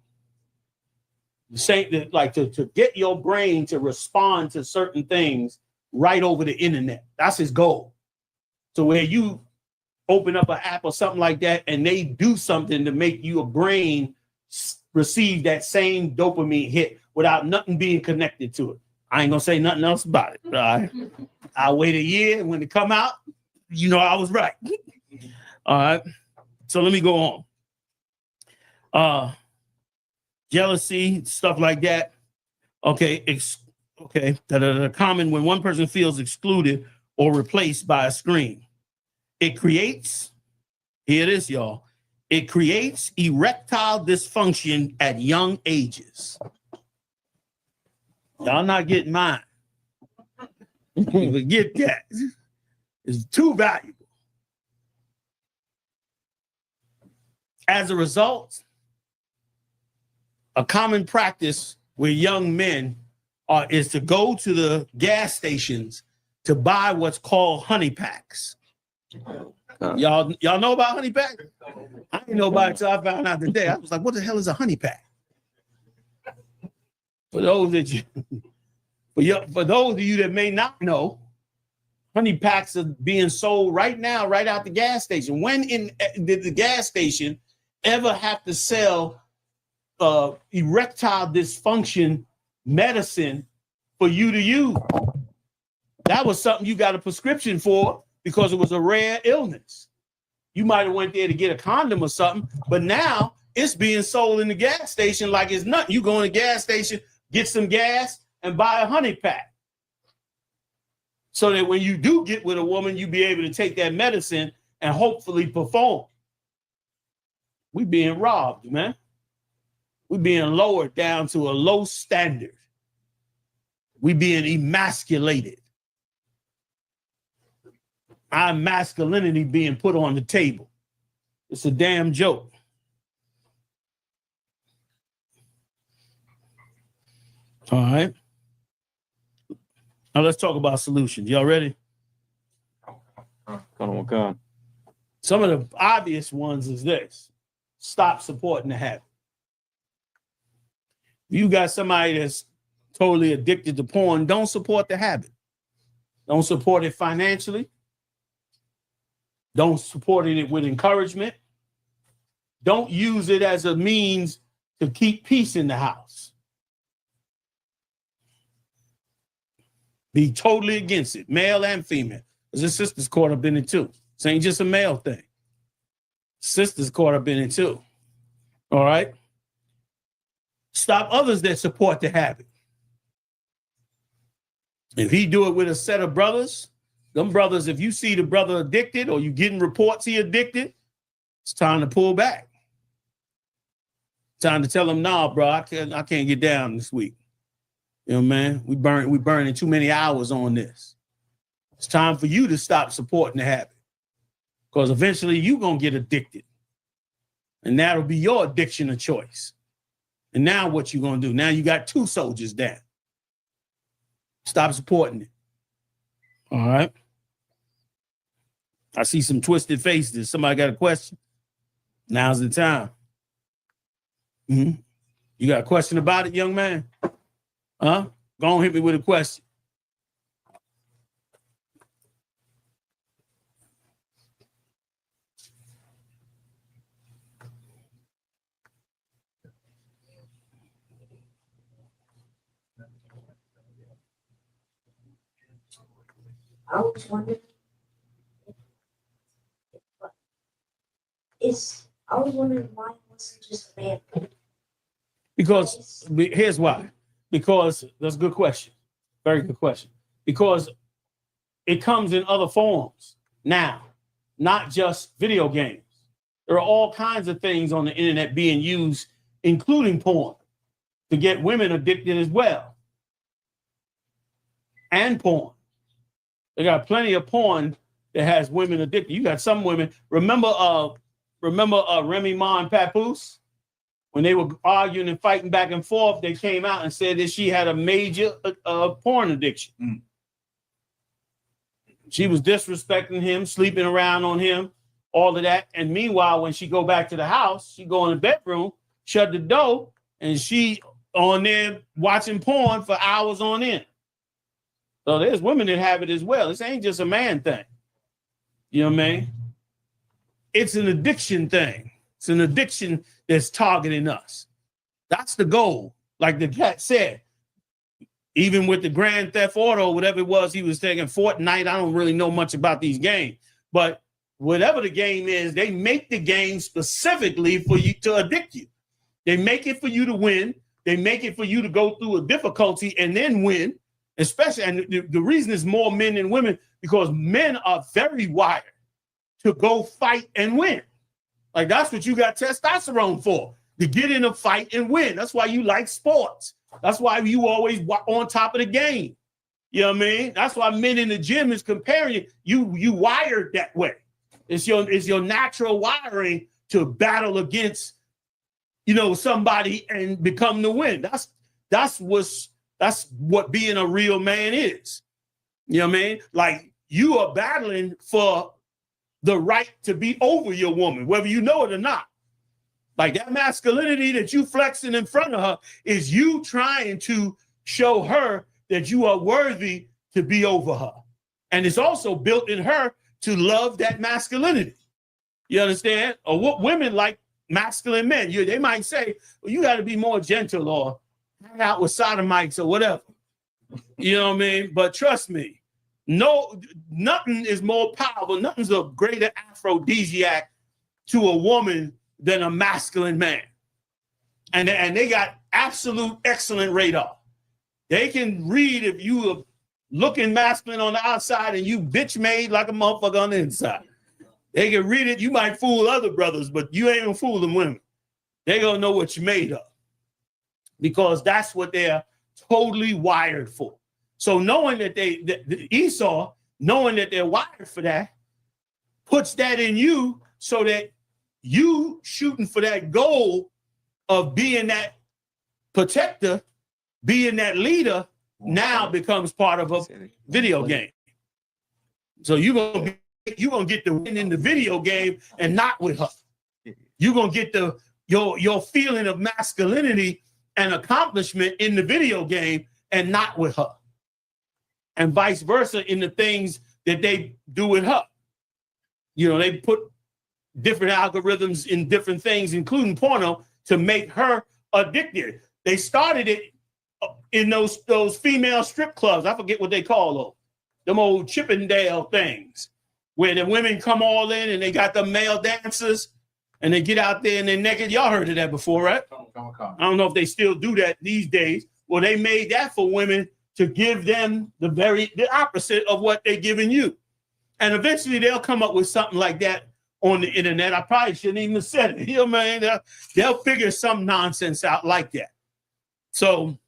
Speaker 1: Same, like to get your brain to respond to certain things right over the internet. That's his goal. So where you open up an app or something like that and they do something to make your brain receive that same dopamine hit without nothing being connected to it. I ain't gonna say nothing else about it. All right. I'll wait a year, and when it come out, you know I was right. All right. So let me go on. Jealousy, stuff like that. Okay. Common when one person feels excluded or replaced by a screen. It creates, here it is, y'all. It creates erectile dysfunction at young ages. Y'all not getting mine. Forget that. It's too valuable. As a result, a common practice with young men is to go to the gas stations to buy what's called honey packs. Y'all know about honey pack? I didn't know about it until I found out today. I was like, what the hell is a honey pack? For those of you that may not know, honey packs are being sold right now, right out the gas station. When did the gas station ever have to sell erectile dysfunction medicine for you to use? That was something you got a prescription for because it was a rare illness. You might have went there to get a condom or something, but now it's being sold in the gas station like it's nothing. You go in the gas station, get some gas, and buy a honey pack. So that when you do get with a woman, you be able to take that medicine and hopefully perform. We being robbed, man. We being lowered down to a low standard. We being emasculated. Our masculinity being put on the table. It's a damn joke. All right. Now let's talk about solutions. Y'all ready?
Speaker 9: Come on.
Speaker 1: Some of the obvious ones is this. Stop supporting the habit. If you got somebody that's totally addicted to porn, don't support the habit. Don't support it financially. Don't support it with encouragement. Don't use it as a means to keep peace in the house. Be totally against it, male and female. Because his sister's caught up in it too. This ain't just a male thing. Sister's caught up in it too. All right? Stop others that support the habit. If he do it with a set of brothers, them brothers, if you see the brother addicted or you getting reports he addicted, it's time to pull back. Time to tell him, nah, bro, I can't get down this week. You know, man, we burning too many hours on this. It's time for you to stop supporting the habit. Because eventually you're going to get addicted. And that'll be your addiction of choice. And now what you going to do? Now you got 2 soldiers down. Stop supporting it. All right. I see some twisted faces. Somebody got a question? Now's the time. You got a question about it, young man? Huh? Go on, hit me with a question.
Speaker 10: I was wondering why it wasn't just a man.
Speaker 1: Because here's why. Because that's a good question. Very good question. Because it comes in other forms now, not just video games. There are all kinds of things on the internet being used, including porn, to get women addicted as well. And porn. They got plenty of porn that has women addicted. You got some women. Remember Remy Ma and Papoose? When they were arguing and fighting back and forth, they came out and said that she had a major porn addiction. She was disrespecting him, sleeping around on him, all of that. And meanwhile, when she go back to the house, she go in the bedroom, shut the door, and she on there watching porn for hours on end. So there's women that have it as well. This ain't just a man thing. You know what I mean? It's an addiction thing. It's an addiction that's targeting us. That's the goal. Like the cat said, even with the Grand Theft Auto, whatever it was he was taking, Fortnite, I don't really know much about these games. But whatever the game is, they make the game specifically for you to addict you. They make it for you to win. They make it for you to go through a difficulty and then win. Especially, and the reason is more men than women, because men are very wired to go fight and win. Like that's what you got testosterone for, to get in a fight and win. That's why you like sports. That's why you always on top of the game. You know what I mean? That's why men in the gym is comparing you. You wired that way. It's your natural wiring to battle against, somebody and become the win. That's what being a real man is. You know what I mean? Like you are battling for the right to be over your woman, whether you know it or not. Like that masculinity that you flexing in front of her is you trying to show her that you are worthy to be over her. And it's also built in her to love that masculinity. You understand? Or what women like masculine men. They might say, well, you got to be more gentle or hang out with sodomites or whatever. You know what I mean? But trust me, nothing is more powerful. Nothing's a greater aphrodisiac to a woman than a masculine man. And they got absolute excellent radar. They can read if you are looking masculine on the outside and you bitch made like a motherfucker on the inside. They can read it. You might fool other brothers, but you ain't gonna fool them women. They gonna know what you made of, because that's what they're totally wired for. So knowing that Esau, knowing that they're wired for that, puts that in you so that you shooting for that goal of being that protector, being that leader, now becomes part of a video game. So you're gonna get the win in the video game and not with her. You're gonna get your feeling of masculinity and accomplishment in the video game and not with her. And vice versa in the things that they do with her. They put different algorithms in different things, including porno, to make her addicted. They started it in those female strip clubs. I forget what they call those. Them old Chippendale things where the women come all in and they got the male dancers and they get out there and they're naked. Y'all heard of that before, right? I don't know if they still do that these days. Well, they made that for women to give them the opposite of what they're giving you. And eventually they'll come up with something like that on the internet. I probably shouldn't even have said it. You know, man, they'll figure some nonsense out like that. So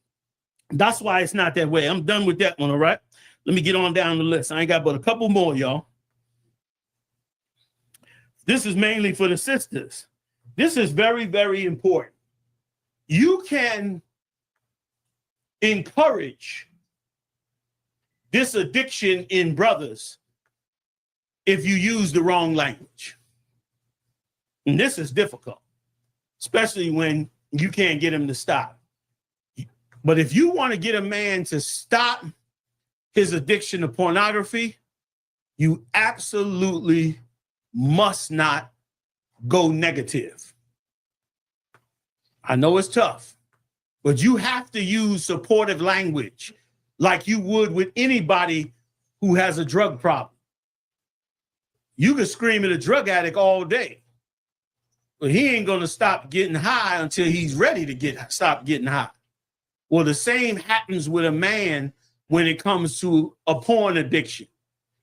Speaker 1: that's why it's not that way. I'm done with that one, all right? Let me get on down the list. I ain't got but a couple more, y'all. This is mainly for the sisters. This is very, very important. You can encourage this addiction in brothers if you use the wrong language. And this is difficult, especially when you can't get him to stop. But if you want to get a man to stop his addiction to pornography, you absolutely must not go negative. I know it's tough, but you have to use supportive language like you would with anybody who has a drug problem. You can scream at a drug addict all day, but he ain't going to stop getting high until he's ready to stop getting high. Well, the same happens with a man when it comes to a porn addiction.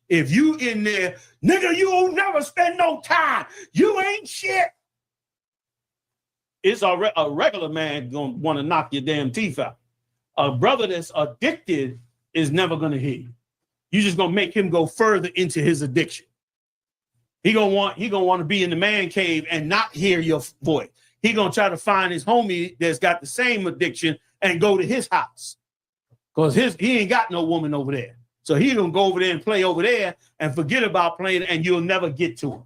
Speaker 1: If you in there, nigga, you will never spend no time. You ain't shit. It's a regular man going to want to knock your damn teeth out. A brother that's addicted is never going to hear you. You're just going to make him go further into his addiction. He gonna want to be in the man cave and not hear your voice. He gonna try to find his homie that's got the same addiction and go to his house. Because he ain't got no woman over there. So he gonna go over there and play over there and forget about playing, and you'll never get to him.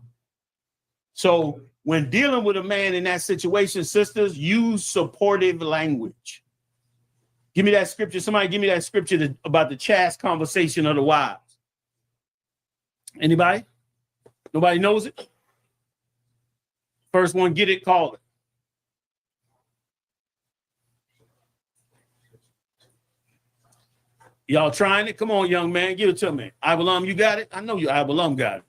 Speaker 1: So when dealing with a man in that situation, sisters, use supportive language. Give me that scripture. Somebody give me that scripture about the chaste conversation of the wives. Anybody? Nobody knows it? First one, get it, call it. Y'all trying it? Come on, young man, give it to me. I.S.U.P.K, you got it? I know you I.S.U.P.K got it.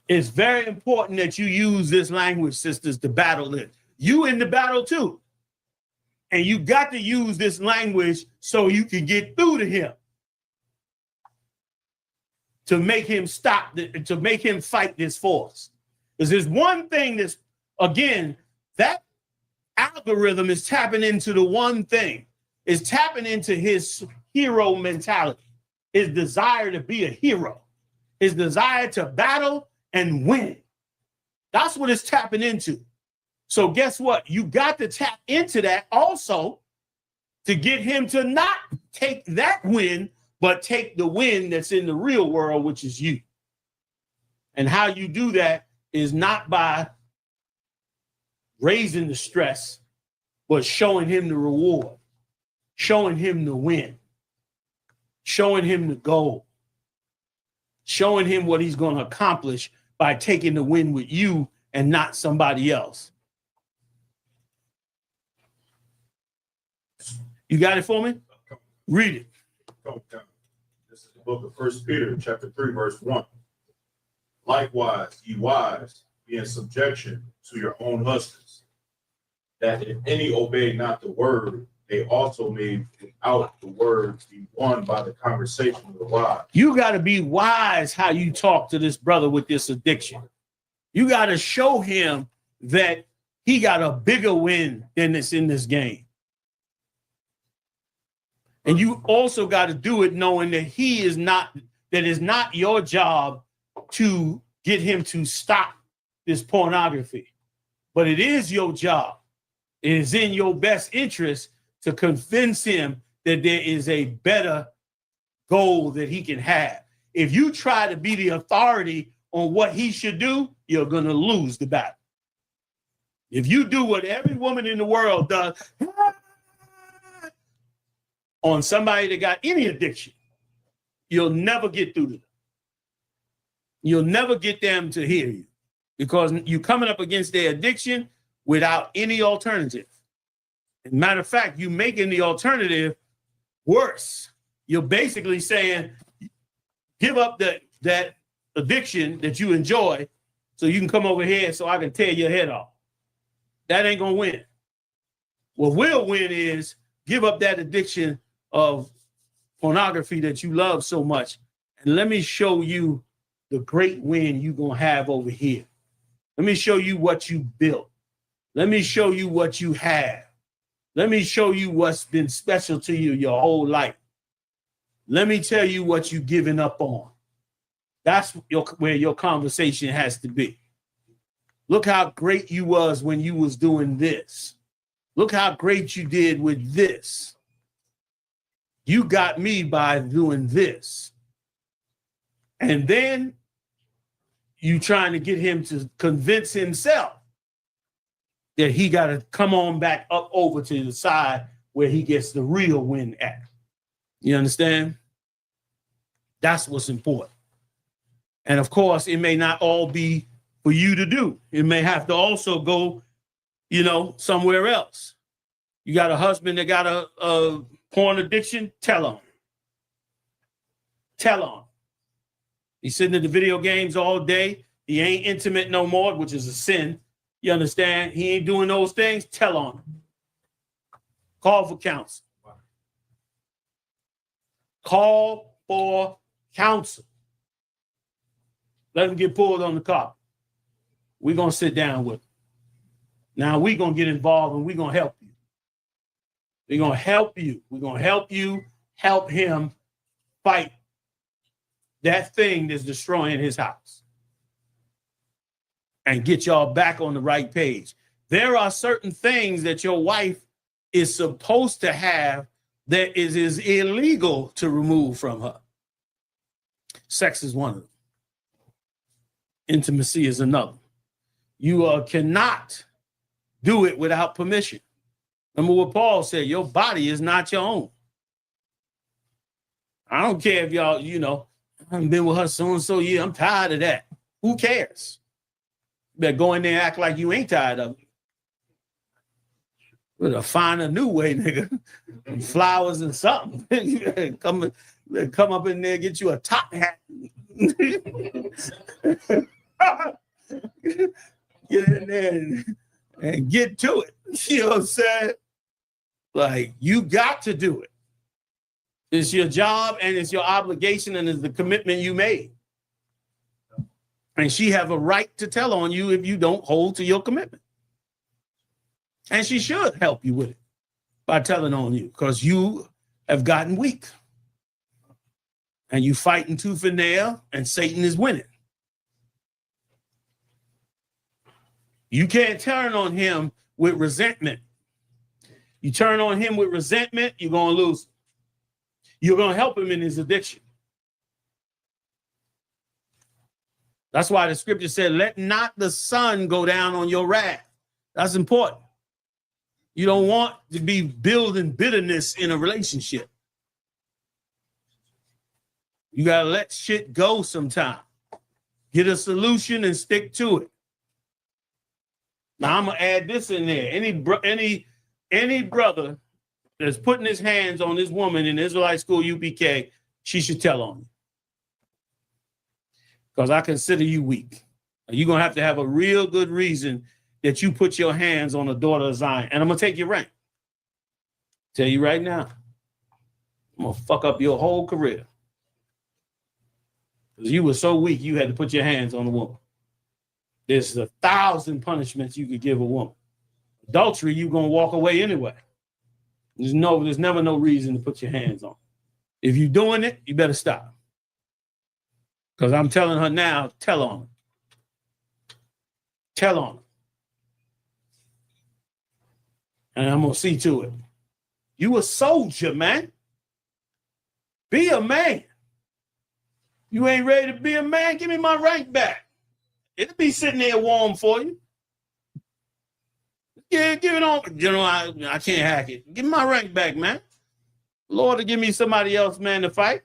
Speaker 1: It's very important that you use this language, sisters, to battle it. You in the battle too. And you got to use this language so you can get through to him. To make him stop, to make him fight this force. Because there's one thing that's, again, that algorithm is tapping into the one thing, is tapping into his hero mentality, his desire to be a hero, his desire to battle and win. That's what it's tapping into. So guess what? You got to tap into that also to get him to not take that win, but take the win that's in the real world, which is you. And how you do that is not by raising the stress, but showing him the reward, showing him the win, showing him the goal, showing him what he's going to accomplish by taking the win with you and not somebody else. You got it for me? Read it.
Speaker 11: This is the book of 1 Peter, chapter 3, verse 1. Likewise, ye wives, be in subjection to your own husbands, that if any obey not the word, they also may without the word be won by the conversation of the wives.
Speaker 1: You got to be wise how you talk to this brother with this addiction. You got to show him that he got a bigger win than this in this game. And you also got to do it knowing that that is not your job to get him to stop this pornography, but it is your job. It is in your best interest to convince him that there is a better goal that he can have. If you try to be the authority on what he should do, you're going to lose the battle. If you do what every woman in the world does on somebody that got any addiction, you'll never get through to them. You'll never get them to hear you because you're coming up against their addiction without any alternative. As a matter of fact, you making the alternative worse. You're basically saying, give up that addiction that you enjoy so you can come over here so I can tear your head off. That ain't gonna win. What will win is give up that addiction of pornography that you love so much. And let me show you the great win you're gonna have over here. Let me show you what you built. Let me show you what you have. Let me show you what's been special to you your whole life. Let me tell you what you've given up on. That's where your conversation has to be. Look how great you was when you was doing this. Look how great you did with this. You got me by doing this. And then you trying to get him to convince himself that he got to come on back up over to the side where he gets the real win at. You understand? That's what's important. And of course, it may not all be for you to do. It may have to also go, somewhere else. You got a husband that got a porn addiction, tell on. Tell on. He's sitting at the video games all day. He ain't intimate no more, which is a sin. You understand? He ain't doing those things. Tell on him. Call for counsel. Call for counsel. Let him get pulled on the carpet. We're going to sit down with him. Now we're going to get involved and we're going to help you. We're going to help you. We're going to help you help him fight that thing that's destroying his house and get y'all back on the right page. There are certain things that your wife is supposed to have that is illegal to remove from her. Sex is one of them. Intimacy is another. You cannot do it without permission. Remember what Paul said, your body is not your own. I don't care if y'all, I haven't been with her so-and-so year. I'm tired of that. Who cares? You better go in there and act like you ain't tired of it. We'll find a new way, nigga. Flowers and something. come up in there, get you a top hat. Get in there and get to it. You know what I'm saying? Like, you got to do it. It's your job and it's your obligation and it's the commitment you made. And she have a right to tell on you if you don't hold to your commitment. And she should help you with it by telling on you because you have gotten weak. And you fighting tooth and nail and Satan is winning. You can't turn on him with resentment. You turn on him with resentment, you're going to lose. You're going to help him in his addiction. That's why the scripture said, let not the sun go down on your wrath. That's important. You don't want to be building bitterness in a relationship. You got to let shit go sometime. Get a solution and stick to it. Now, I'm going to add this in there. Any brother that's putting his hands on this woman in Israelite school, UPK, she should tell on you. Because I consider you weak. You're going to have a real good reason that you put your hands on a daughter of Zion. And I'm going to take your rank. Tell you right now. I'm going to fuck up your whole career. Because you were so weak, you had to put your hands on a woman. There's 1,000 punishments you could give a woman. Adultery, you're going to walk away anyway. There's never no reason to put your hands on. If you're doing it, you better stop. Because I'm telling her now, tell on her. Tell on her. And I'm going to see to it. You a soldier, man. Be a man. You ain't ready to be a man? Give me my rank back. It'll be sitting there warm for you. Yeah, give it on. I can't hack it. Give me my rank back, man. Lord, to give me somebody else, man, to fight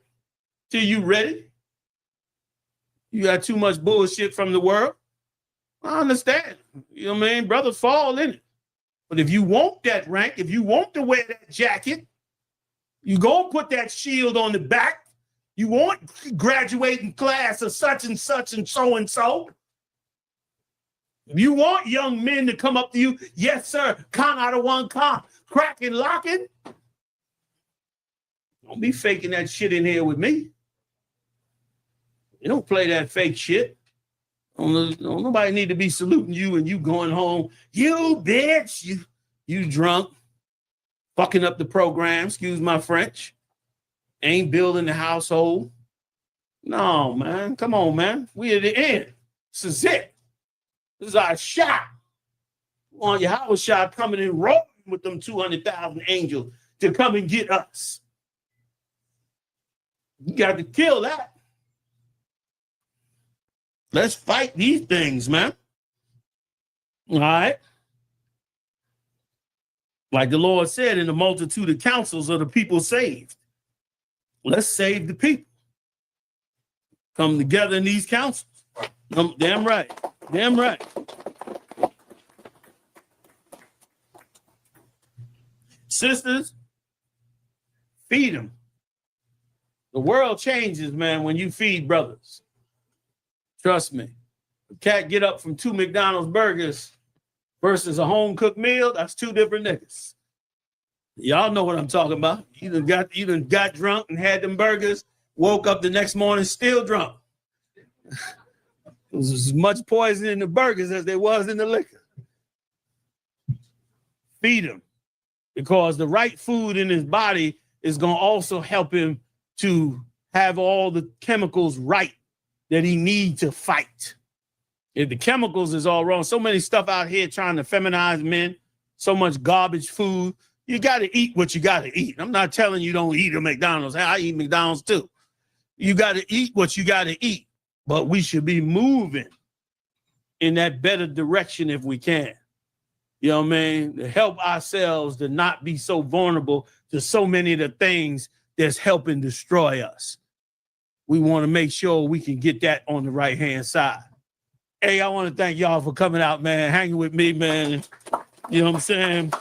Speaker 1: till you ready. You got too much bullshit from the world. I understand. You know what I mean? Brothers fall in it. But if you want that rank, if you want to wear that jacket, you go put that shield on the back. You want graduating class of such and such and so and so. You want young men to come up to you, yes, sir, con out of one con, cracking, locking. Don't be faking that shit in here with me. You don't play that fake shit. Don't nobody need to be saluting you and you going home. You bitch, you drunk, fucking up the program, excuse my French. Ain't building the household. No, man, come on, man. We at the end. This is it. This is our shot. We want Yahweh shot coming in rolling with them 200,000 angels to come and get us. You got to kill that. Let's fight these things, man. All right. Like the Lord said, in the multitude of counsels of the people saved. Let's save the people. Come together in these councils. Damn right. Damn right. Sisters, feed them. The world changes, man, when you feed brothers. Trust me. A cat get up from 2 McDonald's burgers versus a home-cooked meal, that's 2 different niggas. Y'all know what I'm talking about. You done got drunk and had them burgers, woke up the next morning still drunk. There was as much poison in the burgers as there was in the liquor. Feed him, because the right food in his body is going to also help him to have all the chemicals right that he needs to fight. If the chemicals is all wrong, so many stuff out here trying to feminize men, so much garbage food. You got to eat what you got to eat. I'm not telling you don't eat at McDonald's. I eat McDonald's too. You got to eat what you got to eat, but we should be moving in that better direction if we can. You know what I mean? To help ourselves to not be so vulnerable to so many of the things that's helping destroy us. We want to make sure we can get that on the right-hand side. Hey, I want to thank y'all for coming out, man, hanging with me, man. You know what I'm saying?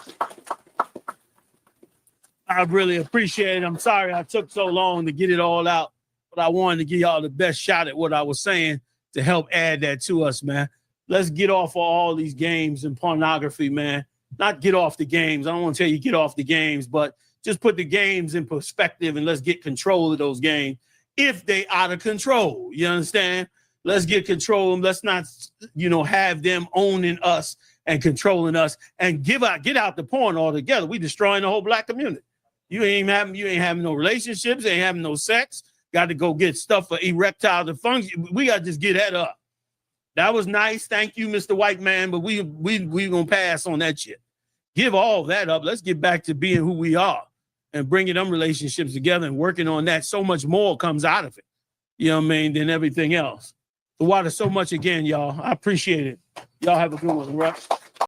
Speaker 1: I really appreciate it. I'm sorry I took so long to get it all out, but I wanted to give y'all the best shot at what I was saying to help add that to us, man. Let's get off of all these games and pornography, man. Not get off the games. I don't want to tell you get off the games, but just put the games in perspective and let's get control of those games if they out of control. You understand? Let's get control of them. Let's not, have them owning us and controlling us and get out the porn altogether. We destroying the whole black community. You ain't having no relationships, ain't having no sex. Got to go get stuff for erectile dysfunction. We got to just get that up. That was nice. Thank you, Mr. White Man, but we gonna pass on that shit. Give all that up. Let's get back to being who we are and bringing them relationships together and working on that. So much more comes out of it, you know what I mean, than everything else. The water so much again, y'all. I appreciate it. Y'all have a good one, right?